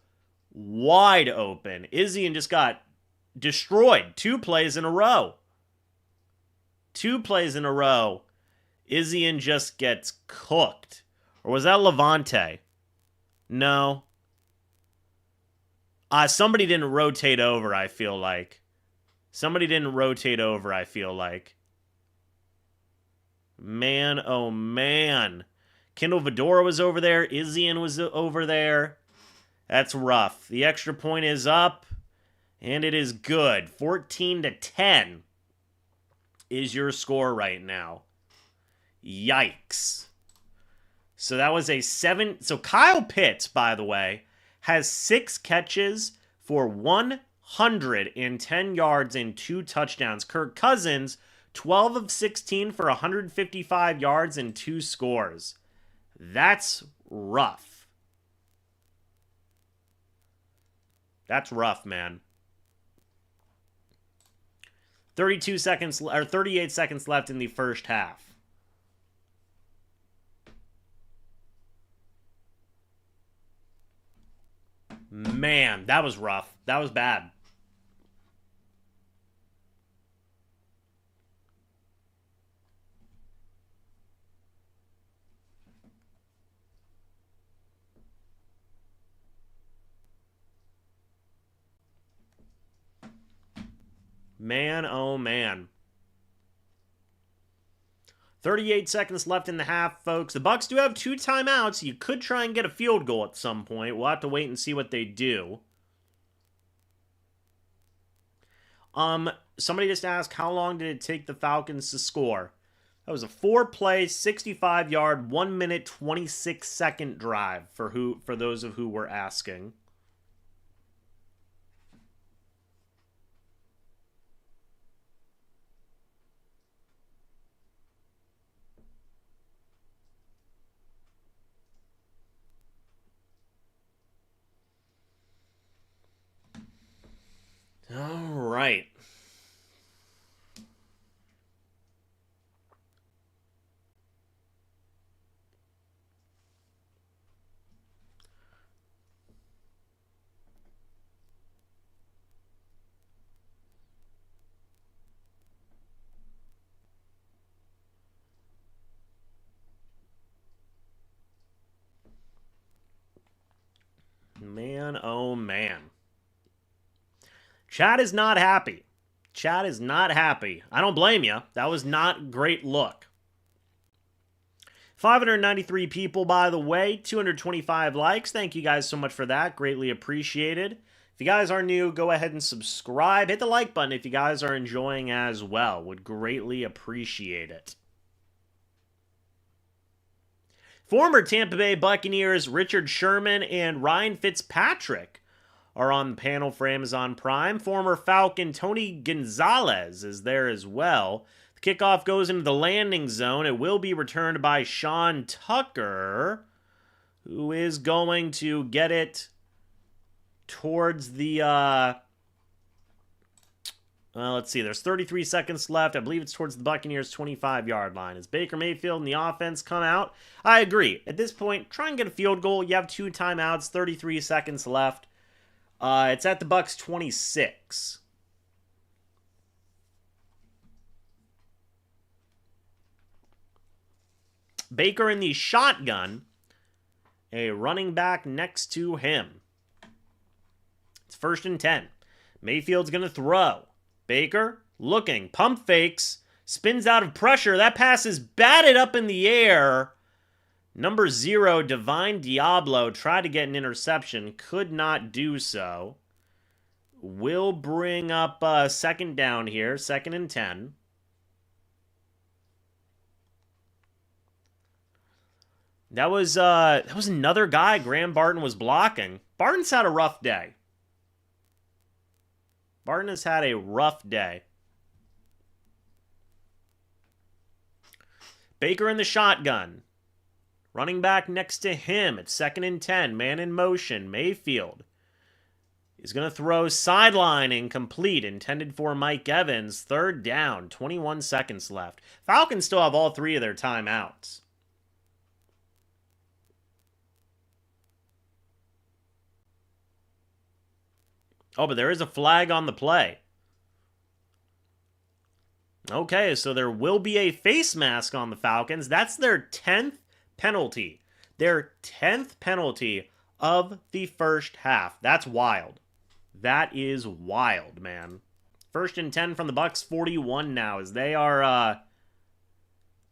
wide open. Isian just got destroyed. 2 plays in a row. 2 plays in a row. Isian just gets cooked. Or was that Levante? No. Somebody didn't rotate over, I feel like. Man, oh man. Kendall Vidora was over there. Isian was over there. That's rough. The extra point is up, and it is good. 14-10 is your score right now. Yikes. So that was a 7... So Kyle Pitts, by the way, has 6 catches for 110 yards and 2 touchdowns. Kirk Cousins, 12 of 16 for 155 yards and 2 scores. That's rough. That's rough, man. 38 seconds left in the first half. Man, that was rough. That was bad. Man, oh man. 38 seconds left in the half, folks. The Bucs do have 2 timeouts. You could try and get a field goal at some point. We'll have to wait and see what they do. Somebody just asked, how long did it take the Falcons to score? That was a 4-play, 65-yard, 1-minute, 26-second drive for those of who were asking. All right. Man, oh man. Chad is not happy. Chat is not happy. I don't blame you. That was not a great look. 593 people, by the way. 225 likes. Thank you guys so much for that. Greatly appreciated. If you guys are new, go ahead and subscribe. Hit the like button if you guys are enjoying as well. Would greatly appreciate it. Former Tampa Bay Buccaneers Richard Sherman and Ryan Fitzpatrick are on the panel for Amazon Prime. Former Falcon Tony Gonzalez is there as well. The kickoff goes into the landing zone. It will be returned by Sean Tucker, who is going to get it towards the... let's see. There's 33 seconds left. I believe it's towards the Buccaneers' 25-yard line. As Baker Mayfield and the offense come out, I agree. At this point, try and get a field goal. You have 2 timeouts, 33 seconds left. It's at the Bucs' 26. Baker in the shotgun. A running back next to him. It's 1st and 10. Mayfield's going to throw. Baker looking. Pump fakes. Spins out of pressure. That pass is batted up in the air. Number 0, Divine Diablo, tried to get an interception. Could not do so. Will bring up second down here. 2nd and 10. That was another guy Graham Barton was blocking. Barton's had a rough day. Barton has had a rough day. Baker in the shotgun. Running back next to him. It's 2nd and 10. Man in motion. Mayfield is going to throw sideline incomplete. Intended for Mike Evans. 3rd down. 21 seconds left. Falcons still have all 3 of their timeouts. Oh, but there is a flag on the play. Okay, so there will be a face mask on the Falcons. That's their 10th penalty. Their 10th penalty of the first half. That's wild. That is wild, man. 1st and 10 from the Bucs, 41 now, as they are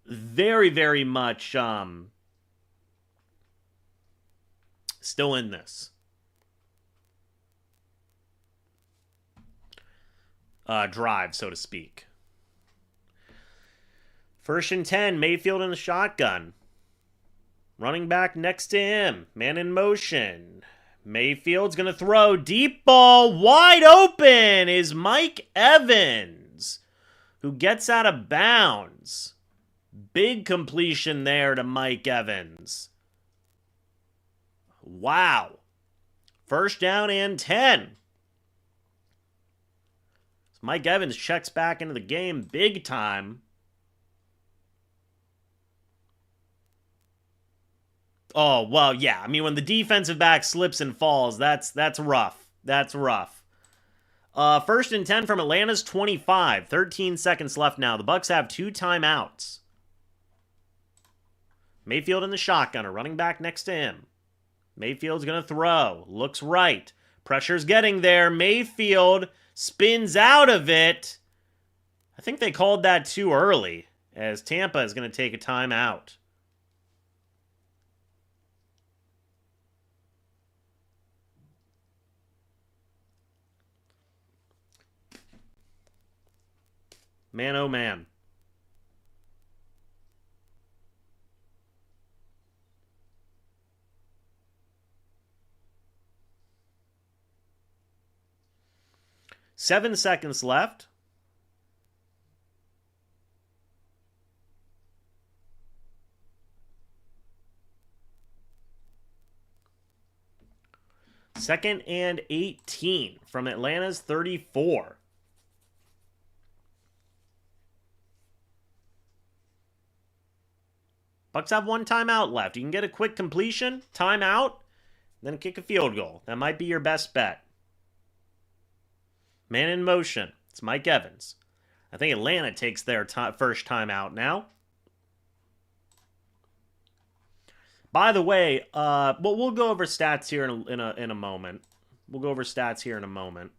very, very much still in this. Drive, so to speak. 1st and 10, Mayfield in the shotgun. Running back next to him. Man in motion. Mayfield's going to throw. Deep ball. Wide open is Mike Evans, who gets out of bounds. Big completion there to Mike Evans. Wow. 1st down and 10. Mike Evans checks back into the game big time. Oh, well, yeah. I mean, when the defensive back slips and falls, that's rough. That's rough. 1st and 10 from Atlanta's 25. 13 seconds left now. The Bucs have 2 timeouts. Mayfield in the shotgun, a running back next to him. Mayfield's going to throw. Looks right. Pressure's getting there. Mayfield spins out of it. I think they called that too early, as Tampa is going to take a timeout. Man, oh man. Seven seconds left. Second and 18 from Atlanta's 34. Bucs have 1 timeout left. You can get a quick completion, timeout, then kick a field goal. That might be your best bet. Man in motion. It's Mike Evans. I think Atlanta takes their first timeout now. By the way, we'll go over stats here in a moment. We'll go over stats here in a moment.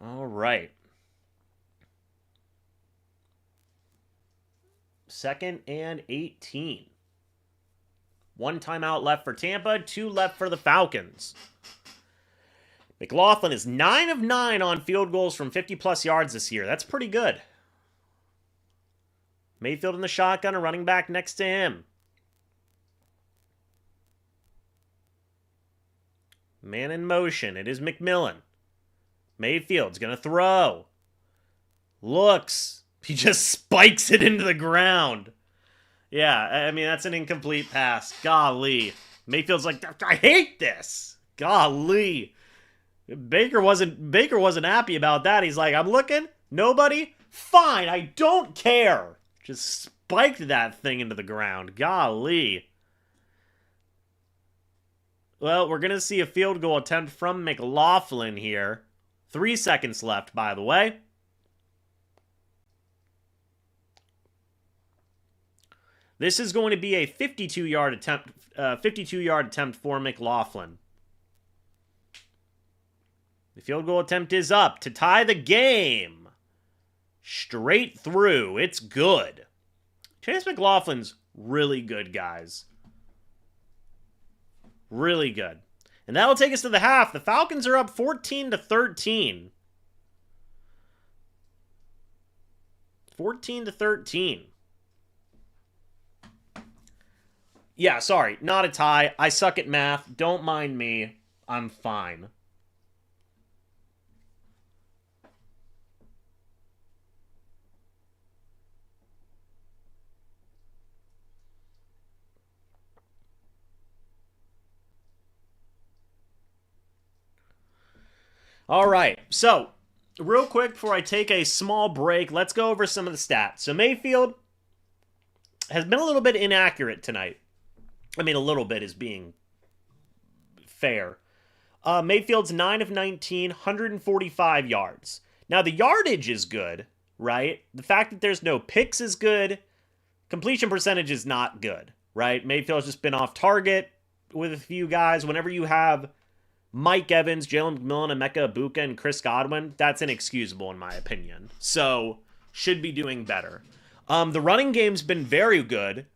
All right. Second and 18. One timeout left for Tampa, 2 left for the Falcons. McLaughlin is 9 of 9 on field goals from 50-plus yards this year. That's pretty good. Mayfield in the shotgun, a running back next to him. Man in motion. It is McMillan. Mayfield's going to throw. Looks. He just spikes it into the ground. Yeah, I mean, that's an incomplete pass. Golly. Mayfield's like, I hate this. Golly. Baker wasn't happy about that. He's like, I'm looking. Nobody? Fine, I don't care. Just spiked that thing into the ground. Golly. Well, we're going to see a field goal attempt from McLaughlin here. 3 seconds left, by the way. This is going to be a 52-yard attempt for McLaughlin. The field goal attempt is up to tie the game. Straight through. It's good. Chase McLaughlin's really good, guys. Really good. And that'll take us to the half. The Falcons are up 14-13. 14-13. Yeah, sorry. Not a tie. I suck at math. Don't mind me. I'm fine. All right, so real quick before I take a small break, let's go over some of the stats. So Mayfield has been a little bit inaccurate tonight. I mean, a little bit is being fair. Mayfield's 9 of 19, 145 yards. Now, the yardage is good, right? The fact that there's no picks is good. Completion percentage is not good, right? Mayfield's just been off target with a few guys. Whenever you have Mike Evans, Jalen McMillan, Emeka Egbuka, and Chris Godwin, that's inexcusable in my opinion. So, should be doing better. The running game's been very good.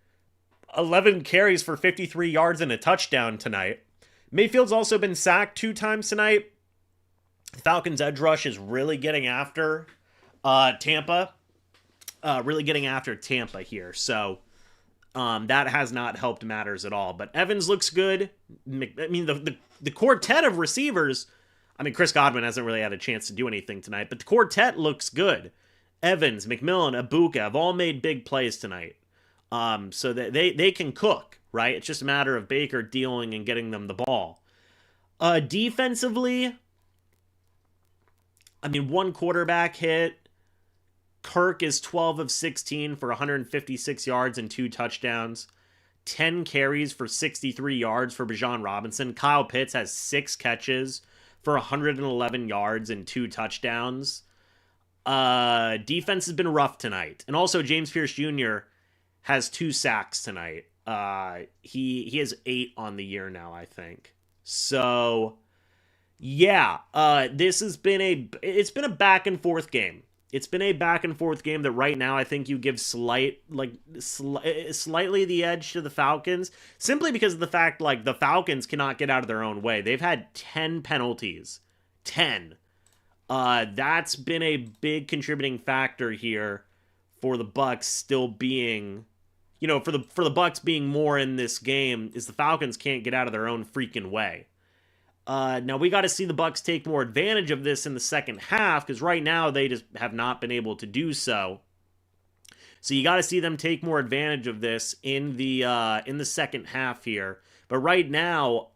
11 carries for 53 yards and a touchdown tonight. Mayfield's also been sacked 2 times tonight. Falcons' edge rush is really getting after Tampa. Really getting after Tampa here. So, that has not helped matters at all. But Evans looks good. I mean, the quartet of receivers, I mean, Chris Godwin hasn't really had a chance to do anything tonight, but the quartet looks good. Evans, McMillan, Egbuka have all made big plays tonight. So that they can cook, right? It's just a matter of Baker dealing and getting them the ball. Defensively, I mean, 1 quarterback hit. Kirk is 12 of 16 for 156 yards and 2 touchdowns. 10 carries for 63 yards for Bijan Robinson. Kyle Pitts has 6 catches for 111 yards and 2 touchdowns. Defense has been rough tonight. And also James Pierce Jr. has 2 sacks tonight. He has 8 on the year now, I think. So, yeah, it's been a back and forth game. It's been a back and forth game that right now I think you give slightly the edge to the Falcons, simply because of the fact like the Falcons cannot get out of their own way. They've had 10 penalties. 10. That's been a big contributing factor here for the Bucs still being, for the Bucs being more in this game, is the Falcons can't get out of their own freaking way. Now we got to see the Bucs take more advantage of this in the second half, because right now they just have not been able to do so. So you got to see them take more advantage of this in the second half here. But right now,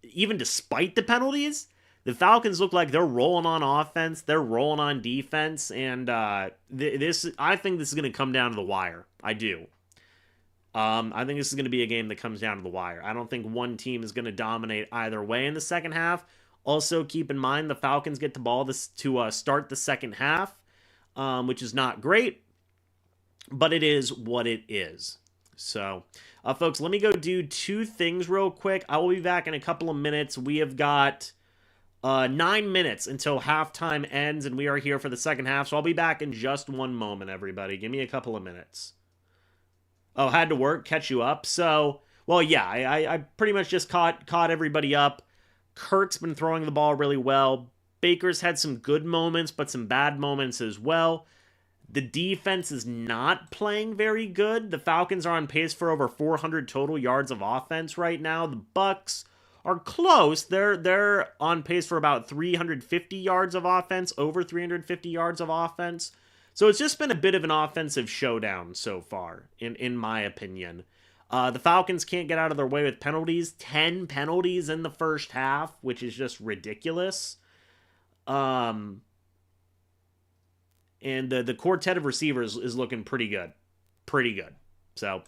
even despite the penalties, the Falcons look like they're rolling on offense, they're rolling on defense, and I think this is going to come down to the wire. I do. I think this is going to be a game that comes down to the wire. I don't think one team is going to dominate either way in the second half. Also, keep in mind the Falcons get the ball to start the second half, which is not great, but it is what it is. So, folks, let me go do 2 things real quick. I will be back in a couple of minutes. We have got 9 minutes until halftime ends, and we are here for the second half. So I'll be back in just one moment, everybody. Give me a couple of minutes. Oh, had to work, catch you up. So, well, yeah, I pretty much just caught everybody up. Kirk's been throwing the ball really well. Baker's had some good moments, but some bad moments as well. The defense is not playing very good. The Falcons are on pace for over 400 total yards of offense right now. The Bucs are close. They're on pace for about 350 yards of offense, over 350 yards of offense. So it's just been a bit of an offensive showdown so far, in my opinion. The Falcons can't get out of their way with penalties. 10 penalties in the first half, which is just ridiculous. And the quartet of receivers is looking pretty good. Pretty good. So,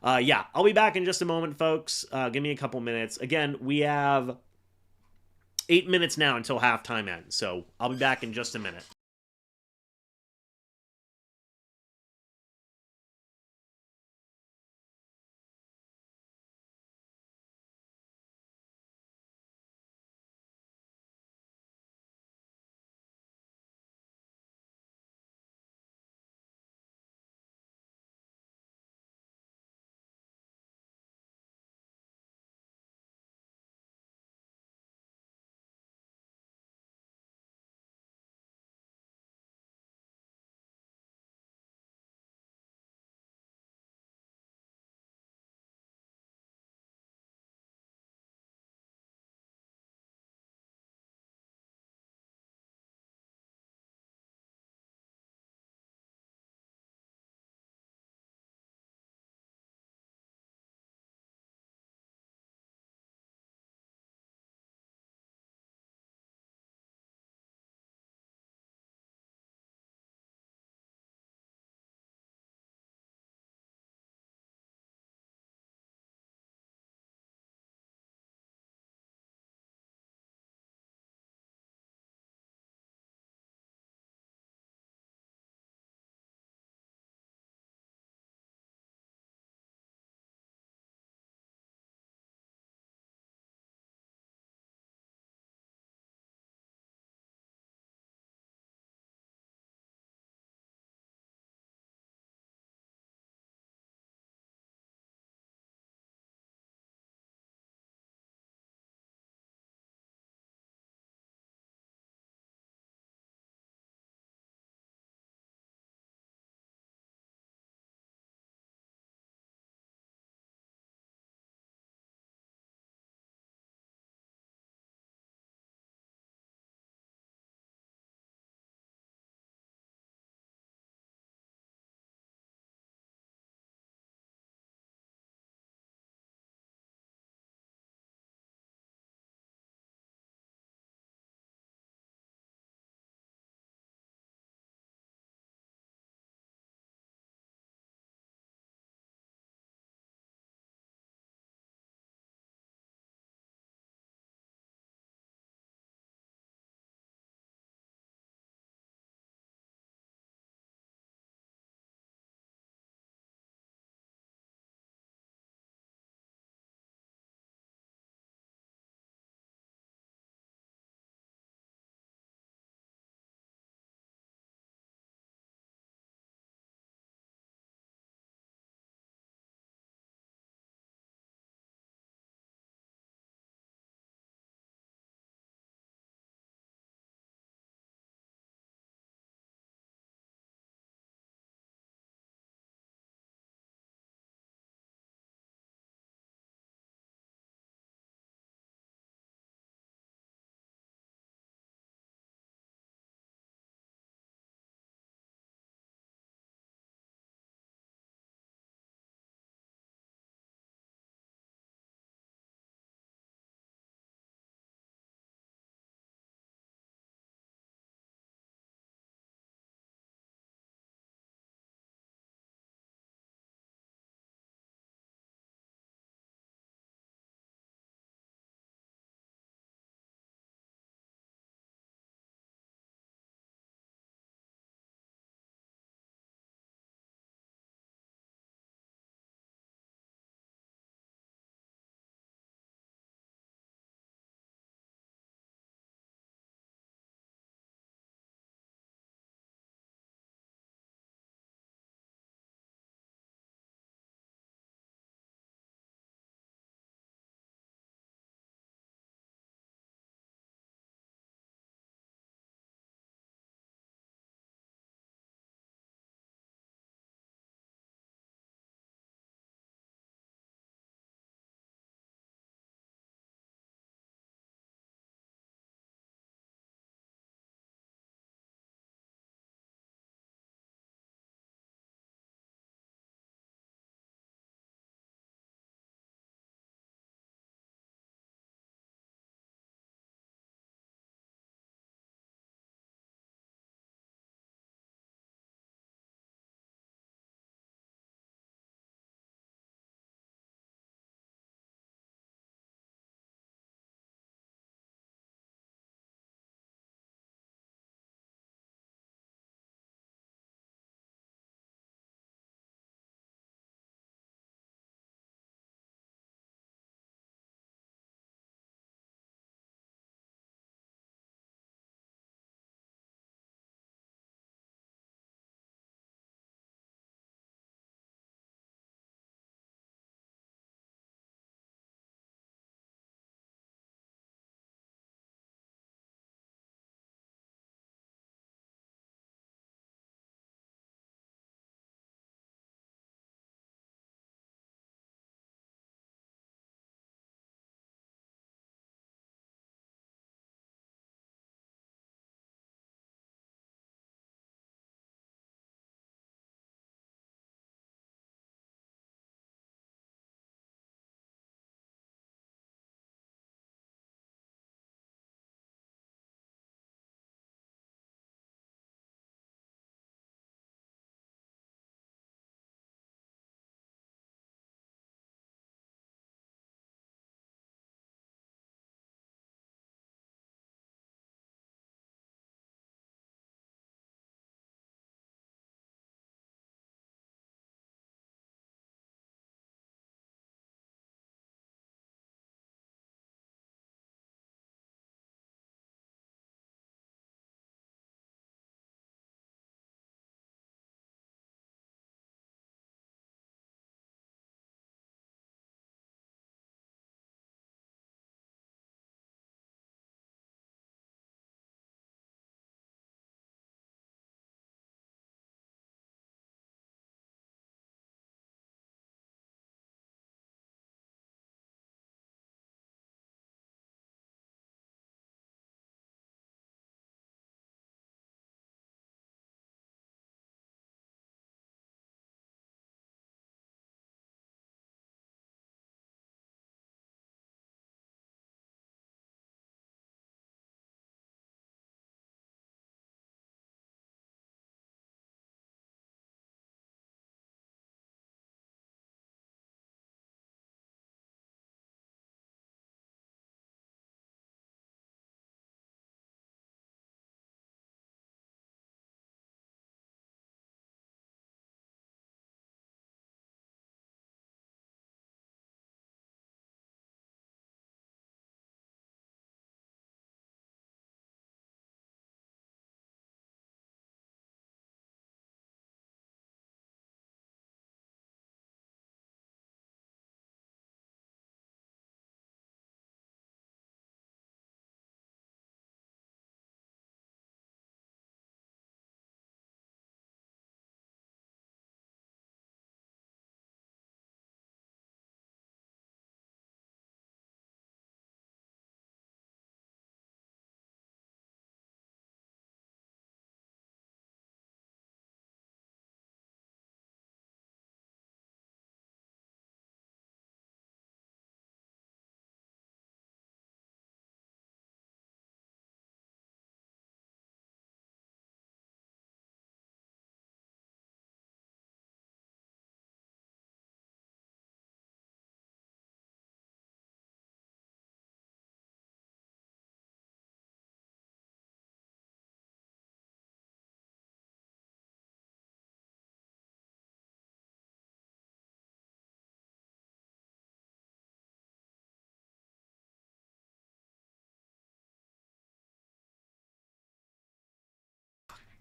yeah, I'll be back in just a moment, folks. Give me a couple minutes. Again, we have 8 minutes now until halftime ends. So I'll be back in just a minute.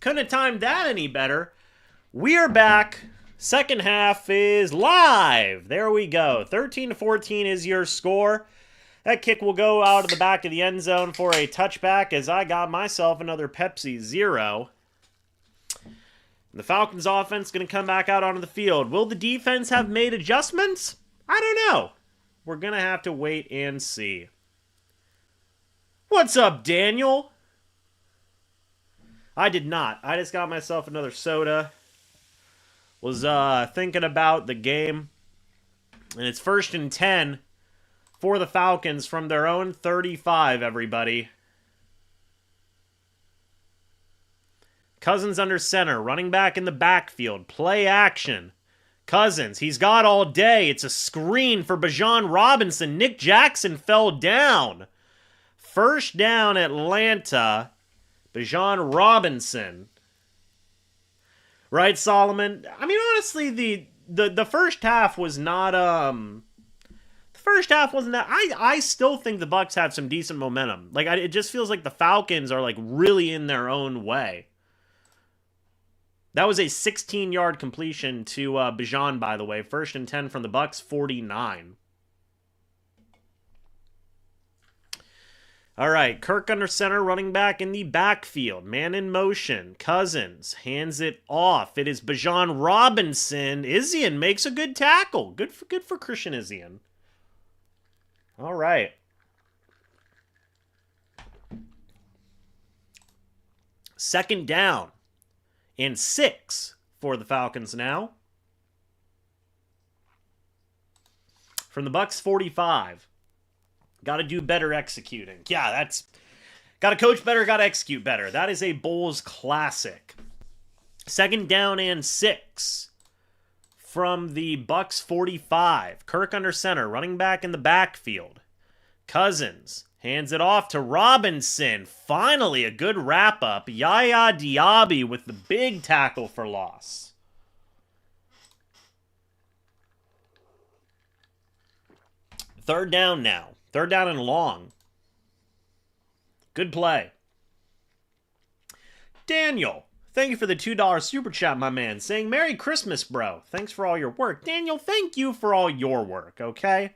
Couldn't have timed that any better. We are back. Second half is live. There we go. 13-14 is your score. That kick will go out of the back of the end zone for a touchback as I got myself another Pepsi Zero. The Falcons offense going to come back out onto the field. Will the defense have made adjustments? I don't know. We're going to have to wait and see. What's up, Daniel? I did not. I just got myself another soda. Was thinking about the game. And it's 1st and 10 for the Falcons from their own 35, everybody. Cousins under center, running back in the backfield, play action. Cousins, he's got all day. It's a screen for Bijan Robinson. Nick Jackson fell down. First down, Atlanta. Bijan Robinson. Right, Solomon? I mean, honestly, the first half was not, the first half wasn't that. I still think the Bucs have some decent momentum. Like, it just feels like the Falcons are, like, really in their own way. That was a 16-yard completion to Bijan, by the way. 1st and 10 from the Bucs, 49. All right, Kirk under center, running back in the backfield. Man in motion. Cousins hands it off. It is Bijan Robinson. Izien makes a good tackle. Good for Christian Izien. All right. Second down. And 6 for the Falcons now. From the Bucs 45. Got to do better executing. Yeah, that's... Got to coach better, got to execute better. That is a Bulls classic. Second down and 6. From the Bucs 45. Kirk under center, running back in the backfield. Cousins hands it off to Robinson. Finally, a good wrap-up. Yaya Diaby with the big tackle for loss. Third down now. Third down and long. Good play. Daniel, thank you for the $2 super chat, my man. Saying, Merry Christmas, bro. Thanks for all your work. Daniel, thank you for all your work, okay?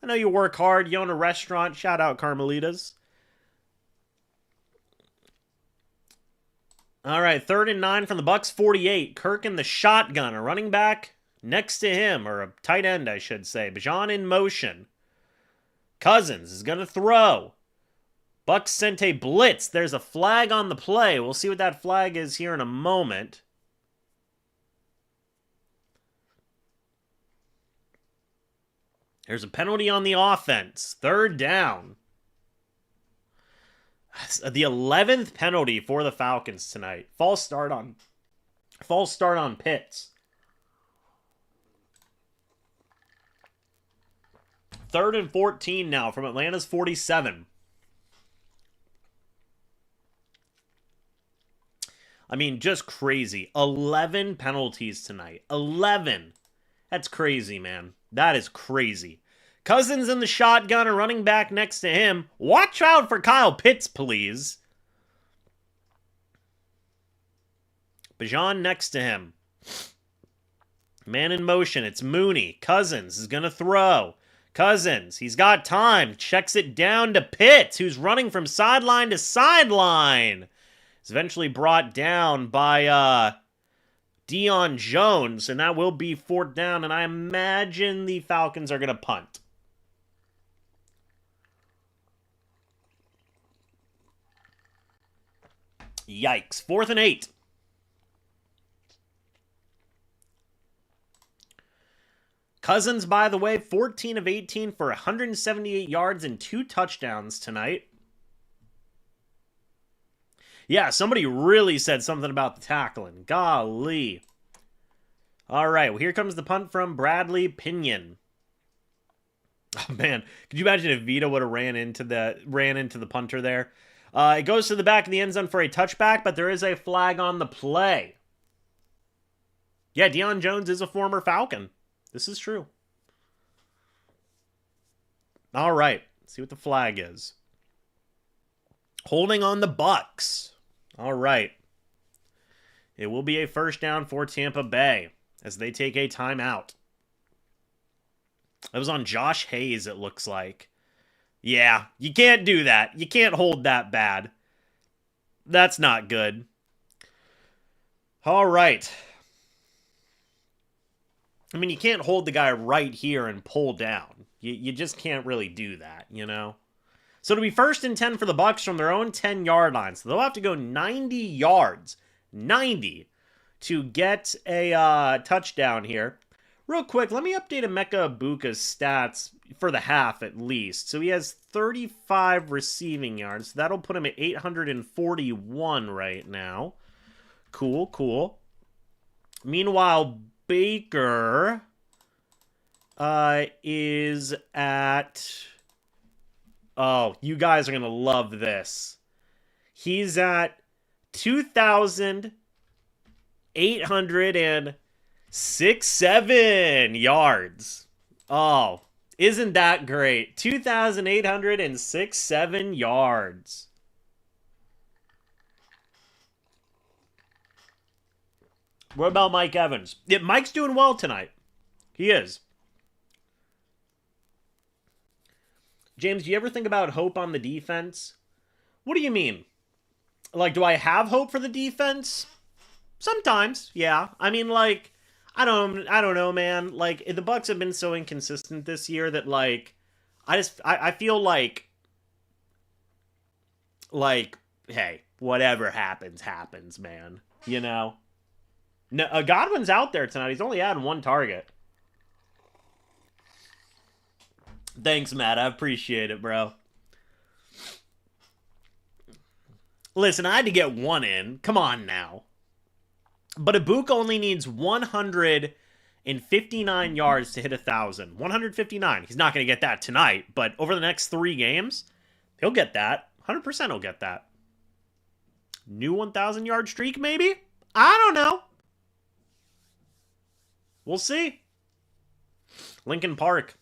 I know you work hard. You own a restaurant. Shout out Carmelitas. All right, 3rd and 9 from the Bucs 48. Kirk in the shotgun. A running back next to him, or a tight end, I should say. Bijan in motion. Cousins is going to throw. Bucs sent a blitz. There's a flag on the play. We'll see what that flag is here in a moment. There's a penalty on the offense. 3rd down. The 11th penalty for the Falcons tonight. False start on Pitts. 3rd and 14 now from Atlanta's 47. I mean, just crazy. 11 penalties tonight. 11. That's crazy, man. That is crazy. Cousins in the shotgun, a running back next to him. Watch out for Kyle Pitts, please. Bijan next to him. Man in motion. It's Mooney. Cousins is going to throw. Cousins, he's got time. Checks it down to Pitts, who's running from sideline to sideline. He's eventually brought down by Deion Jones, and that will be 4th down, and I imagine the Falcons are going to punt. Yikes. 4th and 8. Cousins, by the way, 14 of 18 for 178 yards and 2 touchdowns tonight. Yeah, somebody really said something about the tackling. Golly. All right, well, here comes the punt from Bradley Pinion. Oh, man. Could you imagine if Vita would have ran into the punter there? It goes to the back of the end zone for a touchback, but there is a flag on the play. Yeah, Deion Jones is a former Falcon. This is true. All right. Let's see what the flag is. Holding on the Bucs. All right. It will be a first down for Tampa Bay as they take a timeout. That was on Josh Hayes, it looks like. Yeah, you can't do that. You can't hold that bad. That's not good. All right. I mean, you can't hold the guy right here and pull down. You just can't really do that, you know? So it'll be 1st and 10 for the Bucs from their own 10-yard line. So they'll have to go 90 yards. 90 to get a touchdown here. Real quick, let me update Emeka Egbuka's stats for the half at least. So he has 35 receiving yards. So that'll put him at 841 right now. Cool, cool. Meanwhile, Baker is at... Oh, you guys are going to love this. He's at 2,867 yards. Oh, isn't that great? 2,867 yards. What about Mike Evans? Yeah, Mike's doing well tonight. He is. James, do you ever think about hope on the defense? What do you mean? Like, do I have hope for the defense? Sometimes, yeah. I mean, like, I don't know, man. Like, the Bucs have been so inconsistent this year that, like, I feel like, hey, whatever happens, man. You know? No, Godwin's out there tonight. He's only had one target. Thanks, Matt. I appreciate it, bro. Listen, I had to get one in. Come on now. But Egbuka only needs 159 yards to hit 1,000. 159. He's not going to get that tonight, but over the next 3 games, he'll get that. 100% he'll get that. New 1,000-yard streak, maybe? I don't know. We'll see. Lincoln Park.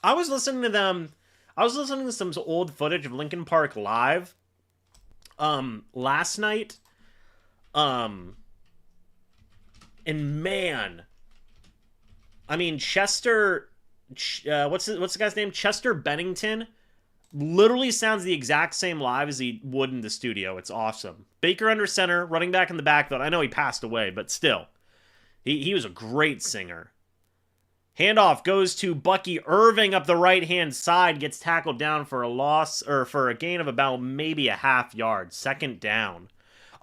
I was listening to some old footage of Lincoln Park live last night. And man, I mean, Chester, what's the guy's name? Chester Bennington literally sounds the exact same live as he would in the studio. It's awesome. Baker under center, running back in the backfield. I know he passed away, but still. He was a great singer. Handoff goes to Bucky Irving up the right-hand side. Gets tackled down for a loss, or for a gain of about maybe a half yard. 2nd down.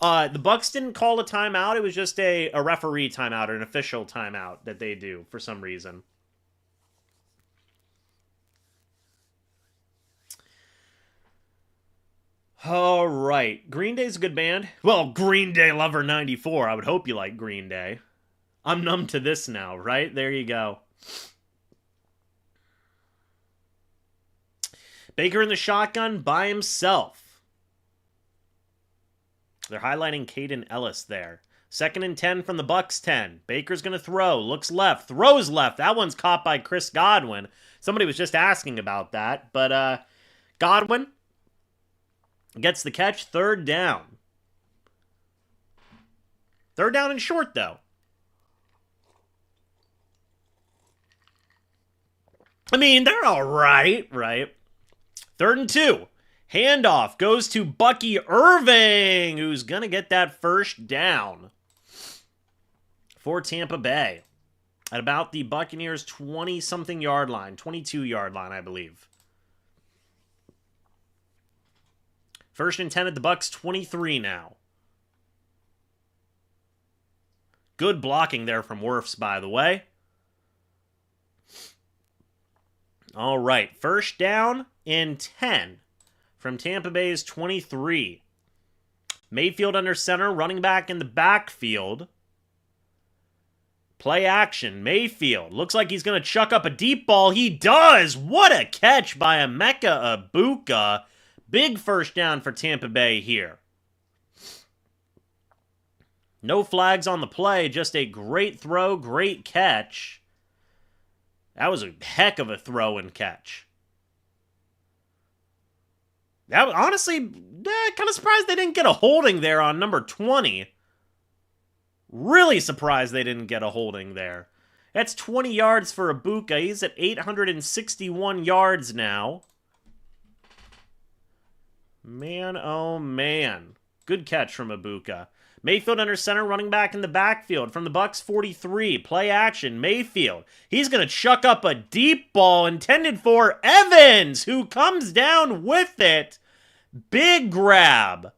The Bucs didn't call a timeout. It was just a referee timeout or an official timeout that they do for some reason. All right. Green Day's a good band. Well, Green Day Lover 94. I would hope you like Green Day. I'm numb to this now, right? There you go. Baker in the shotgun by himself. They're highlighting Caden Ellis there. 2nd and 10 from the Bucs 10. Baker's going to throw. Looks left. Throws left. That one's caught by Chris Godwin. Somebody was just asking about that. But Godwin gets the catch. 3rd down. 3rd down and short, though. I mean, they're all right, right? 3rd and 2. Handoff goes to Bucky Irving, who's going to get that 1st down for Tampa Bay at about the Buccaneers' 20-something yard line, 22-yard line, I believe. 1st and 10 at the Bucs' 23 now. Good blocking there from Wirfs, by the way. All right, 1st down and 10 from Tampa Bay's 23. Mayfield under center, running back in the backfield. Play action, Mayfield. Looks like he's going to chuck up a deep ball. He does! What a catch by Emeka Egbuka. Big 1st down for Tampa Bay here. No flags on the play, just a great throw, great catch. That was a heck of a throw and catch. That was, honestly, kind of surprised they didn't get a holding there on number 20. Really surprised they didn't get a holding there. That's 20 yards for Ibuka. He's at 861 yards now. Man, oh man. Good catch from Ibuka. Mayfield under center, running back in the backfield from the Bucs 43. Play action, Mayfield. He's going to chuck up a deep ball intended for Evans, who comes down with it. Big grab.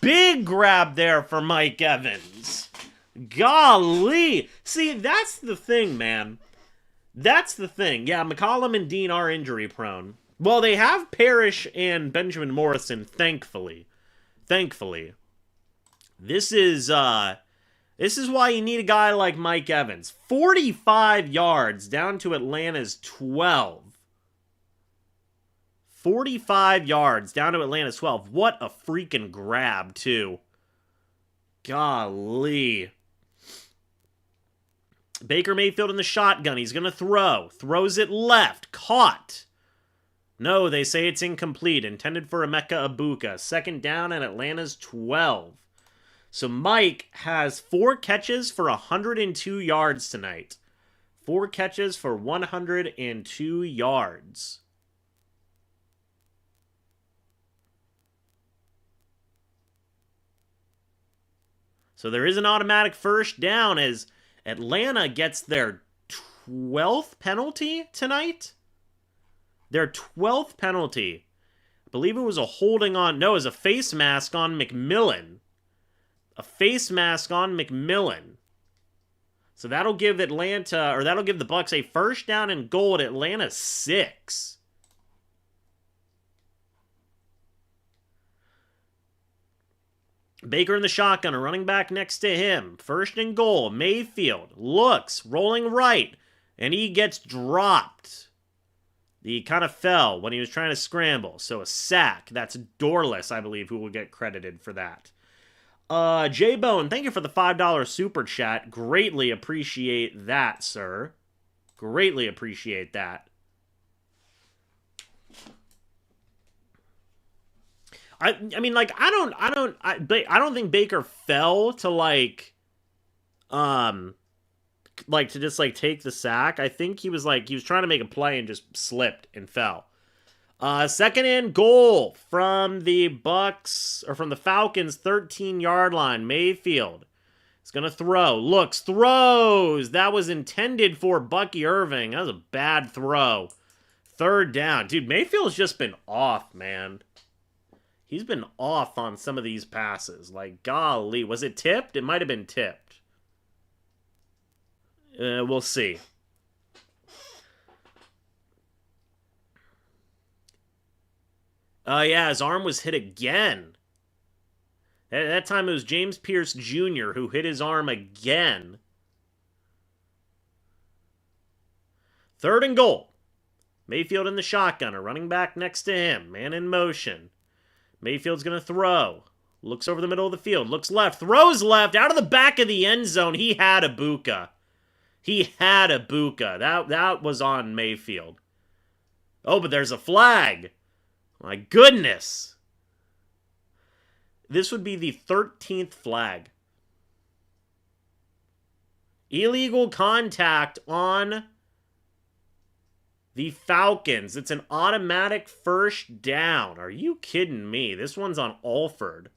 Big grab there for Mike Evans. Golly. See, that's the thing, man. That's the thing. Yeah, McCollum and Dean are injury prone. Well, they have Parrish and Benjamin Morrison, thankfully. Thankfully. This is why you need a guy like Mike Evans. 45 yards down to Atlanta's 12. 45 yards down to Atlanta's 12. What a freaking grab, too. Golly. Baker Mayfield in the shotgun. He's going to throw. Throws it left. Caught. No, they say it's incomplete. Intended for Emeka Ibuka. Second down and Atlanta's 12. So Mike has 4 catches for 102 yards tonight. 4 catches for 102 yards. So there is an automatic first down as Atlanta gets their 12th penalty tonight. Their 12th penalty. I believe it was a holding on. No, it was a face mask on McMillan. A face mask on McMillan. So that'll give Atlanta, or that'll give the Bucs a first down and goal at Atlanta 6. Baker in the shotgun, a running back next to him. First and goal. Mayfield looks, rolling right, and he gets dropped. He kind of fell when he was trying to scramble. So a sack. That's Dorless, I believe, who will get credited for that. J-Bone, thank you for the $5 super chat. Greatly appreciate that, sir. Greatly appreciate that. I mean, like, I don't think Baker fell to to just take the sack. I think he was trying to make a play and just slipped and fell. Second and goal from the Bucs, or from the Falcons 13-yard line. Mayfield is going to throw. Looks, throws. That was intended for Bucky Irving. That was a bad throw. Third down. Dude, Mayfield's just been off, man. He's been off on some of these passes. Like, golly. Was it tipped? It might have been tipped. We'll see. Yeah, his arm was hit again. At that time, it was James Pierce Jr. who hit his arm again. Third and goal. Mayfield in the shotgun, a running back next to him. Man in motion. Mayfield's going to throw. Looks over the middle of the field. Looks left. Throws left. Out of the back of the end zone. He had Ibuka. He had Ibuka. That was on Mayfield. Oh, but there's a flag. My goodness. This would be the 13th flag. Illegal contact on the Falcons. It's an automatic first down. Are you kidding me? This one's on Alford.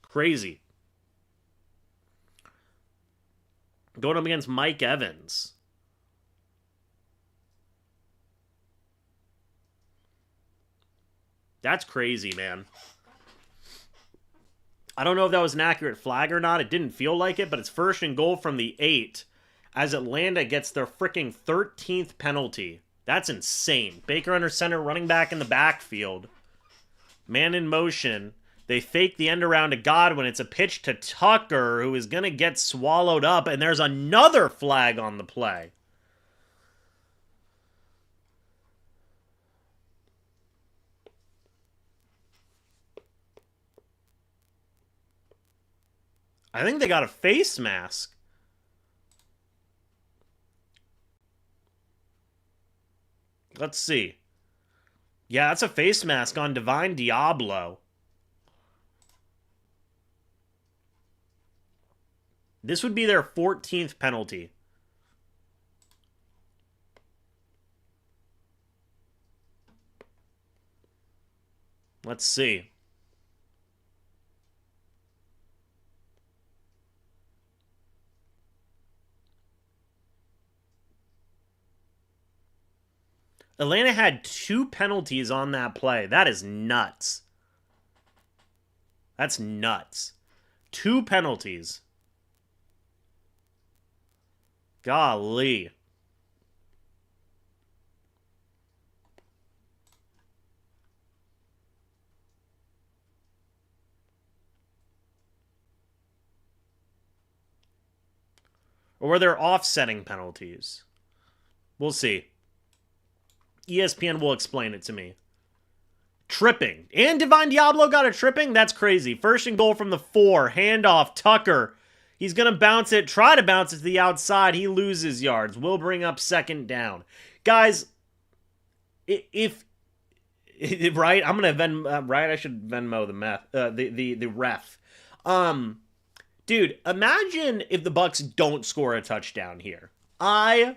Crazy. Going up against Mike Evans. That's crazy, man. I don't know if that was an accurate flag or not. It didn't feel like it, but it's first and goal from the 8 as Atlanta gets their freaking 13th penalty. That's insane. Baker under center, running back in the backfield. Man in motion. They fake the end around to Godwin. It's a pitch to Tucker, who is going to get swallowed up, and there's another flag on the play. I think they got a face mask. Let's see. Yeah, that's a face mask on Divine Diablo. This would be their 14th penalty. Let's see. Atlanta had 2 penalties on that play. That is nuts. That's nuts. 2 penalties. Golly. Or were there offsetting penalties? We'll see. ESPN will explain it to me. Tripping. And Divine Diablo got a tripping? That's crazy. First and goal from the 4. Handoff. Tucker. He's going to bounce it. Try to bounce it to the outside. He loses yards. Will bring up second down. Guys, if right, I'm going to right, I should Venmo the ref. Dude, imagine if the Bucs don't score a touchdown here. Yeah,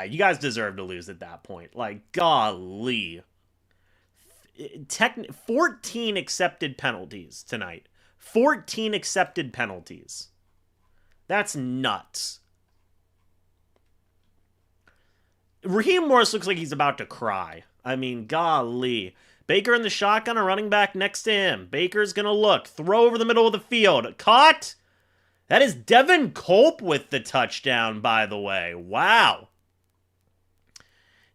you guys deserve to lose at that point. Like, golly. 14 accepted penalties tonight. 14 accepted penalties. That's nuts. Raheem Morris looks like he's about to cry. I mean, golly. Baker in the shotgun, a running back next to him. Baker's going to look. Throw over the middle of the field. Caught. That is Devin Culp with the touchdown, by the way. Wow.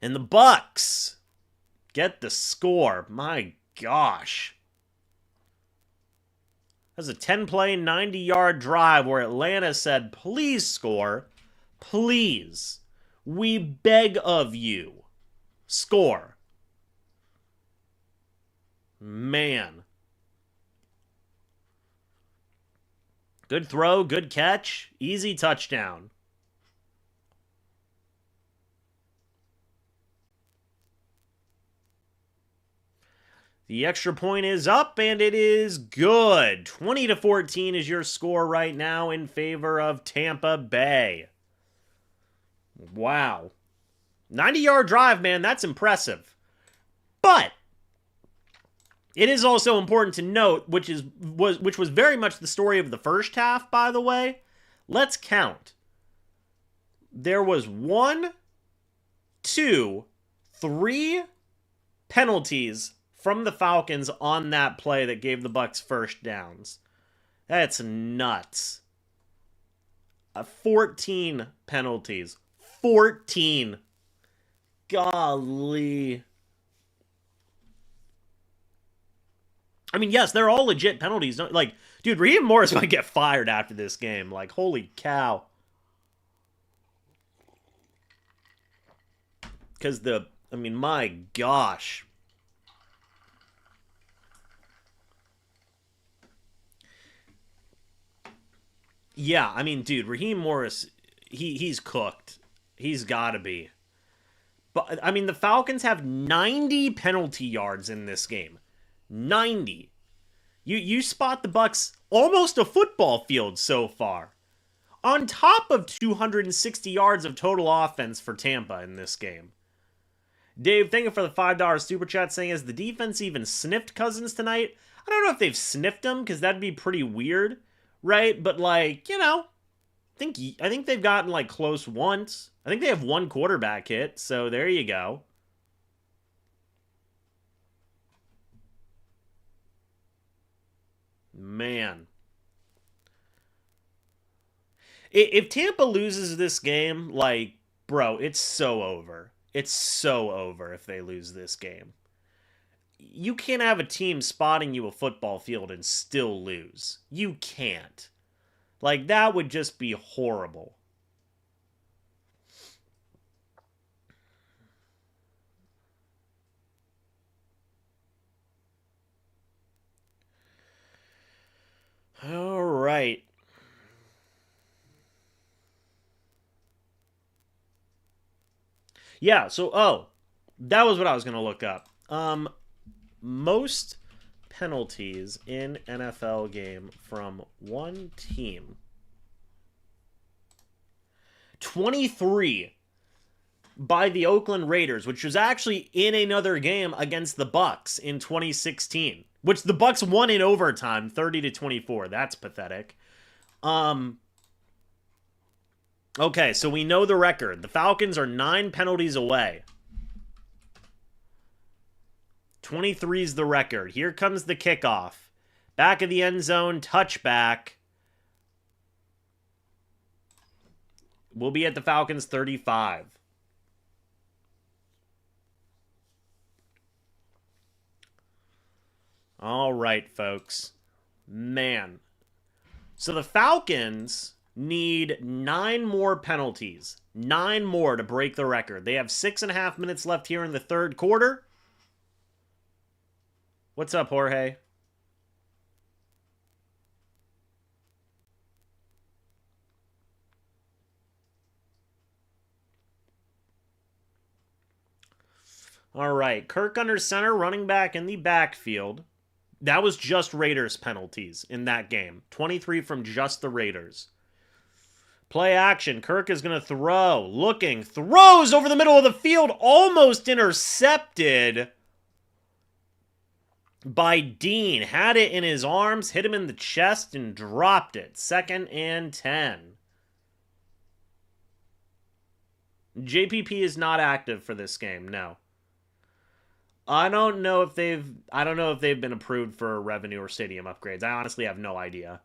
And the Bucs get the score. My gosh. That's a 10-play, 90-yard drive where Atlanta said, please score. Please. We beg of you. Score. Man. Good throw, good catch, easy touchdown. The extra point is up, and it is good. 20-14 is your score right now in favor of Tampa Bay. Wow. 90-yard drive, man, that's impressive. But it is also important to note, which was very much the story of the first half, by the way. Let's count. There was 1, 2, 3 penalties from the Falcons on that play that gave the Bucs first downs. That's nuts. 14 penalties. 14. Golly. I mean, yes, they're all legit penalties. Like, dude, Raheem Morris might get fired after this game. Like, holy cow. Because my gosh. Yeah, I mean, dude, Raheem Morris, he's cooked. He's got to be. But, I mean, the Falcons have 90 penalty yards in this game. 90. You spot the Bucs almost a football field so far. On top of 260 yards of total offense for Tampa in this game. Dave, thank you for the $5 super chat saying, has the defense even sniffed Cousins tonight? I don't know if they've sniffed him, because that'd be pretty weird, right? But, like, you know, I think they've gotten, like, close once. I think they have 1 quarterback hit, so there you go. Man. If Tampa loses this game, like, bro, it's so over. It's so over if they lose this game. You can't have a team spotting you a football field and still lose. You can't. Like, that would just be horrible. All right. Yeah, so, that was what I was going to look up. Most penalties in NFL game from one team. 23 by the Oakland Raiders, which was actually in another game against the Bucs in 2016, which the Bucs won in overtime, 30-24. That's pathetic. Okay, so we know the record. The Falcons are 9 penalties away. 23 is the record. Here comes the kickoff. Back of the end zone, touchback. We'll be at the Falcons 35. All right, folks. Man. So the Falcons need 9 more penalties. 9 more to break the record. They have 6.5 minutes left here in the third quarter. What's up, Jorge? All right, Kirk under center, running back in the backfield. That was just Raiders penalties in that game. 23 from just the Raiders. Play action. Kirk is going to throw. Looking. Throws over the middle of the field. Almost intercepted by Dean. Had it in his arms. Hit him in the chest and dropped it. 2nd and 10. JPP is not active for this game. No. I don't know if they've been approved for revenue or stadium upgrades. I honestly have no idea.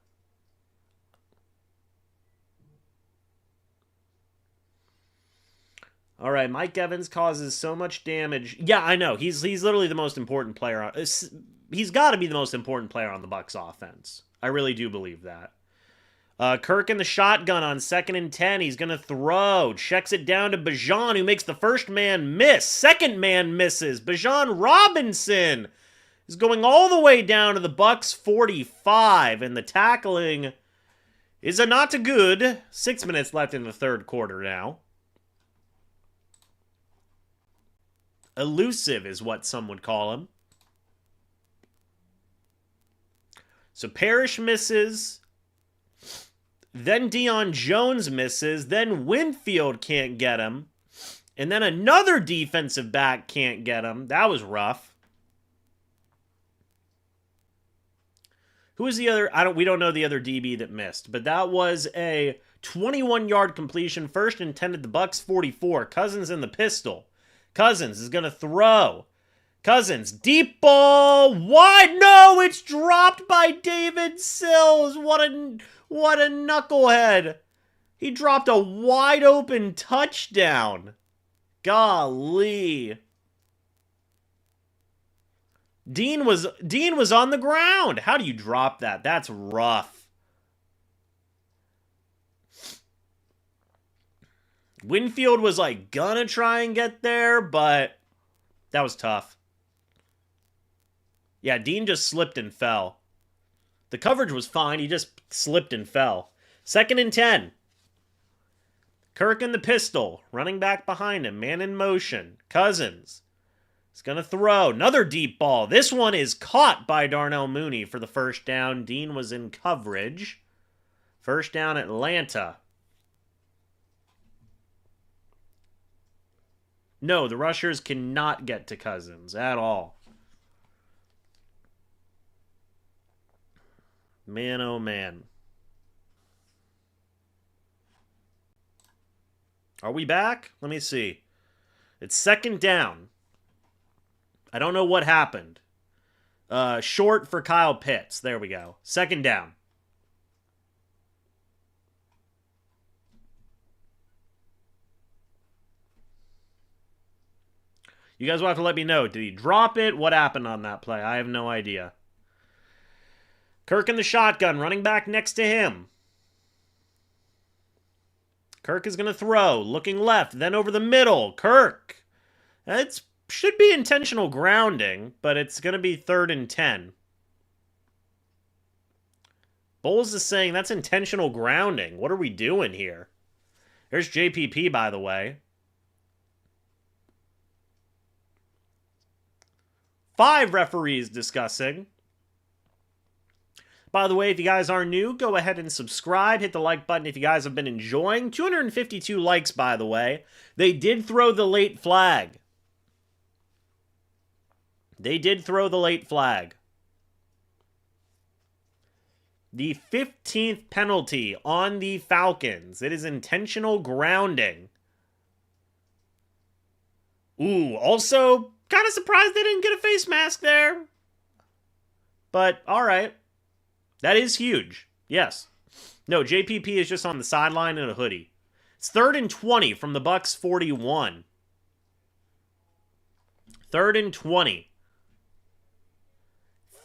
All right, Mike Evans causes so much damage. Yeah, I know. He's literally the most important player. He's got to be the most important player on the Bucs offense. I really do believe that. Kirk in the shotgun on 2nd and 10. He's going to throw. Checks it down to Bijan, who makes the first man miss. Second man misses. Bijan Robinson is going all the way down to the Bucs 45. And the tackling is a not too good. 6 minutes left in the third quarter now. Elusive is what some would call him. So Parrish misses. Then Deion Jones misses. Then Winfield can't get him. And then another defensive back can't get him. That was rough. Who was the other? We don't know the other DB that missed. But that was a 21-yard completion. 1st and 10 at the Bucs 44. Cousins in the pistol. Cousins is going to throw. Cousins, deep ball, wide. No, it's dropped by David Sills. What a knucklehead. He dropped a wide open touchdown. Golly. Dean was on the ground. How do you drop that? That's rough. Winfield was like gonna try and get there, but that was tough. Yeah, Dean just slipped and fell. The coverage was fine. He just slipped and fell. 2nd and 10. Kirk in the pistol. Running back behind him. Man in motion. Cousins is going to throw. Another deep ball. This one is caught by Darnell Mooney for the first down. Dean was in coverage. First down, Atlanta. No, the rushers cannot get to Cousins at all. Man, oh man. Are we back? Let me see. It's 2nd down. I don't know what happened. Short for Kyle Pitts. There we go. 2nd down. You guys will have to let me know. Did he drop it? What happened on that play? I have no idea. Kirk in the shotgun, running back next to him. Kirk is going to throw, looking left, then over the middle. Kirk. It should be intentional grounding, but it's going to be 3rd and 10. Bowles is saying that's intentional grounding. What are we doing here? There's JPP, by the way. 5 referees discussing. By the way, if you guys are new, go ahead and subscribe. Hit the like button if you guys have been enjoying. 252 likes, by the way. They did throw the late flag. They did throw the late flag. The 15th penalty on the Falcons. It is intentional grounding. Ooh, also, kind of surprised they didn't get a face mask there. But, alright. That is huge. Yes. No, JPP is just on the sideline in a hoodie. It's 3rd and 20 from the Bucs 41. 3rd and 20.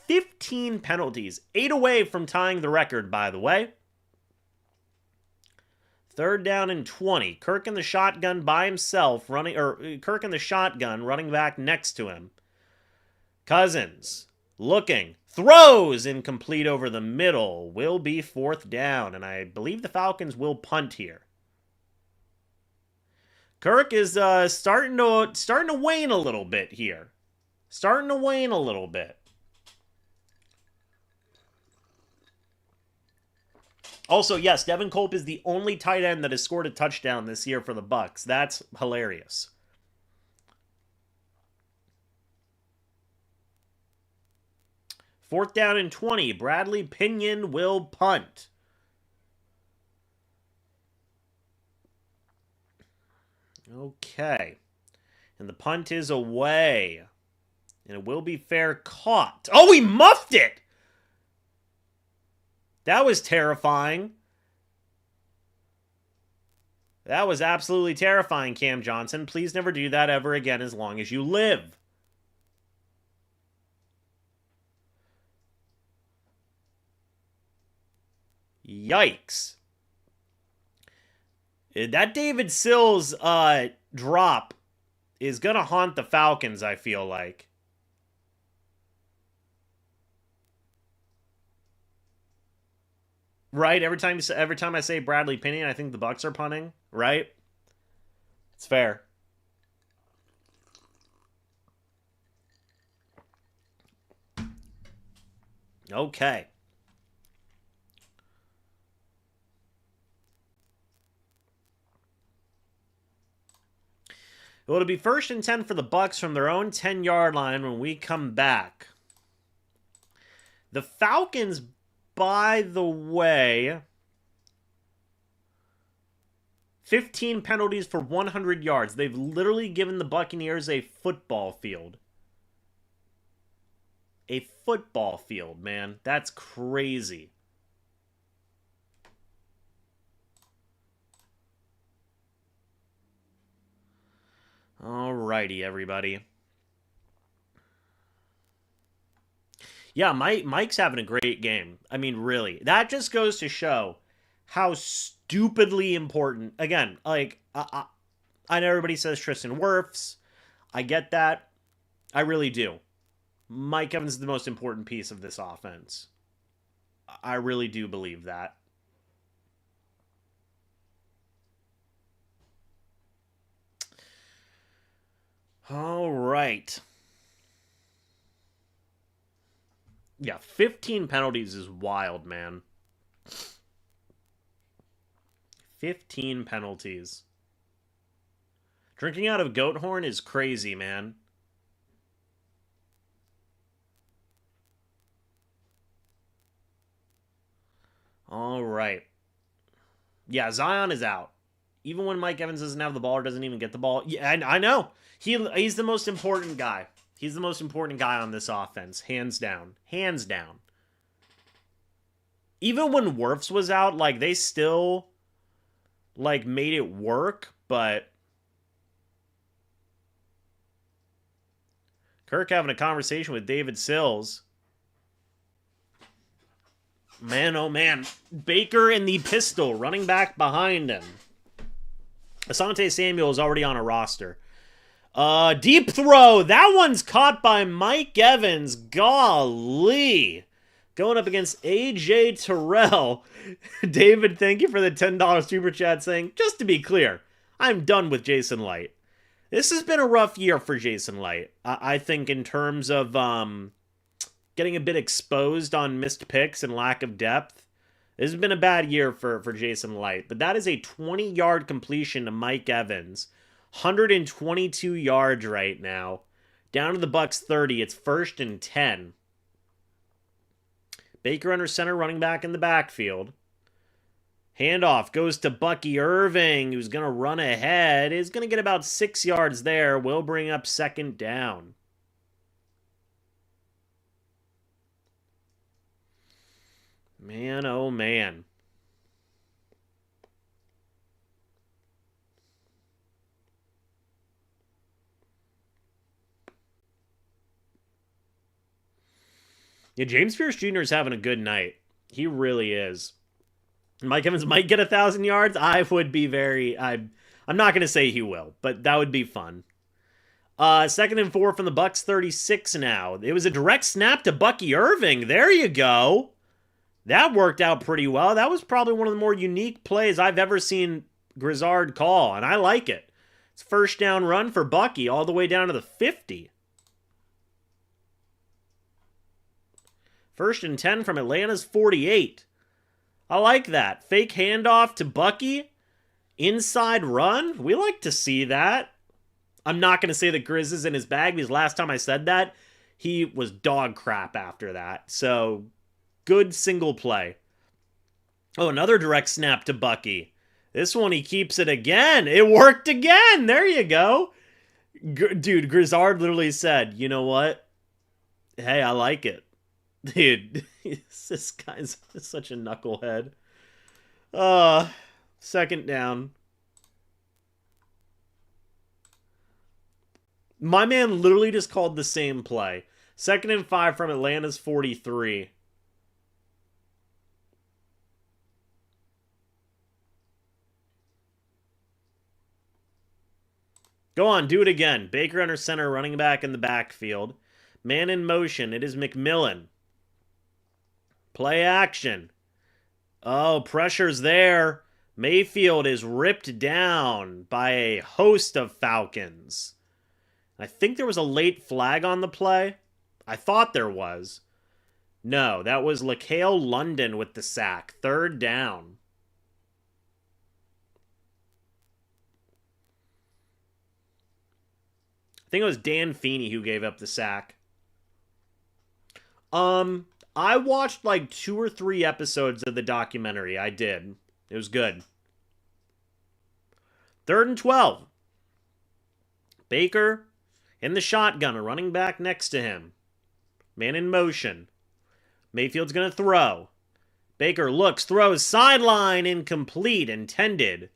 15 penalties. 8 away from tying the record, by the way. 3rd down and 20. Kirk in the shotgun by himself, Kirk in the shotgun, running back next to him. Cousins, looking, throws incomplete over the middle. Will be 4th down, and I believe the Falcons will punt here. Kirk is starting to wane a little bit here. Starting to wane a little bit. Also, yes, Devin Culp is the only tight end that has scored a touchdown this year for the Bucs. That's hilarious. Fourth down and 20. Bradley Pinion will punt. Okay. And the punt is away. And it will be fair caught. Oh, he muffed it! That was terrifying. That was absolutely terrifying, Cam Johnson. Please never do that ever again as long as you live. Yikes. That David Sills drop is going to haunt the Falcons, I feel like. Right? Every time I say Bradley Pinion, I think the Bucs are punting, right? It's fair. Okay. It'll be 1st and 10 for the Bucs from their own 10-yard line when we come back. The Falcons, by the way, 15 penalties for 100 yards. They've literally given the Buccaneers a football field. A football field, man. That's crazy. Alrighty, everybody. Yeah, Mike's having a great game. I mean, really. That just goes to show how stupidly important. Again, like, I know everybody says Tristan Wirfs. I get that. I really do. Mike Evans is the most important piece of this offense. I really do believe that. All right. Yeah, 15 penalties is wild, man. 15 penalties. Drinking out of goat horn is crazy, man. All right. Yeah, Zion is out. Even when Mike Evans doesn't have the ball or doesn't even get the ball. Yeah, I know. He's the most important guy. He's the most important guy on this offense. Hands down. Hands down. Even when Wirfs was out, like, they still, like, made it work, but Kirk having a conversation with David Sills. Man, oh man. Baker and the pistol running back behind him. Asante Samuel is already on a roster. Deep throw. That one's caught by Mike Evans. Golly. Going up against AJ Terrell. David, thank you for the $10 super chat saying, just to be clear, I'm done with Jason Light. This has been a rough year for Jason Light. I think in terms of getting a bit exposed on missed picks and lack of depth. This has been a bad year for Jason Light, but that is a 20-yard completion to Mike Evans. 122 yards right now. Down to the Bucs 30. It's 1st and 10. Baker under center, running back in the backfield. Handoff goes to Bucky Irving, who's going to run ahead. Is going to get about 6 yards there. Will bring up 2nd down. Man, oh man. Yeah, James Pierce Jr. is having a good night. He really is. Mike Evans might get 1,000 yards. I would be very... I'm not going to say he will, but that would be fun. 2nd and 4 from the Bucs 36 now. It was a direct snap to Bucky Irving. There you go. That worked out pretty well. That was probably one of the more unique plays I've ever seen Grizzard call, and I like it. It's 1st down run for Bucky all the way down to the 50. 1st and 10 from Atlanta's 48. I like that. Fake handoff to Bucky. Inside run. We like to see that. I'm not going to say that Grizz is in his bag because last time I said that, he was dog crap after that. So, good single play. Oh, another direct snap to Bucky. This one he keeps it again. It worked again. There you go. Dude, Grizzard literally said, you know what? Hey, I like it. Dude, this guy's such a knucklehead. 2nd down. My man literally just called the same play. 2nd and 5 from Atlanta's 43. Go on, do it again. Baker under center, running back in the backfield. Man in motion. It is McMillan. Play action. Oh, pressure's there. Mayfield is ripped down by a host of Falcons. I think there was a late flag on the play. I thought there was. No, that was LaCale London with the sack. 3rd down. I think it was Dan Feeney who gave up the sack. I watched like 2 or 3 episodes of the documentary. I did. It was good. 3rd and 12. Baker in the shotgun, a running back next to him. Man in motion. Mayfield's going to throw. Baker looks, throws, sideline, incomplete, intended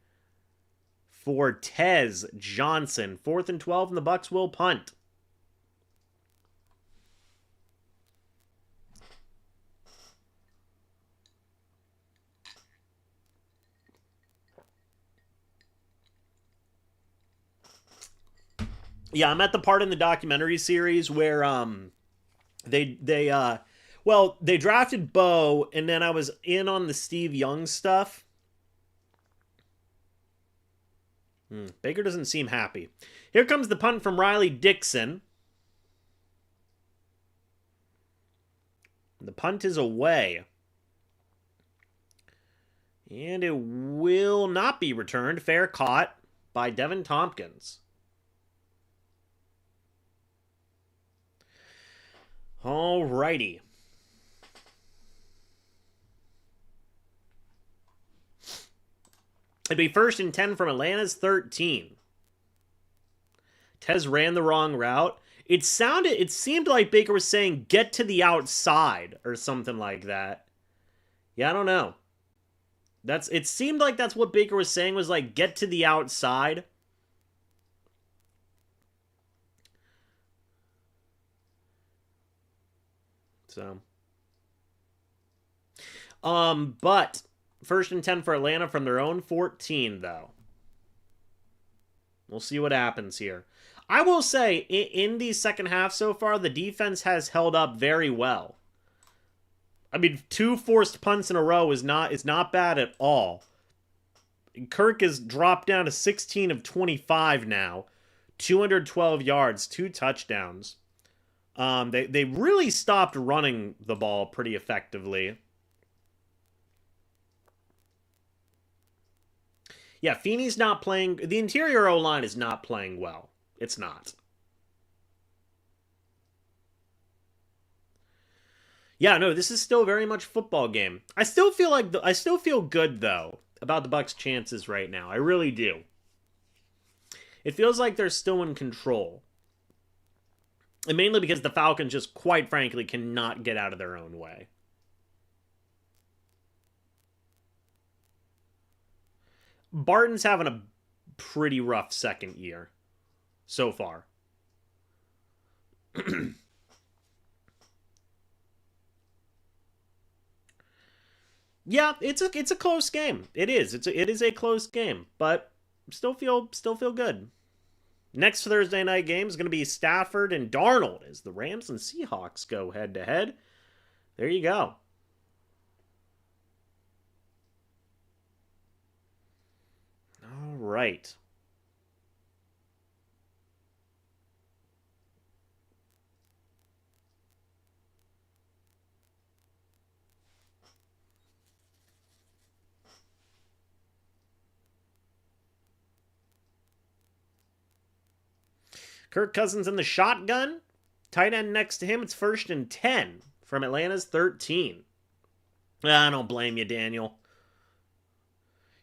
for Tez Johnson. 4th and 12, and the Bucs will punt. Yeah, I'm at the part in the documentary series where they drafted Bo, and then I was in on the Steve Young stuff. Baker doesn't seem happy. Here comes the punt from Riley Dixon. The punt is away. And it will not be returned. Fair caught by Devin Tompkins. Alrighty. It'd be 1st and 10 from Atlanta's 13. Tez ran the wrong route. It seemed like Baker was saying, get to the outside, or something like that. Yeah, I don't know. It seemed like that's what Baker was saying, was like, get to the outside. So. But 1st and 10 for Atlanta from their own 14, though. We'll see what happens here. I will say, in the second half so far, the defense has held up very well. I mean, 2 forced punts in a row is not bad at all. Kirk has dropped down to 16 of 25 now. 212 yards, 2 touchdowns. They really stopped running the ball pretty effectively. Yeah, Feeney's not playing. The interior O-line is not playing well. It's not. Yeah, no, this is still very much a football game. I still feel good though about the Bucs' chances right now. I really do. It feels like they're still in control. And mainly because the Falcons just, quite frankly, cannot get out of their own way. Barton's having a pretty rough second year so far. Yeah, it's a close game. It is. It is a close game, but still feel good. Next Thursday night game is going to be Stafford and Darnold as the Rams and Seahawks go head to head. There you go. All right. Kirk Cousins in the shotgun. Tight end next to him. It's 1st and 10 from Atlanta's 13. I don't blame you, Daniel.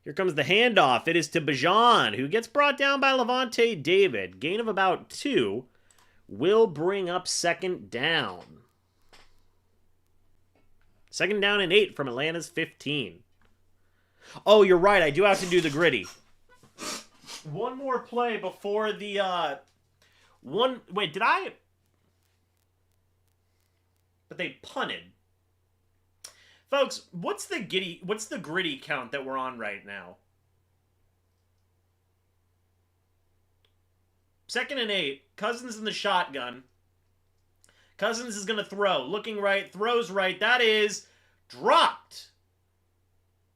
Here comes the handoff. It is to Bijan, who gets brought down by Levante David. Gain of about 2 will bring up 2nd down. 2nd down and 8 from Atlanta's 15. Oh, you're right. I do have to do the gritty. One more play before the... Wait, did I... But they punted. Folks, what's the gritty count that we're on right now? 2nd and 8. Cousins in the shotgun. Cousins is going to throw. Looking right. Throws right. That is dropped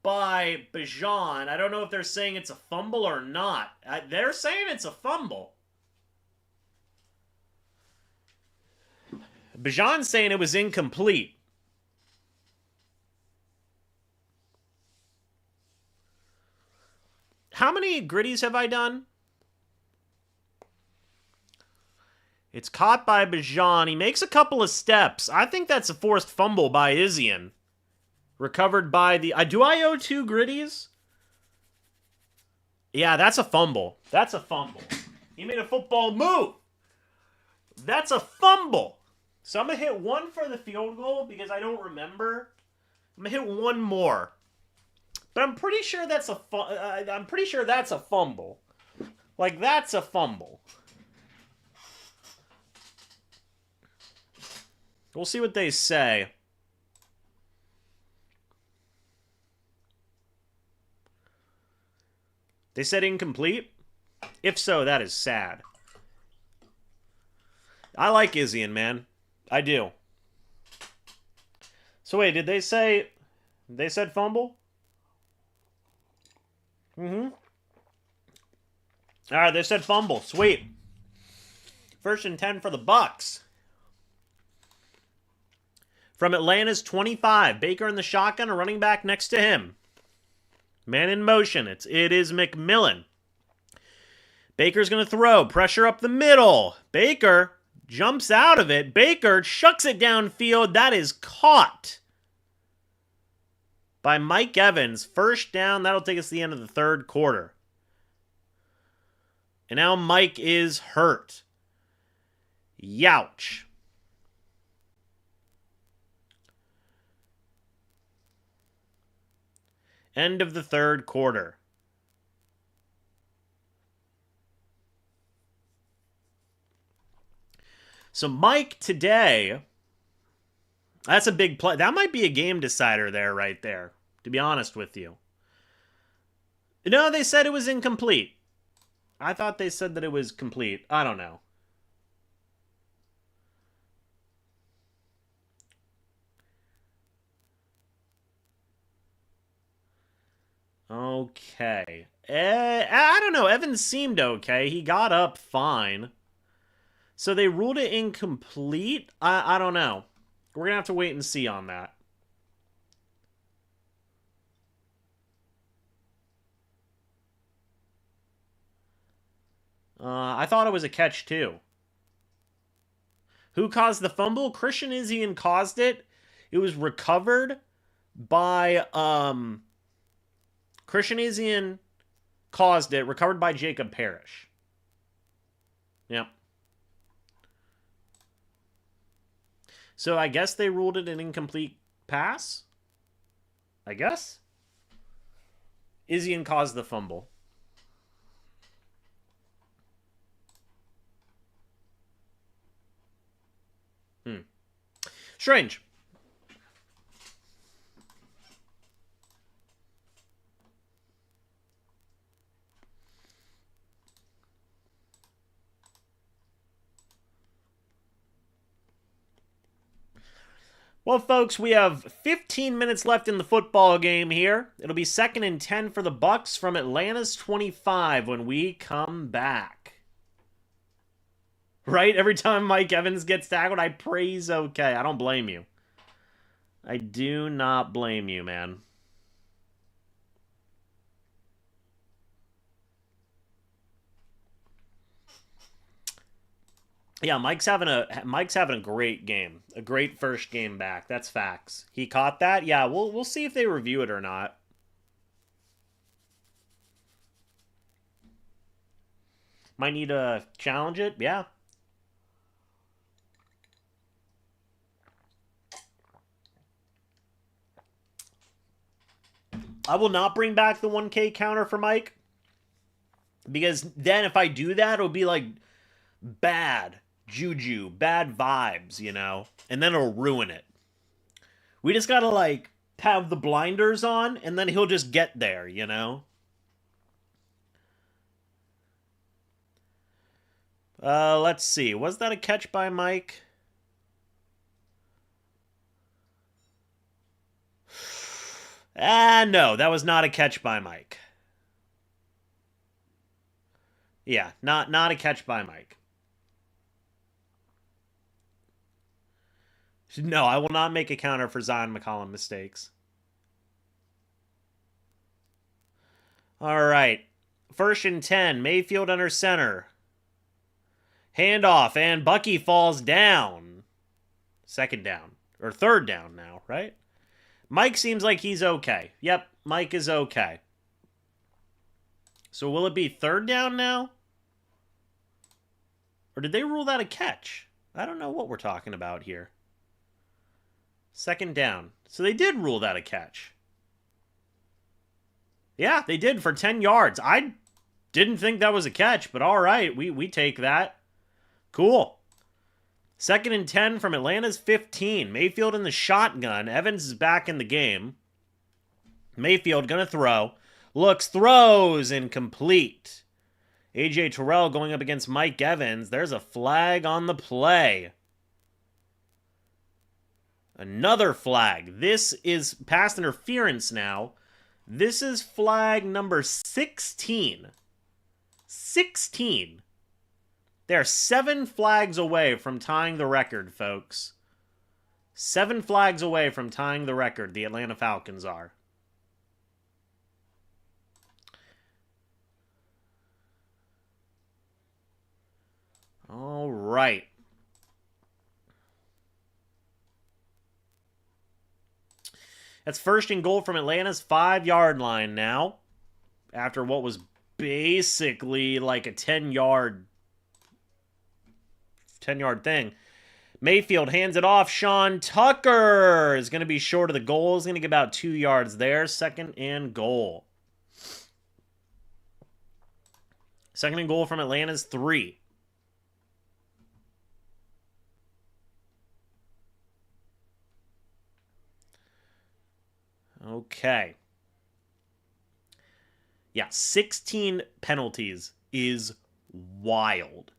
by Bijan. I don't know if they're saying it's a fumble or not. They're saying it's a fumble. Bijan's saying it was incomplete. How many gritties have I done? It's caught by Bijan. He makes a couple of steps. I think that's a forced fumble by Isian. Recovered by the... do I owe 2 gritties? Yeah, that's a fumble. That's a fumble. He made a football move. That's a fumble. So I'm going to hit 1 for the field goal because I don't remember. I'm going to hit 1 more. But I'm pretty sure that's a fumble. Like, that's a fumble. We'll see what they say. They said incomplete? If so, that is sad. I like Isian, man. I do. So wait, did they say... They said fumble? Mm-hmm. Alright, they said fumble. Sweet. 1st and 10 for the Bucs. From Atlanta's 25. Baker in the shotgun, a running back next to him. Man in motion. It is McMillan. Baker's going to throw. Pressure up the middle. Baker jumps out of it. Baker chucks it downfield. That is caught by Mike Evans. 1st down. That'll take us to the end of the 3rd quarter. And now Mike is hurt. Youch. End of the 3rd quarter. So Mike today, that's a big play. That might be a game decider there, right there, to be honest with you. No, they said it was incomplete. I thought they said that it was complete. I don't know. Okay. I don't know. Evans seemed okay. He got up fine. So they ruled it incomplete? I don't know. We're going to have to wait and see on that. I thought it was a catch, too. Who caused the fumble? Christian Izien caused it. It was recovered by... Christian Izien caused it. Recovered by Jacob Parrish. Yep. So I guess they ruled it an incomplete pass? I guess? Izien caused the fumble. Strange. Well, folks, we have 15 minutes left in the football game here. It'll be 2nd and 10 for the Bucs from Atlanta's 25 when we come back. Right? Every time Mike Evans gets tackled, I pray he's okay. I don't blame you. I do not blame you, man. Yeah, Mike's having a great game. A great first game back. That's facts. He caught that? Yeah, we'll see if they review it or not. Might need to challenge it. Yeah. I will not bring back the 1K counter for Mike. Because then if I do that, it'll be like bad juju, bad vibes, you know? And then it'll ruin it. We just gotta, like, have the blinders on, and then he'll just get there, you know? Let's see. Was that a catch by Mike? No, that was not a catch by Mike. Yeah, not a catch by Mike. No, I will not make a counter for Zion McCollum mistakes. All right. 1st and 10. Mayfield under center. Handoff, and Bucky falls down. 2nd down. Or 3rd down now, right? Mike seems like he's okay. Yep, Mike is okay. So will it be 3rd down now? Or did they rule that a catch? I don't know what we're talking about here. 2nd down. So they did rule that a catch. Yeah, they did for 10 yards. I didn't think that was a catch, but all right, we take that. Cool. 2nd and 10 from Atlanta's 15. Mayfield in the shotgun. Evans is back in the game. Mayfield gonna throw. Looks, throws, incomplete. A.J. Terrell going up against Mike Evans. There's a flag on the play. Another flag. This is pass interference now. This is flag number 16. 16. They're 7 flags away from tying the record, folks. 7 flags away from tying the record, the Atlanta Falcons are. All right. That's 1st and goal from Atlanta's 5-yard line now. After what was basically like a 10-yard thing. Mayfield hands it off. Sean Tucker is going to be short of the goal. He's going to get about 2 yards there. 2nd and goal. 2nd and goal from Atlanta's 3. Okay. Yeah, 16 penalties is wild.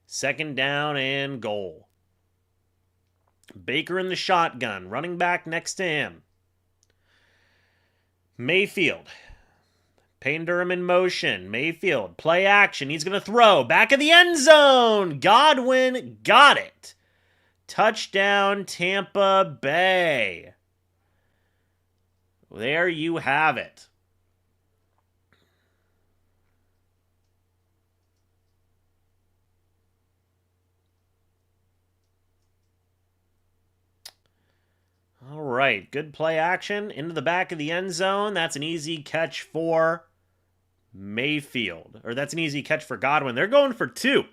2nd down and goal. Baker in the shotgun, running back next to him. Mayfield Payne Durham in motion. Mayfield, play action. He's going to throw. Back of the end zone. Godwin got it. Touchdown, Tampa Bay. There you have it. All right, good play action into the back of the end zone. That's an easy catch for Mayfield. Or that's an easy catch for Godwin. They're going for 2.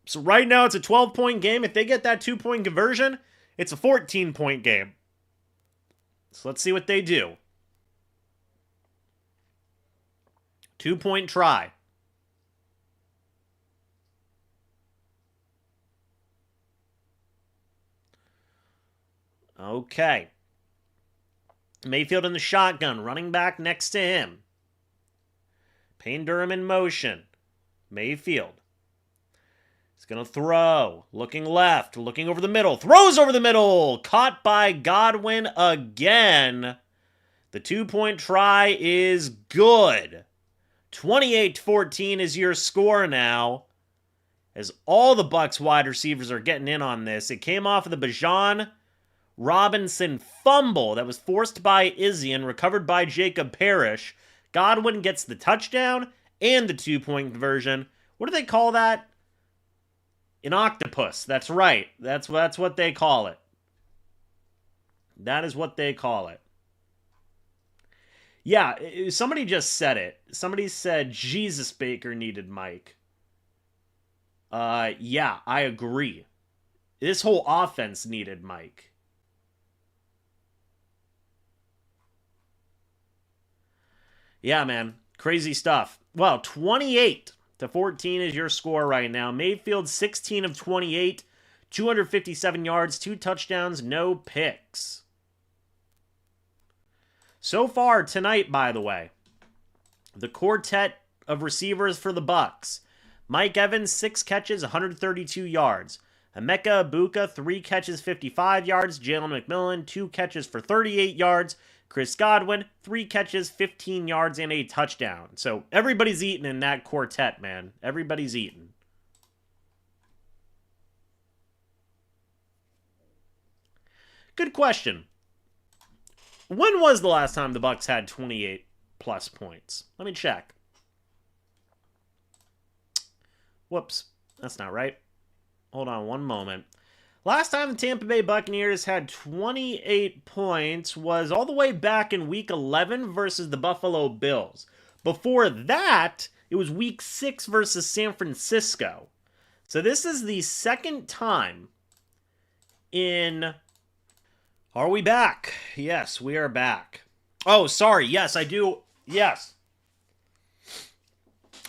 So right now it's a 12-point game. If they get that 2-point conversion, it's a 14-point game. So let's see what they do. 2-point try. Okay. Mayfield in the shotgun, running back next to him. Payne Durham in motion. Mayfield. He's going to throw. Looking left, looking over the middle. Throws over the middle. Caught by Godwin again. The 2-point try is good. 28-14 is your score now. As all the Bucs wide receivers are getting in on this. It came off of the Bijan Robinson fumble that was forced by Izzy and recovered by Jacob Parrish. Godwin gets the touchdown and the 2-point conversion. What do they call that? An octopus. That's right. That's what they call it. That is what they call it. Yeah, somebody just said it. Somebody said Jesus Baker needed Mike. Yeah, I agree. This whole offense needed Mike. Yeah, man. Crazy stuff. Well, 28-14 is your score right now. Mayfield, 16 of 28, 257 yards, 2 touchdowns, no picks. So far tonight, by the way, the quartet of receivers for the Bucs. Mike Evans, 6 catches, 132 yards. Emeka Egbuka, 3 catches, 55 yards. Jalen McMillan, 2 catches for 38 yards. Chris Godwin, 3 catches, 15 yards, and a touchdown. So everybody's eating in that quartet, man. Everybody's eating. Good question. When was the last time the Bucs had 28 plus points? Let me check. Whoops, that's not right. Hold on one moment. Last time the Tampa Bay Buccaneers had 28 points was all the way back in Week 11 versus the Buffalo Bills. Before that, it was Week 6 versus San Francisco. So this is the second time in... Are we back? Yes, we are back. Oh, sorry. Yes, I do. Yes.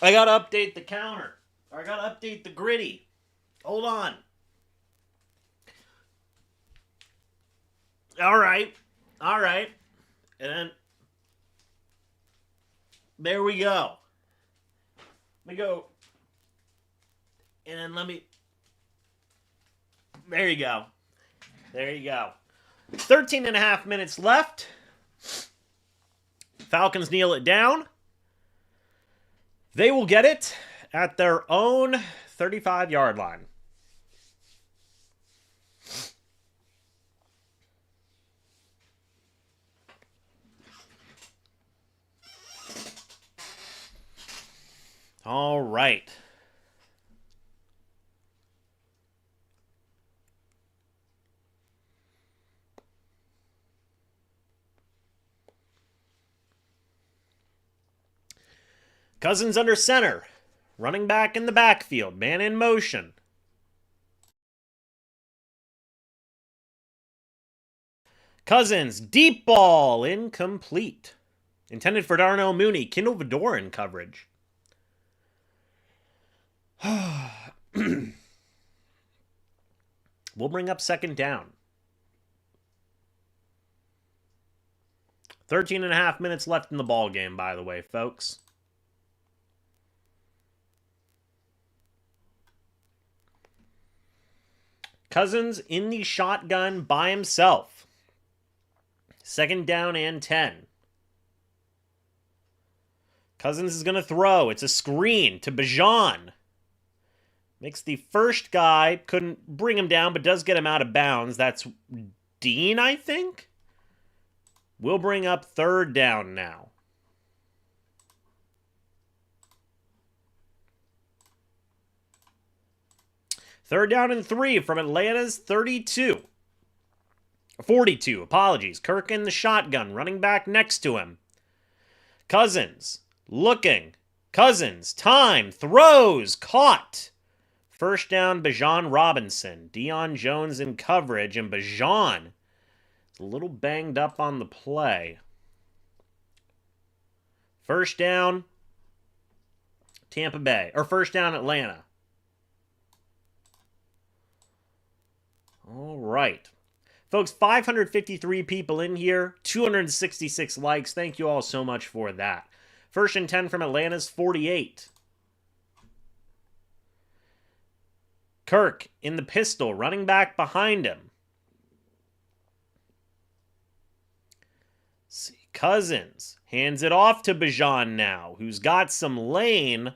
I gotta update the counter. I gotta update the gritty. Hold on. All right. And then there we go. Let me go. And then there you go. 13 and a half minutes left. Falcons kneel it down. They will get it at their own 35-yard line. All right. Cousins under center. Running back in the backfield. Man in motion. Cousins. Deep ball. Incomplete. Intended for Darnell Mooney. Kindle Vidor in coverage. We'll bring up second down. 13 and a half minutes left in the ball game, by the way, folks. Cousins in the shotgun by himself. Second down and 10. Cousins is going to throw. It's a screen to Bijan. Makes the first guy, couldn't bring him down, but does get him out of bounds. That's Dean, I think? We'll bring up third down now. Third down and 3 from Atlanta's 32. 42, apologies. Kirk in the shotgun, running back next to him. Cousins, looking. Cousins, time, throws, caught. First down, Bijan Robinson. Deion Jones in coverage, and Bijan is a little banged up on the play. First down, Tampa Bay. Or first down, Atlanta. All right. Folks, 553 people in here, 266 likes. Thank you all so much for that. First and 10 from Atlanta's 48. Kirk in the pistol, running back behind him. See, Cousins hands it off to Bijan now, who's got some lane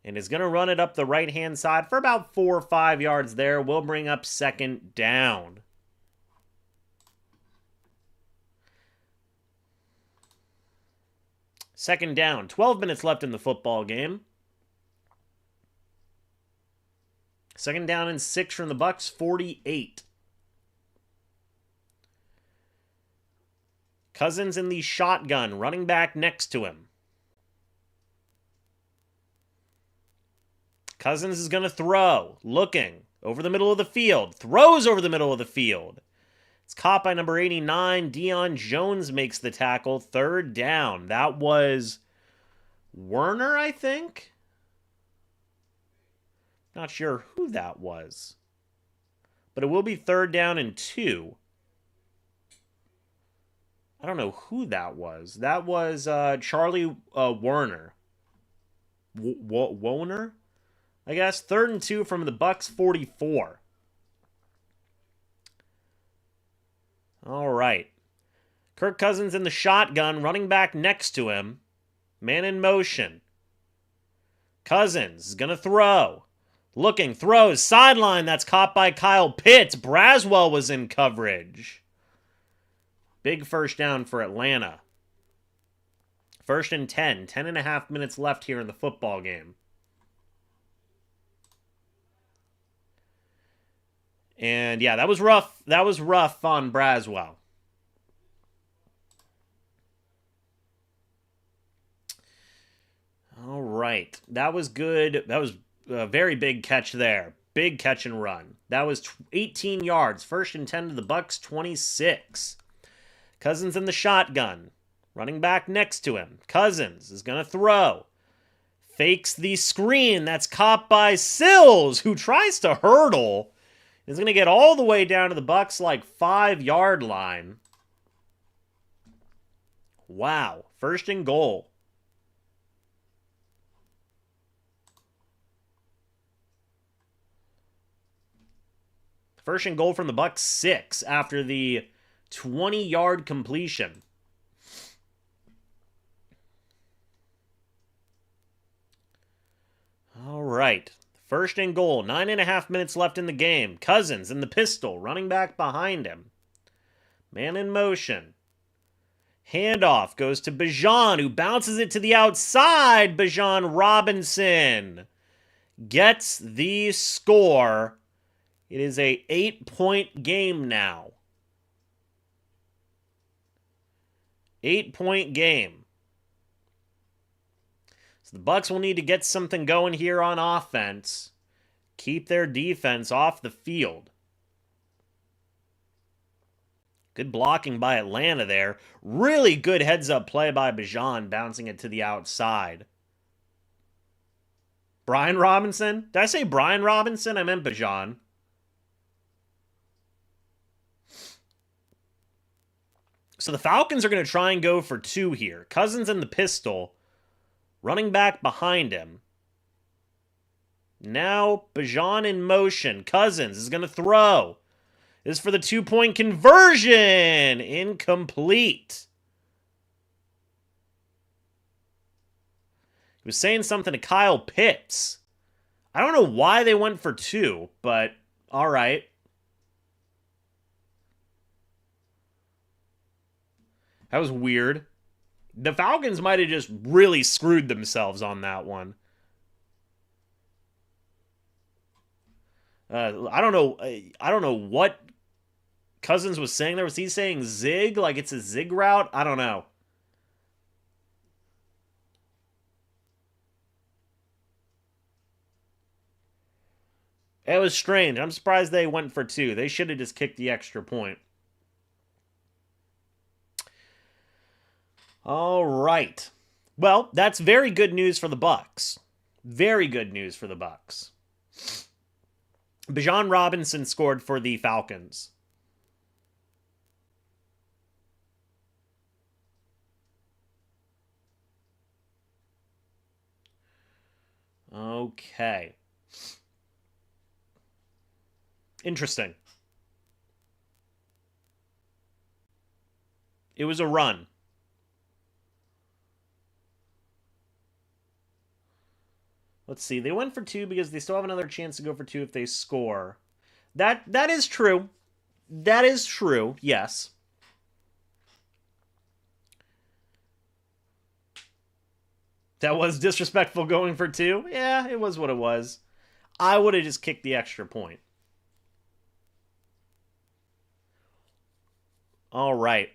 and is going to run it up the right-hand side for about 4 or 5 yards there. We'll bring up second down. Second down, 12 minutes left in the football game. Second down and 6 from the Bucs, 48. Cousins in the shotgun, running back next to him. Cousins is going to throw, looking, over the middle of the field. Throws over the middle of the field. It's caught by number 89. Deion Jones makes the tackle. Third down. That was Werner, I think? Not sure who that was. But it will be third down and 2. I don't know who that was. That was Charlie Werner. Woner? I guess. Third and 2 from the Bucs 44. All right. Kirk Cousins in the shotgun, running back next to him. Man in motion. Cousins is going to throw. Looking, throws, sideline. That's caught by Kyle Pitts. Braswell was in coverage. Big first down for Atlanta. First and 10. 10.5 minutes left here in the football game. And yeah, that was rough. That was rough on Braswell. All right. That was good. That was a very big catch there. Big catch and run. That was 18 yards. First and 10 to the Bucs, 26. Cousins in the shotgun. Running back next to him. Cousins is going to throw. Fakes the screen. That's caught by Sills, who tries to hurdle. Is going to get all the way down to the Bucs like 5-yard line. Wow. First and goal. First and goal from the Bucs 6 after the 20-yard completion. All right. First and goal, 9.5 minutes left in the game. Cousins in the pistol, running back behind him. Man in motion. Handoff goes to Bijan, who bounces it to the outside. Bijan Robinson gets the score. It is a 8-point game now. 8-point game. So the Bucs will need to get something going here on offense. Keep their defense off the field. Good blocking by Atlanta there. Really good heads-up play by Bijan, bouncing it to the outside. Brian Robinson? Did I say Brian Robinson? I meant Bijan. So the Falcons are going to try and go for 2 here. Cousins in the pistol. Running back behind him. Now Bijan in motion. Cousins is going to throw. This is for the 2-point conversion. Incomplete. He was saying something to Kyle Pitts. I don't know why they went for 2, but all right. That was weird. The Falcons might have just really screwed themselves on that one. I don't know what Cousins was saying there. Was he saying zig? Like it's a zig route? I don't know. It was strange. I'm surprised they went for 2. They should have just kicked the extra point. All right. Well, that's very good news for the Bucs. Very good news for the Bucs. Bijan Robinson scored for the Falcons. Okay. Interesting. It was a run. Let's see. They went for 2 because they still have another chance to go for 2 if they score. That is true. That is true. Yes. That was disrespectful going for 2. Yeah, it was what it was. I would have just kicked the extra point. All right.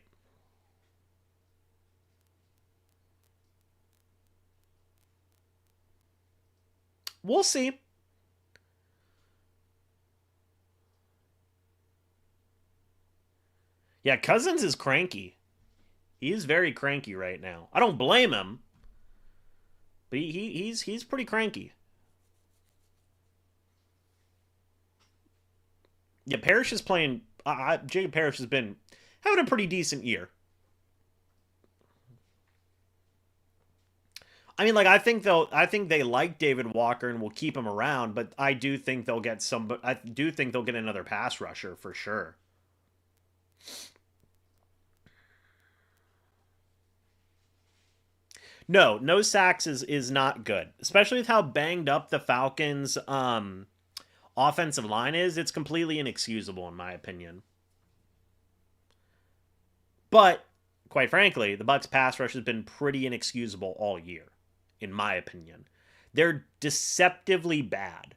We'll see. Yeah, Cousins is cranky. He is very cranky right now. I don't blame him, but he's pretty cranky. Yeah, Parrish is playing. Jacob Parrish has been having a pretty decent year. I mean, like I think they like David Walker and will keep him around, but I do think they'll get I do think they'll get another pass rusher for sure. No sacks is not good, especially with how banged up the Falcons' offensive line is. It's completely inexcusable in my opinion. But quite frankly, the Bucs pass rush has been pretty inexcusable all year, in my opinion. They're deceptively bad.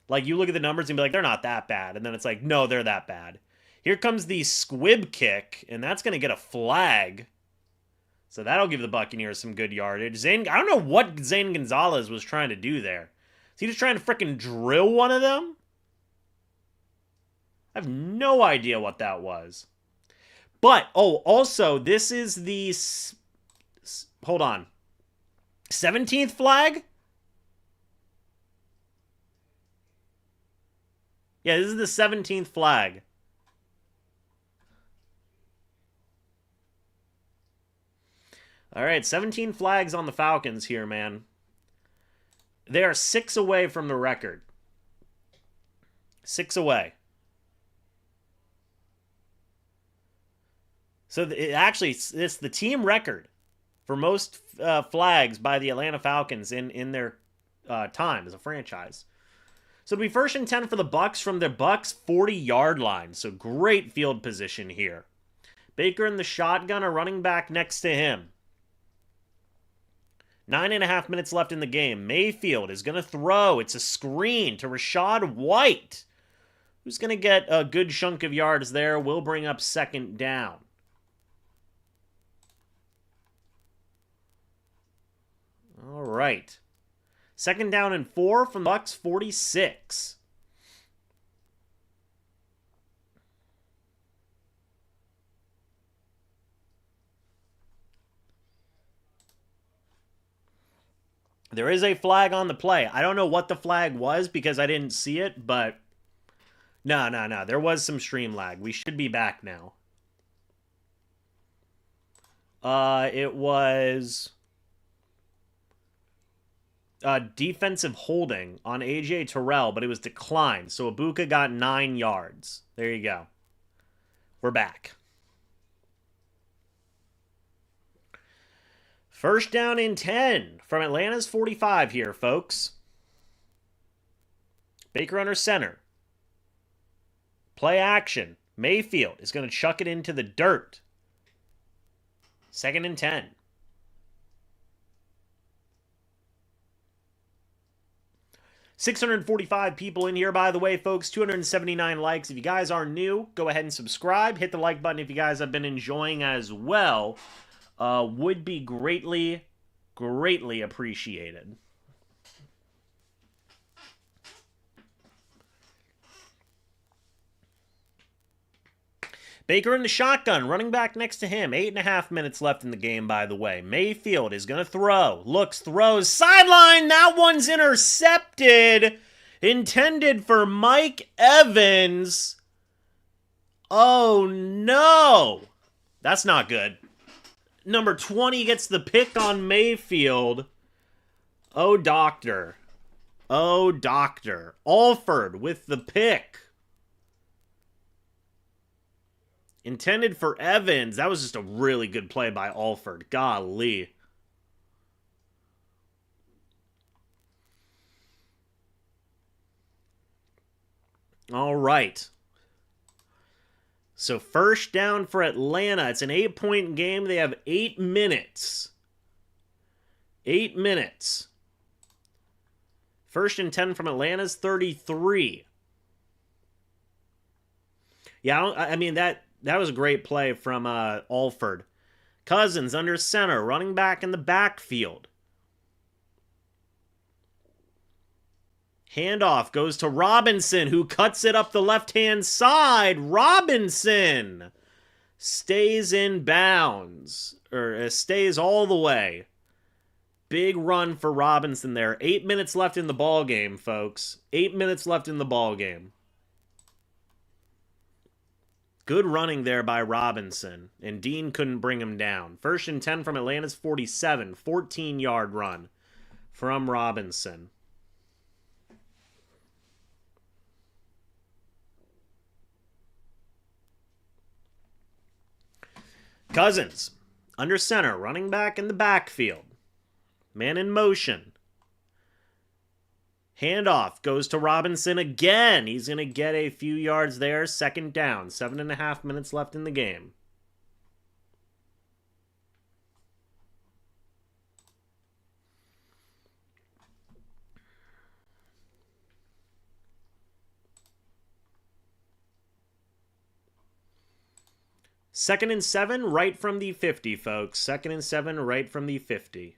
Like you look at the numbers and be like, they're not that bad, and then it's like, no, they're that bad. Here comes the squib kick, and that's going to get a flag. So that'll give the Buccaneers some good yardage. I don't know what Zane Gonzalez was trying to do there. Is he just trying to freaking drill one of them? I have no idea what that was. But, also, this is the... Hold on. 17th flag? Yeah, this is the 17th flag. All right, 17 flags on the Falcons here, man. They are 6 away from the record. 6 away. So it's the team record for most flags by the Atlanta Falcons in their time as a franchise. So it'll be 1st and 10 for the Bucs from their Bucs 40-yard line. So great field position here. Baker in the shotgun, a running back next to him. 9.5 minutes left in the game. Mayfield is going to throw. It's a screen to Rachaad White, who's going to get a good chunk of yards there. Will bring up 2nd down. All right. 2nd down and 4 from Bucs 46. There is a flag on the play. I don't know what the flag was because I didn't see it, but no. There was some stream lag. We should be back now. It was defensive holding on A.J. Terrell, but it was declined. So Ibuka got 9 yards. There you go. We're back. First down and 10 from Atlanta's 45 here, folks. Baker under center. Play action. Mayfield is going to chuck it into the dirt. Second and 10. $645 people in here, by the way, folks. 279 likes. If you guys are new, go ahead and subscribe. Hit the like button if you guys have been enjoying as well. Would be greatly, greatly appreciated. Baker in the shotgun, running back next to him. 8.5 minutes left in the game, by the way. Mayfield is going to throw. Looks, throws. Sideline! That one's intercepted. Intended for Mike Evans. Oh, no. That's not good. Number 20 gets the pick on Mayfield. Oh, doctor. Oh, doctor. Alford with the pick. Intended for Evans. That was just a really good play by Alford. Golly. All right. So first down for Atlanta. It's an 8-point game. They have 8 minutes. 8 minutes. First and 10 from Atlanta's 33. Yeah, I mean, that was a great play from Alford. Cousins under center, running back in the backfield. Handoff goes to Robinson, who cuts it up the left-hand side. Robinson stays in bounds, or stays all the way. Big run for Robinson there. 8 minutes left in the ball game, folks. 8 minutes left in the ball game. Good running there by Robinson, and Dean couldn't bring him down. First and 10 from Atlanta's 47. 14-yard run from Robinson. Cousins, under center, running back in the backfield. Man in motion. Handoff goes to Robinson again. He's going to get a few yards there. Second down. 7.5 minutes left in the game. Second and 7 right from the 50, folks. Second and 7 right from the 50.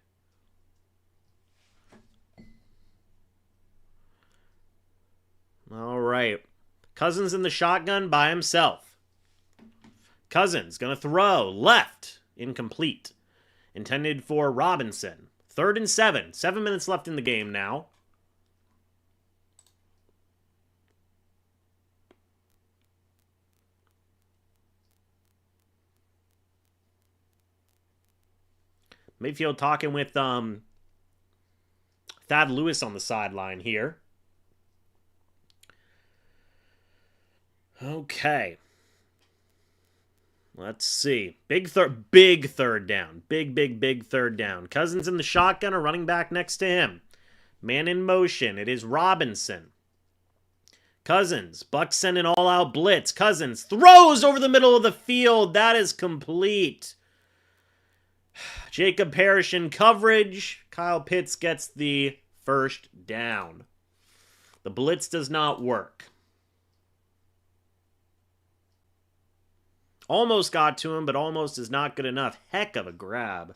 All right. Cousins in the shotgun by himself. Cousins going to throw. Left. Incomplete. Intended for Robinson. Third and 7. 7 minutes left in the game now. Mayfield talking with Thad Lewis on the sideline here. Okay. Let's see. Big third down. Big third down. Cousins in the shotgun, a running back next to him. Man in motion. It is Robinson. Cousins. Bucs send an all-out blitz. Cousins throws over the middle of the field. That is complete. Jacob Parrish in coverage. Kyle Pitts gets the first down. The blitz does not work. Almost got to him, but almost is not good enough. Heck of a grab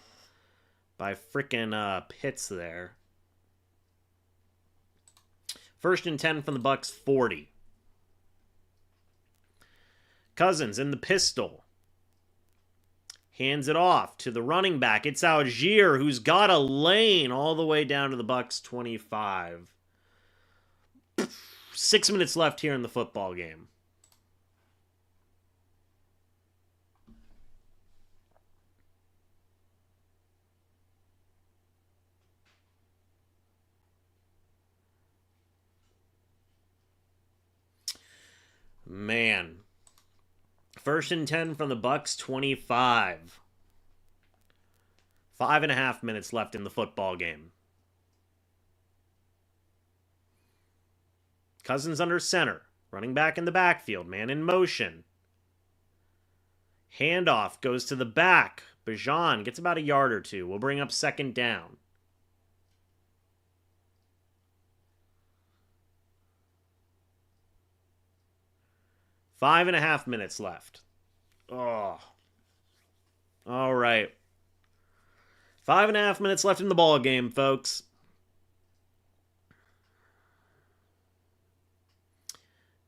by frickin' Pitts there. First and 10 from the Bucs 40. Cousins in the pistol. Hands it off to the running back. It's Algier, who's got a lane all the way down to the Bucs 25. 6 minutes left here in the football game. Man. First and 10 from the Bucs 25. 5.5 minutes left in the football game. Cousins under center. Running back in the backfield. Man in motion. Handoff goes to the back. Bijan gets about a yard or two. We'll bring up second down. Five and a half minutes left. Oh. All right. 5.5 minutes left in the ball game, folks.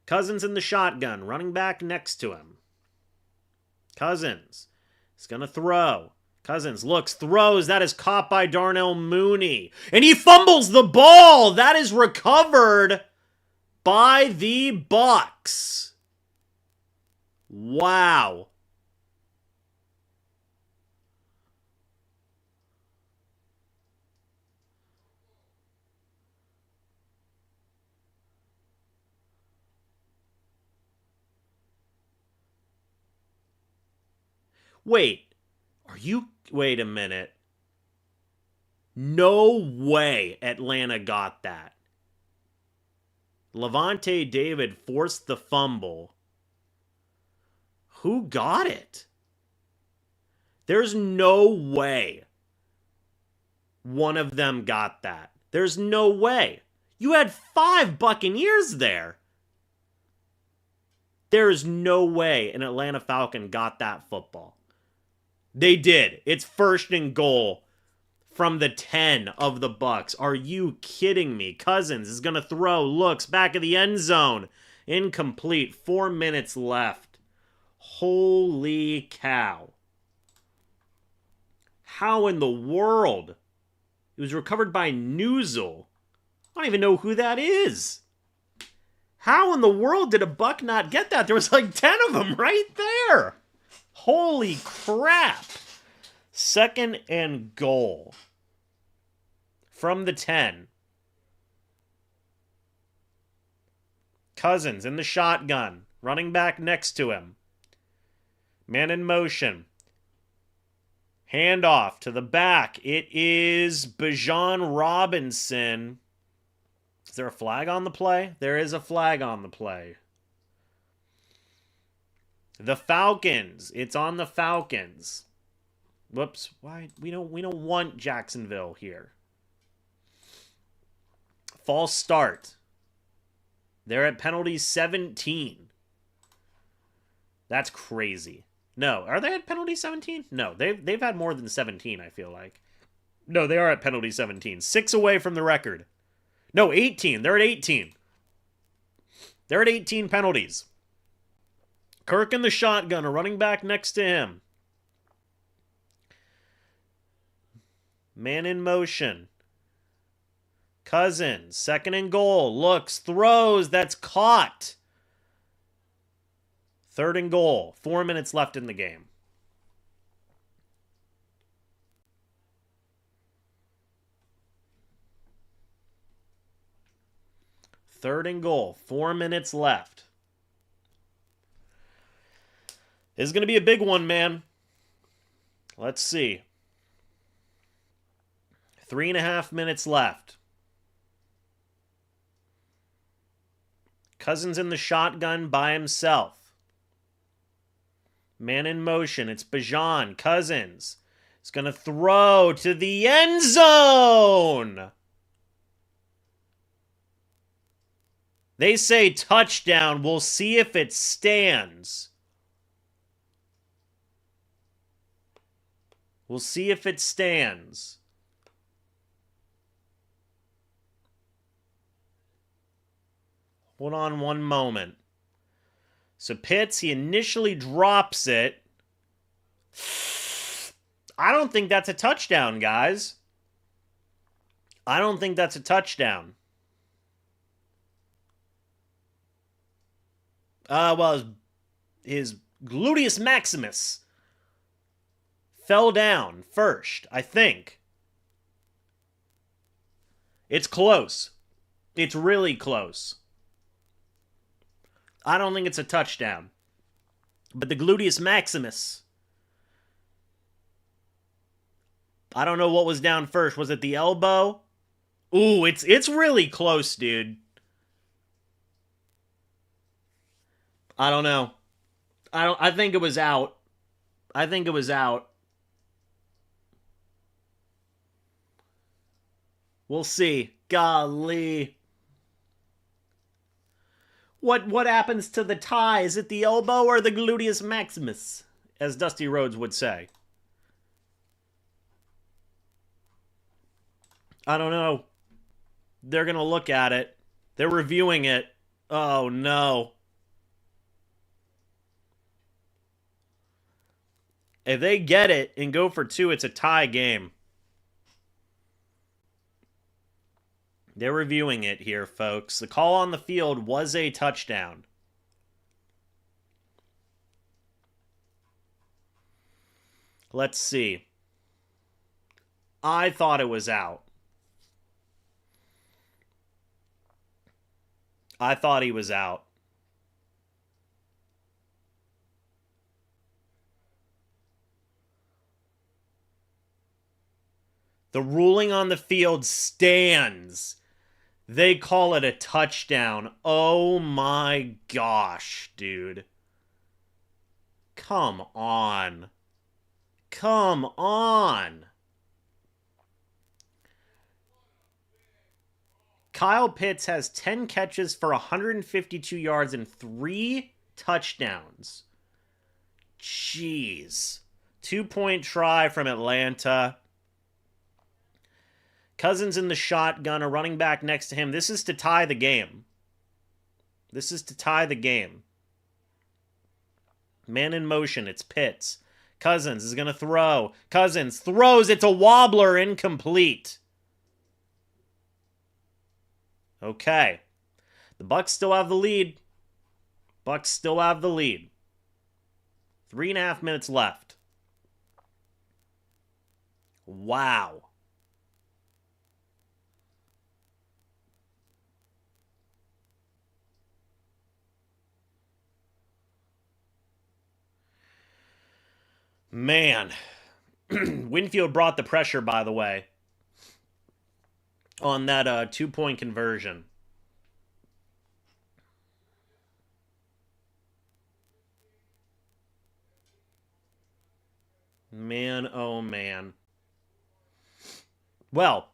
Cousins in the shotgun. Running back next to him. Cousins is going to throw. Cousins looks, throws. That is caught by Darnell Mooney. And he fumbles the ball. That is recovered by the Bucs. Wow. Wait a minute. No way Atlanta got that. Levante David forced the fumble. Who got it? There's no way one of them got that. There's no way. You had 5 Buccaneers there. There is no way an Atlanta Falcon got that football. They did. It's first and goal from the 10 of the Bucs. Are you kidding me? Cousins is going to throw, looks back of the end zone. Incomplete. 4 minutes left. Holy cow. How in the world? It was recovered by Newsel. I don't even know who that is. How in the world did a Buck not get that? There was like 10 of them right there. Holy crap. Second and goal. From the 10. Cousins in the shotgun. Running back next to him. Man in motion. Handoff to the back. It is Bijan Robinson. Is there a flag on the play? There is a flag on the play. The Falcons. It's on the Falcons. Whoops. Why? We don't want Jacksonville here. False start. They're at penalty 17. That's crazy. No, are they at penalty 17? No, they've had more than 17, I feel like. No, they are at penalty 17. 6 away from the record. No, 18. They're at 18. They're at 18 penalties. Kirk in the shotgun, a running back next to him. Man in motion. Cousins, second and goal. Looks, throws, that's caught. Third and goal. 4 minutes left in the game. Third and goal. 4 minutes left. This is going to be a big one, man. Let's see. 3.5 minutes left. Cousins in the shotgun by himself. Man in motion. It's Bijan. Cousins is going to throw to the end zone. They say touchdown. We'll see if it stands. We'll see if it stands. Hold on one moment. So Pitts, he initially drops it. I don't think that's a touchdown, guys. I don't think that's a touchdown. Well, his gluteus maximus fell down first, I think. It's close. It's really close. I don't think it's a touchdown. But the gluteus maximus, I don't know what was down first. Was it the elbow? Ooh, it's really close, dude. I don't know. I think it was out. I think it was out. We'll see. Golly. What happens to the tie? Is it the elbow or the gluteus maximus? As Dusty Rhodes would say. I don't know. They're going to look at it. They're reviewing it. Oh, no. If they get it and go for 2, it's a tie game. They're reviewing it here, folks. The call on the field was a touchdown. Let's see. I thought it was out. I thought he was out. The ruling on the field stands. They call it a touchdown. Oh my gosh, dude. Come on. Come on. Kyle Pitts has 10 catches for 152 yards and 3 touchdowns. Jeez. 2-point try from Atlanta. Cousins in the shotgun, a running back next to him. This is to tie the game. This is to tie the game. Man in motion. It's Pitts. Cousins is going to throw. Cousins throws. It's a wobbler, incomplete. Okay. The Bucs still have the lead. Bucs still have the lead. 3.5 minutes left. Wow. Man. Winfield brought the pressure, by the way, on that 2-point conversion. Man, oh man. Well,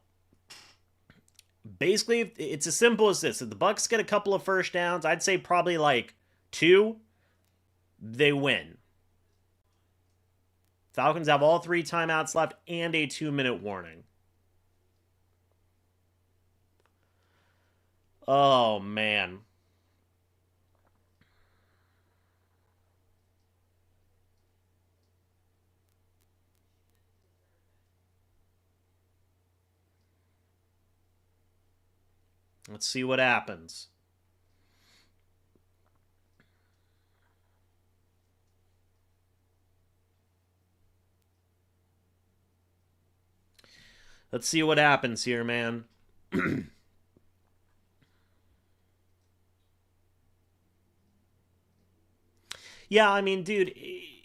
basically, it's as simple as this. If the Bucs get a couple of first downs, I'd say probably like 2, they win. Falcons have all 3 timeouts left and a 2-minute warning. Oh, man. Let's see what happens. Let's see what happens here, man. Yeah, I mean, dude,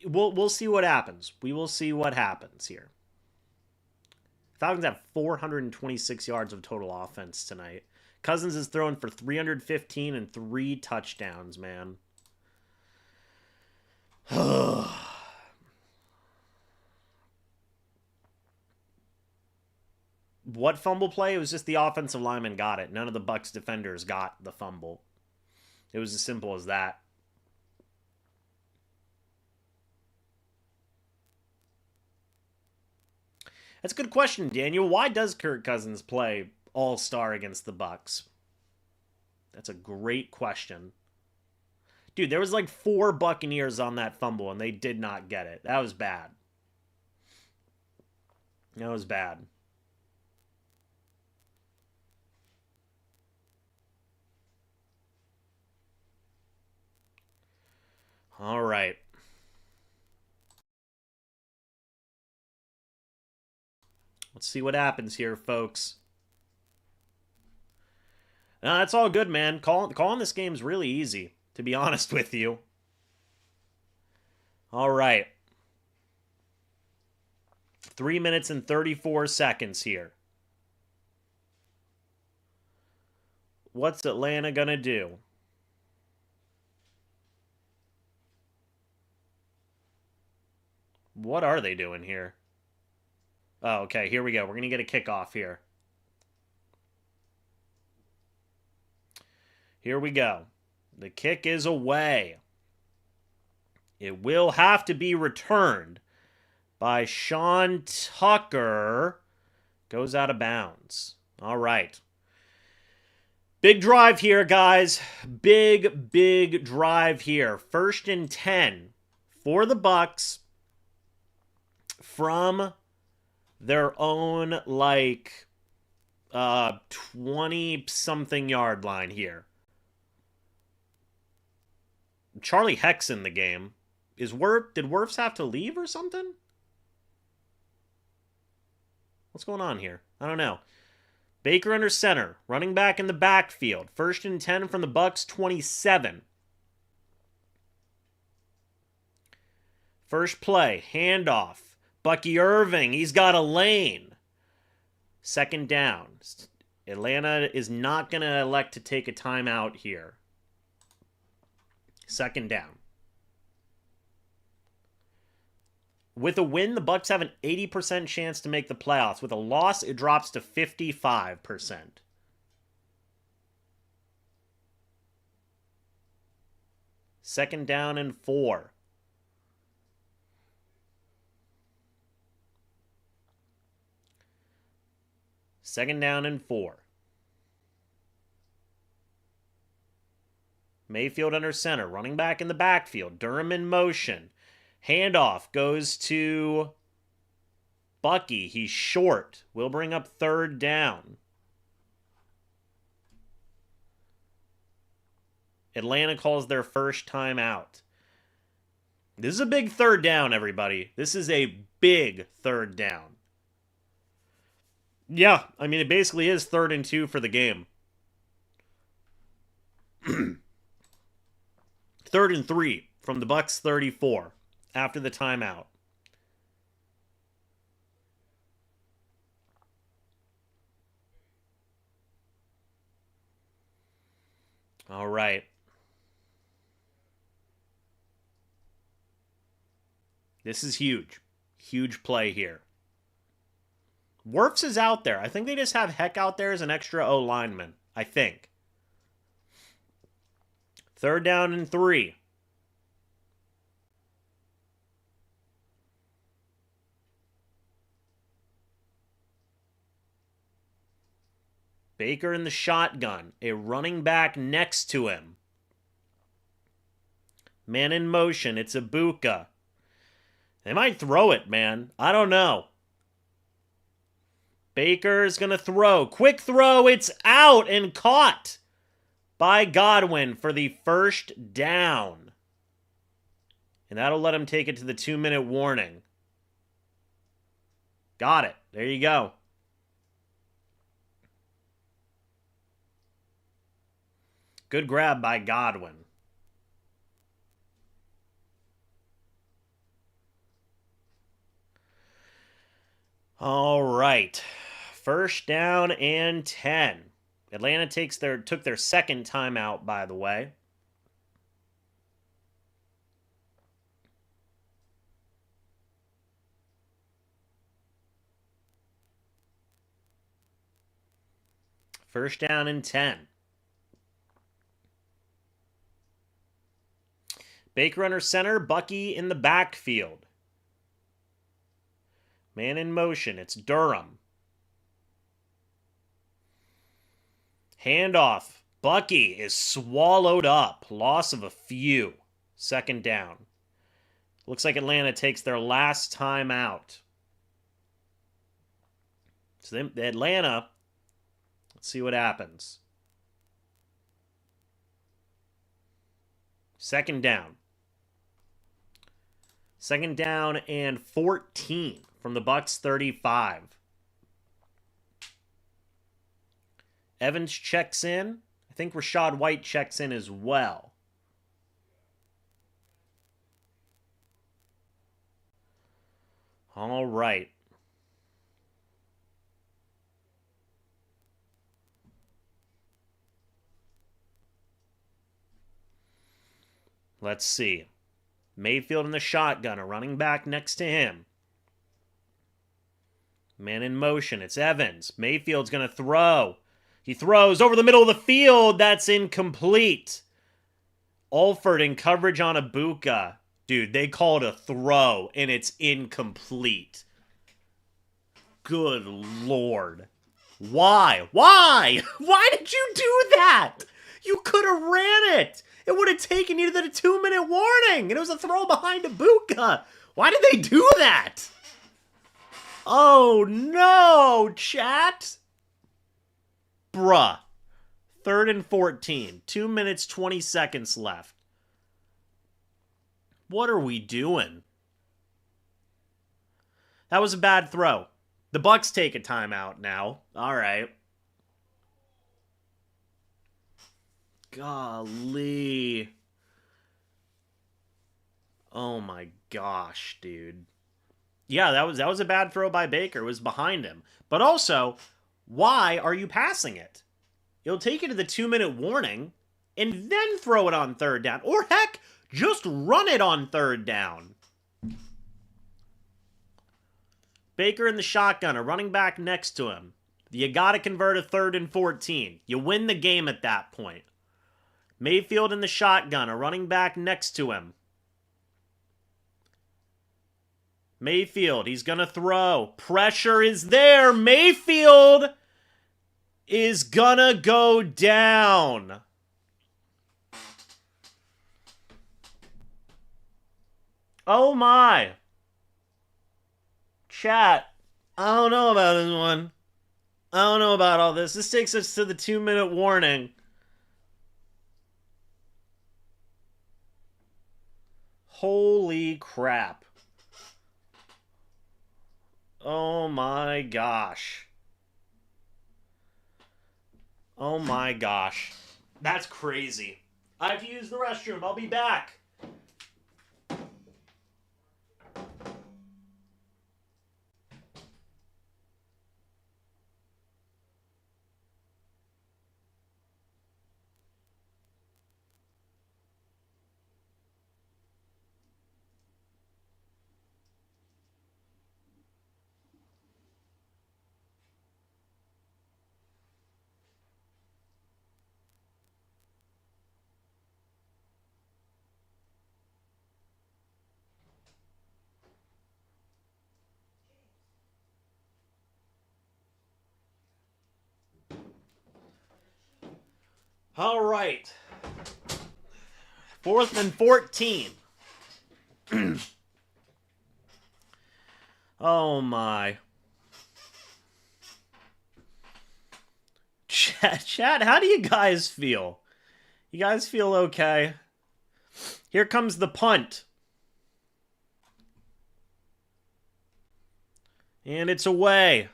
we'll see what happens. We will see what happens here. Falcons have 426 yards of total offense tonight. Cousins is throwing for 315 and 3 touchdowns, man. What fumble play? It was just the offensive lineman got it. None of the Bucs defenders got the fumble. It was as simple as that. That's a good question, Daniel. Why does Kirk Cousins play all-star against the Bucs? That's a great question. Dude, there was like 4 Buccaneers on that fumble, and they did not get it. That was bad. That was bad. All right. Let's see what happens here, folks. No, that's all good, man. Calling this game's really easy, to be honest with you. All right. 3 minutes and 34 seconds here. What's Atlanta going to do? What are they doing here? Oh, okay, here we go. We're going to get a kickoff here. Here we go. The kick is away. It will have to be returned by Sean Tucker. Goes out of bounds. All right. Big drive here, guys. Big drive here. 1st and 10 for the Bucs from their own, 20-something yard line here. Charlie Heck's in the game. Did Wirfs have to leave or something? What's going on here? I don't know. Baker under center. Running back in the backfield. 1st and 10 from the Bucs 27. First play. Handoff. Bucky Irving. He's got a lane. 2nd down. Atlanta is not going to elect to take a timeout here. 2nd down. With a win, the Bucs have an 80% chance to make the playoffs. With a loss, it drops to 55%. Second down and 4. Second down and 4. Mayfield under center. Running back in the backfield. Durham in motion. Handoff goes to Bucky. He's short. We'll bring up 3rd down. Atlanta calls their first time out. This is a big 3rd down, everybody. This is a big 3rd down. Yeah, I mean, it basically is 3rd and 2 for the game. 3rd and 3 from the Bucs 34 after the timeout. All right. This is huge. Huge play here. Wirfs is out there. I think they just have Heck out there as an extra O lineman. I think. 3rd down and 3. Baker in the shotgun. A running back next to him. Man in motion. It's Ibuka. They might throw it, man. I don't know. Baker's going to throw. Quick throw. It's out and caught by Godwin for the 1st down. And that'll let him take it to the 2-minute warning. Got it. There you go. Good grab by Godwin. All right. 1st down and 10. Atlanta took their 2nd timeout, by the way. First down and 10. Baker under center, Bucky in the backfield. Man in motion, it's Durham. Handoff. Bucky is swallowed up. Loss of a few. 2nd down. Looks like Atlanta takes their last time out. So Atlanta, let's see what happens. 2nd down. 2nd down and 14 from the Bucs 35. Evans checks in. I think Rachaad White checks in as well. All right. Let's see. Mayfield in the shotgun, a running back next to him. Man in motion. It's Evans. Mayfield's going to throw. He throws over the middle of the field. That's incomplete. Alford in coverage on Ibuka. Dude, they called a throw, and it's incomplete. Good Lord. Why? Why? Why did you do that? You could have ran it. It would have taken you to the 2-minute warning, and it was a throw behind Ibuka. Why did they do that? Oh, no, chat. Bruh. 3rd and 14. 2 minutes, 20 seconds left. What are we doing? That was a bad throw. The Bucs take a timeout now. All right. Golly. Oh my gosh, dude. Yeah, that was a bad throw by Baker. It was behind him. But also, why are you passing it? You'll take it to the 2-minute warning and then throw it on 3rd down. Or heck, just run it on 3rd down. Baker in the shotgun, a running back next to him. You got to convert a 3rd and 14. You win the game at that point. Mayfield in the shotgun, a running back next to him. Mayfield, he's going to throw. Pressure is there. Mayfield is going to go down. Oh my. Chat, I don't know about this one. I don't know about all this. This takes us to the 2-minute warning. Holy crap. Oh my gosh. Oh my gosh. That's crazy. I have to use the restroom. I'll be back. All right. 4th and 14. Oh my. Chat, how do you guys feel? You guys feel okay? Here comes the punt. And it's away.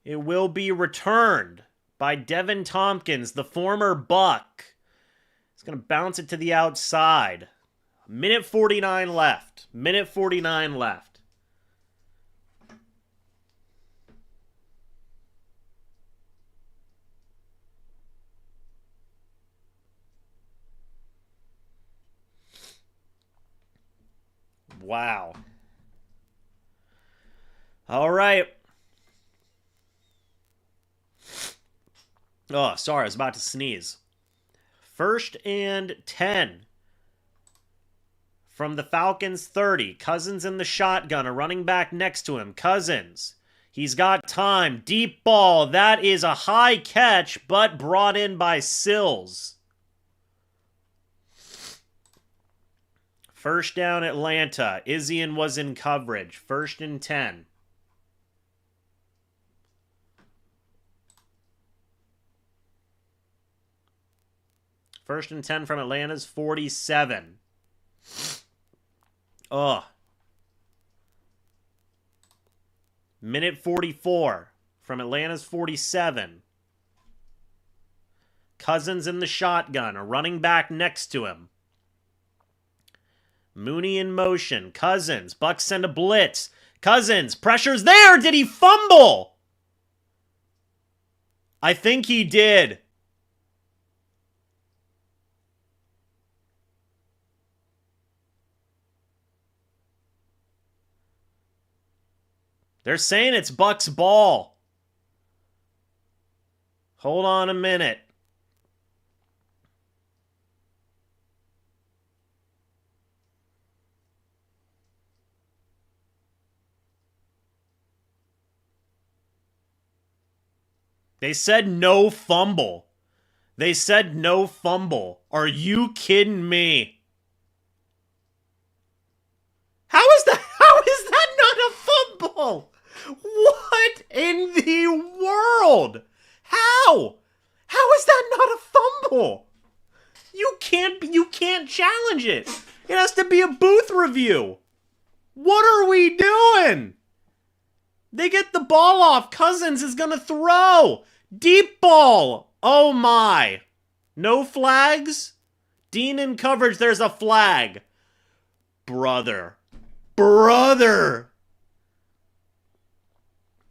It will be returned by Devin Tompkins, the former Buck. He's going to bounce it to the outside. Minute 49 left. Minute 49 left. Wow. All right. Oh, sorry, I was about to sneeze. 1st and 10 from the Falcons 30. Cousins in the shotgun, a running back next to him. Cousins, he's got time. Deep ball, that is a high catch, but brought in by Sills. 1st down, Atlanta. Izzian was in coverage. 1st and 10. First and 10 from Atlanta's 47. Ugh. Minute 44 from Atlanta's 47. Cousins in the shotgun, a running back next to him. Mooney in motion. Cousins. Bucs send a blitz. Cousins. Pressure's there. Did he fumble? I think he did. They're saying it's Bucs ball. Hold on a minute. They said no fumble. They said no fumble. Are you kidding me? How is that not a fumble? What in the world? How? How is that not a fumble? You can't challenge it. It has to be a booth review. What are we doing? They get the ball off. Cousins is going to throw. Deep ball. Oh my. No flags? Dean in coverage, there's a flag. Brother.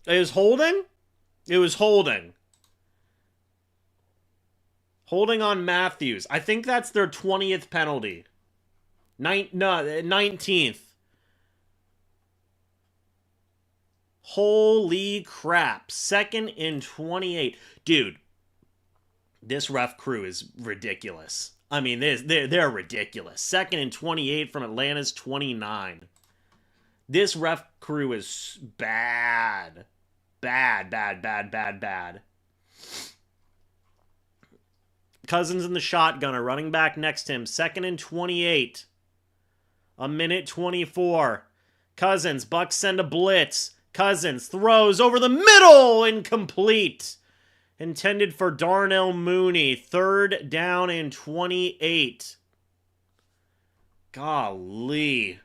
It was holding? It was holding. Holding on Matthews. I think that's their 20th penalty. 19th. Holy crap. 2nd and 28. Dude, this ref crew is ridiculous. I mean, they're ridiculous. 2nd and 28 from Atlanta's 29. This ref crew is bad. Bad. Cousins in the shotgun, a running back next to him. 2nd and 28. 1:24. Cousins, Bucs send a blitz. Cousins throws over the middle, incomplete. Intended for Darnell Mooney. 3rd down and 28. Golly.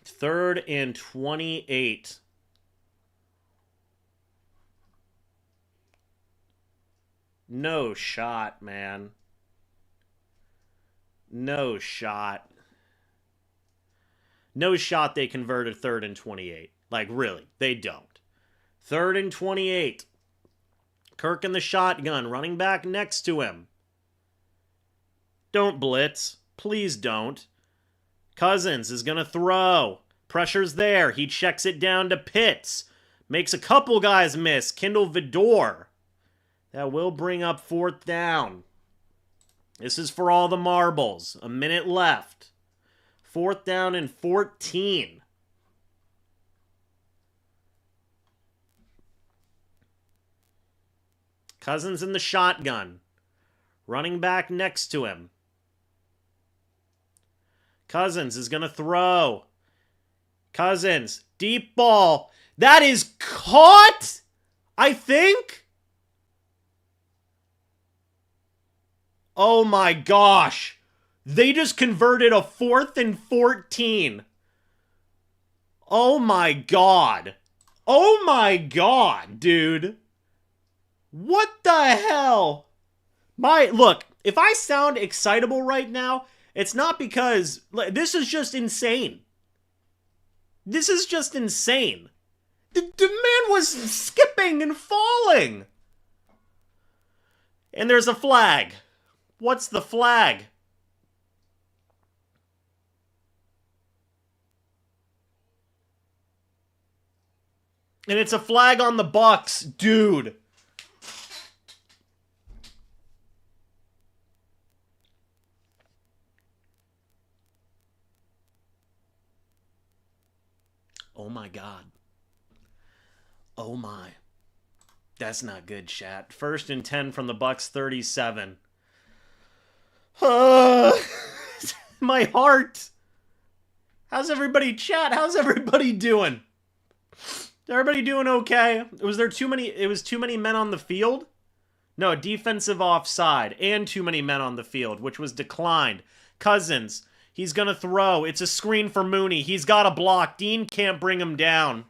3rd and 28. No shot, man. No shot. No shot they converted 3rd and 28. Like, really, they don't. 3rd and 28. Kirk in the shotgun, running back next to him. Don't blitz. Please don't. Cousins is going to throw. Pressure's there. He checks it down to Pitts. Makes a couple guys miss. Kindle Vidor. That will bring up 4th down. This is for all the marbles. A minute left. 4th down and 14. Cousins in the shotgun. Running back next to him. Cousins is going to throw. Cousins. Deep ball. That is caught, I think. Oh my gosh. They just converted a 4th and 14. Oh my god. Oh my god, dude. What the hell? Look, if I sound excitable right now, it's not because this is just insane. This is just insane. The man was skipping and falling. And there's a flag. What's the flag? And it's a flag on the Bucs, dude. Oh my god. Oh my. That's not good, chat. 1st and 10 from the Bucs 37. My heart. How's everybody, chat? How's everybody doing? Is everybody doing okay? It was too many men on the field? No, defensive offside and too many men on the field, which was declined. Cousins, he's going to throw. It's a screen for Mooney. He's got a block. Dean can't bring him down.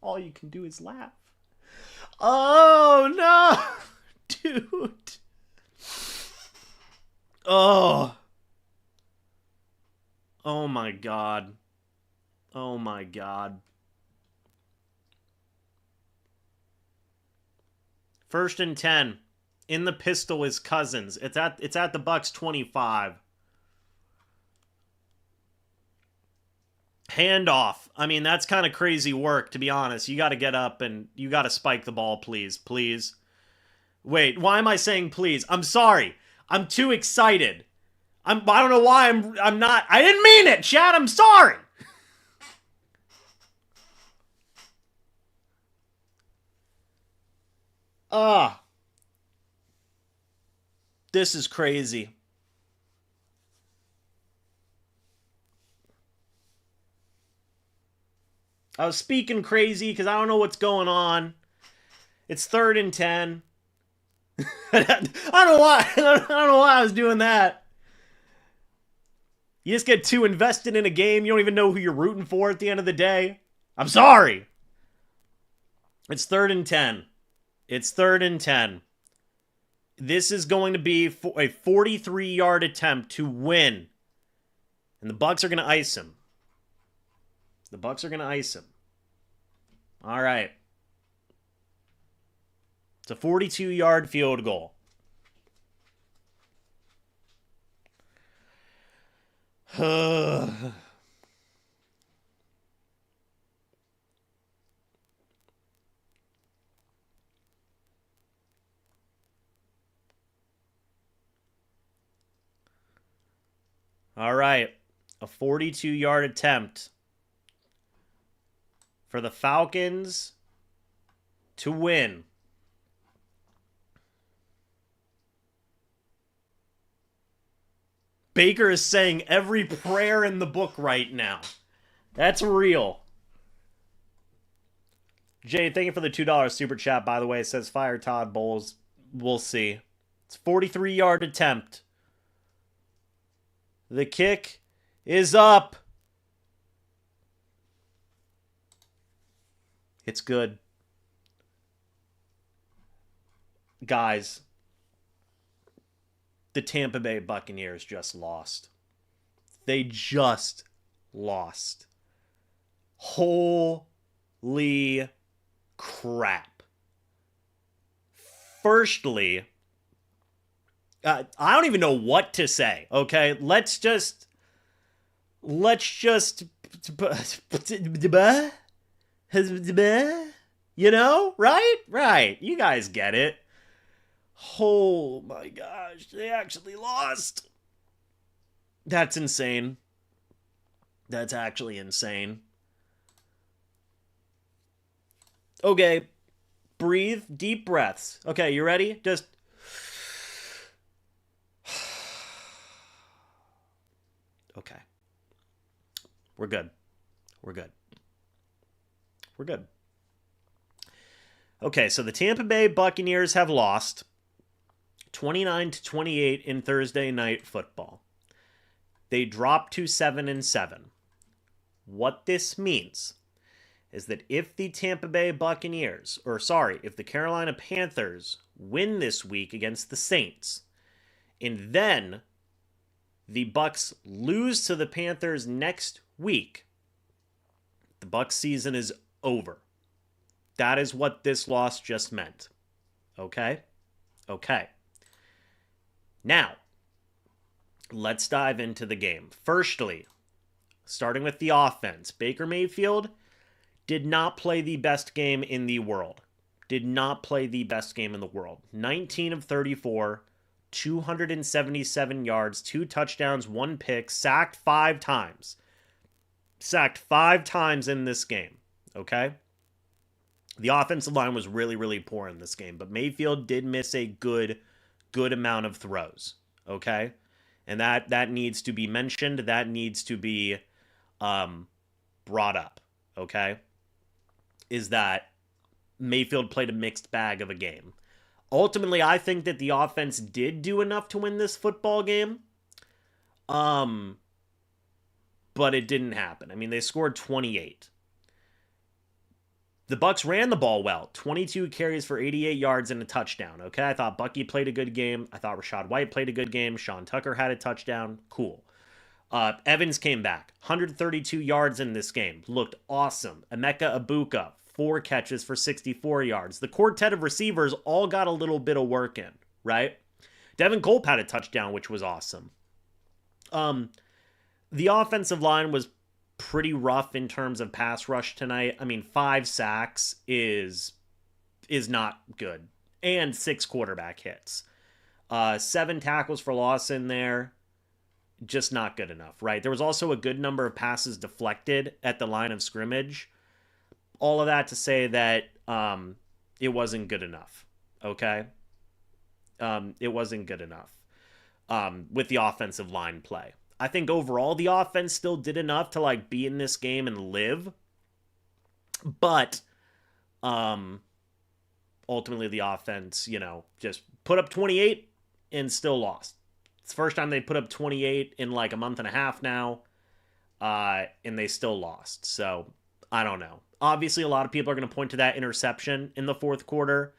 All you can do is laugh. Oh, no. Dude. Oh. Oh, my God. Oh, my God. 1st and 10. In the pistol is Cousins. It's at the Bucs 25. Handoff. I mean, that's kind of crazy work, to be honest. You got to get up and you got to spike the ball, please. Please. Wait, why am I saying please? I'm sorry. I'm too excited. I don't know why I'm not. I didn't mean it, Chad. I'm sorry. This is crazy. I was speaking crazy because I don't know what's going on. It's 3rd and 10. I don't know why. I don't know why I was doing that. You just get too invested in a game. You don't even know who you're rooting for at the end of the day. I'm sorry. It's 3rd and 10. It's 3rd and 10. This is going to be a 43-yard attempt to win. And the Bucs are going to ice him. The Bucs are going to ice him. All right. It's a 42-yard field goal. All right. A 42-yard attempt for the Falcons to win. Baker is saying every prayer in the book right now. That's real. Jay, thank you for the $2 super chat, by the way. It says fire Todd Bowles. We'll see. It's a 43-yard attempt. The kick is up. It's good. Guys, the Tampa Bay Buccaneers just lost. They just lost. Holy crap. Firstly, I don't even know what to say, okay? Let's just you know, right? Right. You guys get it. Oh my gosh, they actually lost. That's insane. That's actually insane. Okay, breathe, deep breaths. Okay, you ready? Just okay. We're good. We're good. We're good. Okay, so the Tampa Bay Buccaneers have lost 29-28 in Thursday night football. They dropped to 7-7. What this means is that if the Tampa Bay Buccaneers, if the Carolina Panthers win this week against the Saints, and then the Bucs lose to the Panthers next week, the Bucs season is over. That is what this loss just meant. Okay? Okay. Now, let's dive into the game. Firstly, starting with the offense, Baker Mayfield did not play the best game in the world. Did not play the best game in the world. 19 of 34, 277 yards, 2 touchdowns, 1 pick, sacked 5 times. Sacked 5 times in this game. Okay? The offensive line was really, really poor in this game, but Mayfield did miss a good amount of throws, okay? And that needs to be mentioned. That needs to be brought up, okay? Is that Mayfield played a mixed bag of a game. Ultimately, I think that the offense did do enough to win this football game, but it didn't happen. I mean, they scored 28. The Bucs ran the ball well. 22 carries for 88 yards and a touchdown, okay? I thought Bucky played a good game. I thought Rachaad White played a good game. Sean Tucker had a touchdown. Cool. Evans came back. 132 yards in this game. Looked awesome. Emeka Egbuka, 4 catches for 64 yards. The quartet of receivers all got a little bit of work in, right? Devin Culp had a touchdown, which was awesome. The offensive line was pretty rough in terms of pass rush tonight. I mean, 5 sacks is not good, and 6 quarterback hits. 7 tackles for loss in there, just not good enough, right? There was also a good number of passes deflected at the line of scrimmage. All of that to say that it wasn't good enough, okay? It wasn't good enough with the offensive line play. I think overall the offense still did enough to like be in this game and live, but ultimately the offense, just put up 28 and still lost. It's the first time they put up 28 in like a month and a half now, and they still lost. So I don't know. Obviously, a lot of people are going to point to that interception in the fourth quarter.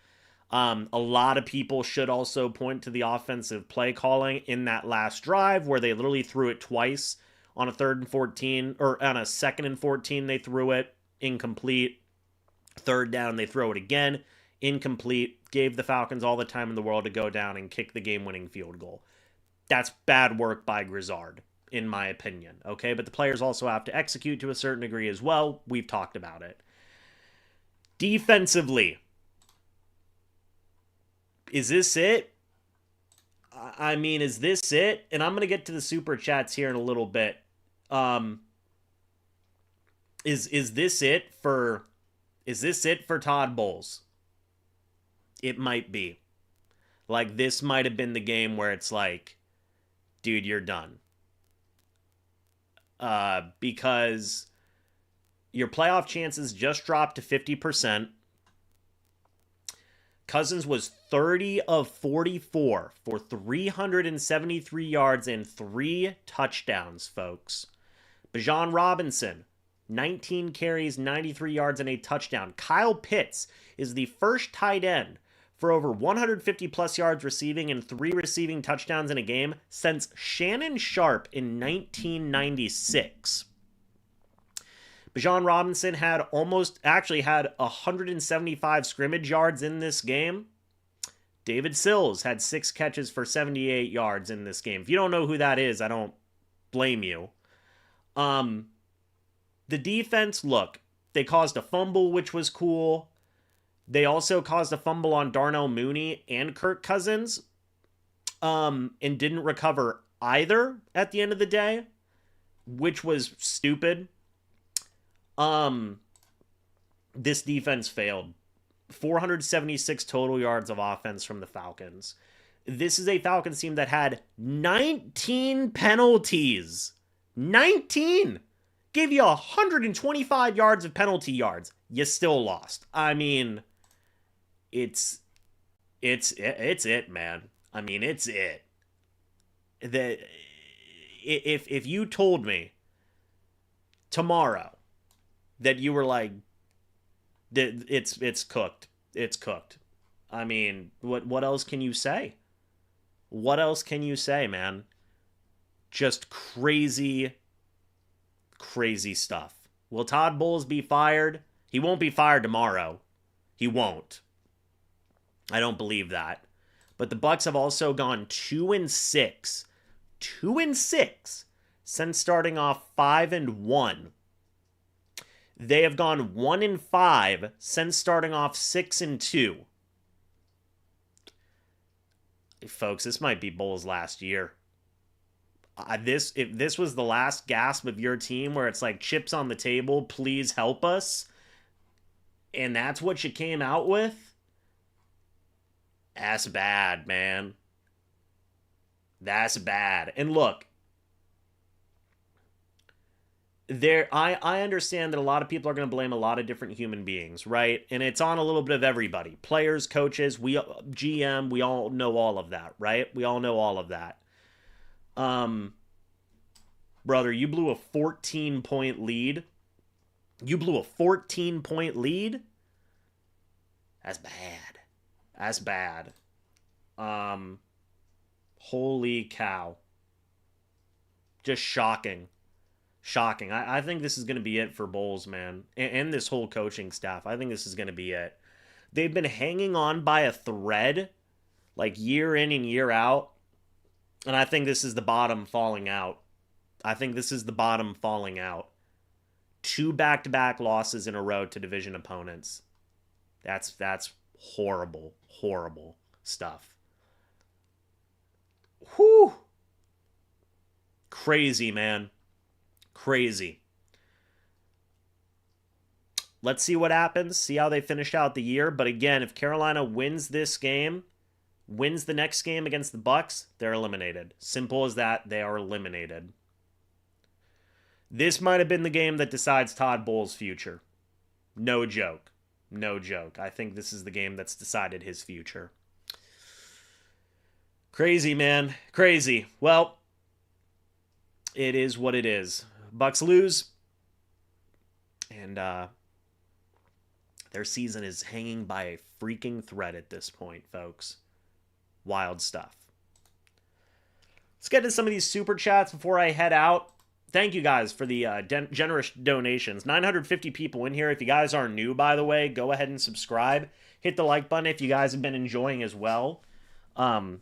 A lot of people should also point to the offensive play calling in that last drive where they literally threw it twice on a 3rd and 14, or on a 2nd and 14, they threw it incomplete. 3rd down, they throw it again, incomplete. Gave the Falcons all the time in the world to go down and kick the game-winning field goal. That's bad work by Grizzard, in my opinion, okay? But the players also have to execute to a certain degree as well. We've talked about it. Defensively, is this it? I mean, is this it? And I'm going to get to the super chats here in a little bit. Is this it for Todd Bowles? It might be. Like, this might have been the game where it's like, dude, you're done. Because your playoff chances just dropped to 50%. Cousins was 30 of 44 for 373 yards and 3 touchdowns, folks. Bijan Robinson, 19 carries, 93 yards, and a touchdown. Kyle Pitts is the first tight end for over 150-plus yards receiving and 3 receiving touchdowns in a game since Shannon Sharpe in 1996. Bijan Robinson had 175 scrimmage yards in this game. David Sills had 6 catches for 78 yards in this game. If you don't know who that is, I don't blame you. The defense, look, they caused a fumble, which was cool. They also caused a fumble on Darnell Mooney and Kirk Cousins, and didn't recover either at the end of the day, which was stupid. This defense failed. 476 total yards of offense from the Falcons. This is a Falcons team that had 19 penalties. 19! Gave you 125 yards of penalty yards. You still lost. I mean, it's it, man. I mean, it's it. If you told me tomorrow that you were like, it's cooked. It's cooked. I mean, what else can you say? What else can you say, man? Just crazy stuff. Will Todd Bowles be fired? He won't be fired tomorrow. He won't. I don't believe that. But the Bucs have also gone 2-6. 2-6 since starting off 5-1. They have gone 1-5 since starting off 6-2. Folks, this might be Bowles' last year. If this was the last gasp of your team where it's like chips on the table, please help us, and that's what you came out with, that's bad, man. That's bad. And look, I understand that a lot of people are going to blame a lot of different human beings, right? And it's on a little bit of everybody. Players, coaches, GM, we all know all of that, right? We all know all of that. Brother, you blew a 14-point lead. You blew a 14-point lead? That's bad. That's bad. Holy cow. Just shocking. Shocking. I think this is going to be it for Bowles, man. And this whole coaching staff. I think this is going to be it. They've been hanging on by a thread like year in and year out. And I think this is the bottom falling out. I think this is the bottom falling out. 2 back-to-back losses in a row to division opponents. That's horrible, horrible stuff. Whew. Crazy, man. Crazy. Let's see what happens. See how they finish out the year. But again, if Carolina wins this game, wins the next game against the Bucs, they're eliminated. Simple as that. They are eliminated. This might have been the game that decides Todd Bowles' future. No joke. No joke. I think this is the game that's decided his future. Crazy, man. Crazy. Well, it is what it is. Bucs lose. And their season is hanging by a freaking thread at this point, folks. Wild stuff. Let's get to some of these super chats before I head out. Thank you guys for the generous donations. 950 people in here. If you guys are new, by the way, go ahead and subscribe. Hit the like button if you guys have been enjoying as well. Would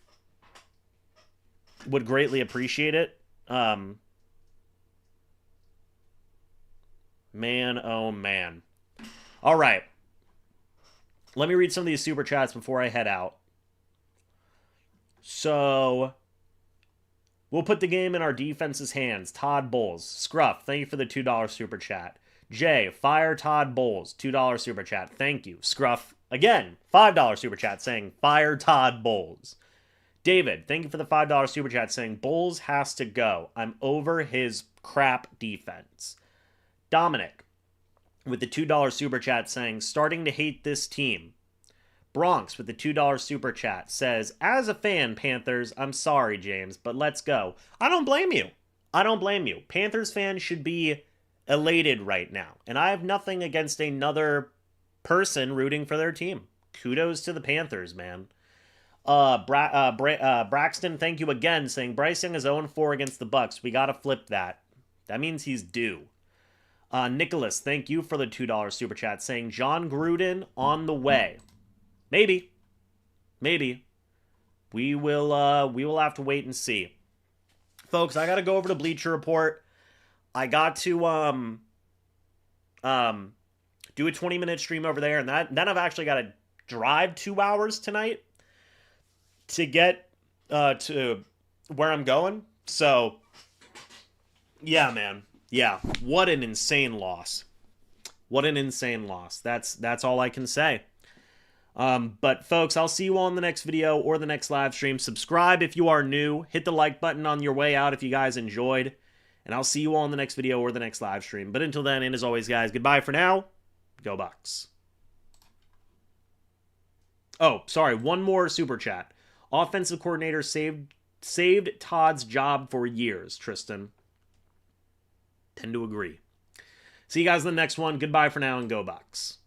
greatly appreciate it. Man, oh man. All right. Let me read some of these super chats before I head out. So, we'll put the game in our defense's hands. Todd Bowles. Scruff, thank you for the $2 super chat. Jay, fire Todd Bowles. $2 super chat. Thank you. Scruff, again, $5 super chat saying fire Todd Bowles. David, thank you for the $5 super chat saying Bowles has to go. I'm over his crap defense. Dominic, with the $2 super chat saying starting to hate this team. Bronx with the $2 super chat says, as a fan, Panthers, I'm sorry, James, but let's go. I don't blame you. I don't blame you. Panthers fans should be elated right now. And I have nothing against another person rooting for their team. Kudos to the Panthers, man. Braxton, thank you again, saying Bryce Young is 0-4 against the Bucs. We got to flip that. That means he's due. Nicholas, thank you for the $2 super chat, saying John Gruden on the way. Maybe. Maybe. We will have to wait and see. Folks, I got to go over to Bleacher Report. I got to do a 20-minute stream over there, and then I've actually got to drive 2 hours tonight to get to where I'm going. So, yeah, man. Yeah, what an insane loss. What an insane loss. That's all I can say. But folks, I'll see you all in the next video or the next live stream. Subscribe if you are new. Hit the like button on your way out if you guys enjoyed. And I'll see you all in the next video or the next live stream. But until then, and as always, guys, goodbye for now. Go Bucs. Oh, sorry, one more super chat. Offensive coordinator saved Todd's job for years, Tristan. Tend to agree. See you guys in the next one. Goodbye for now and go Bucs.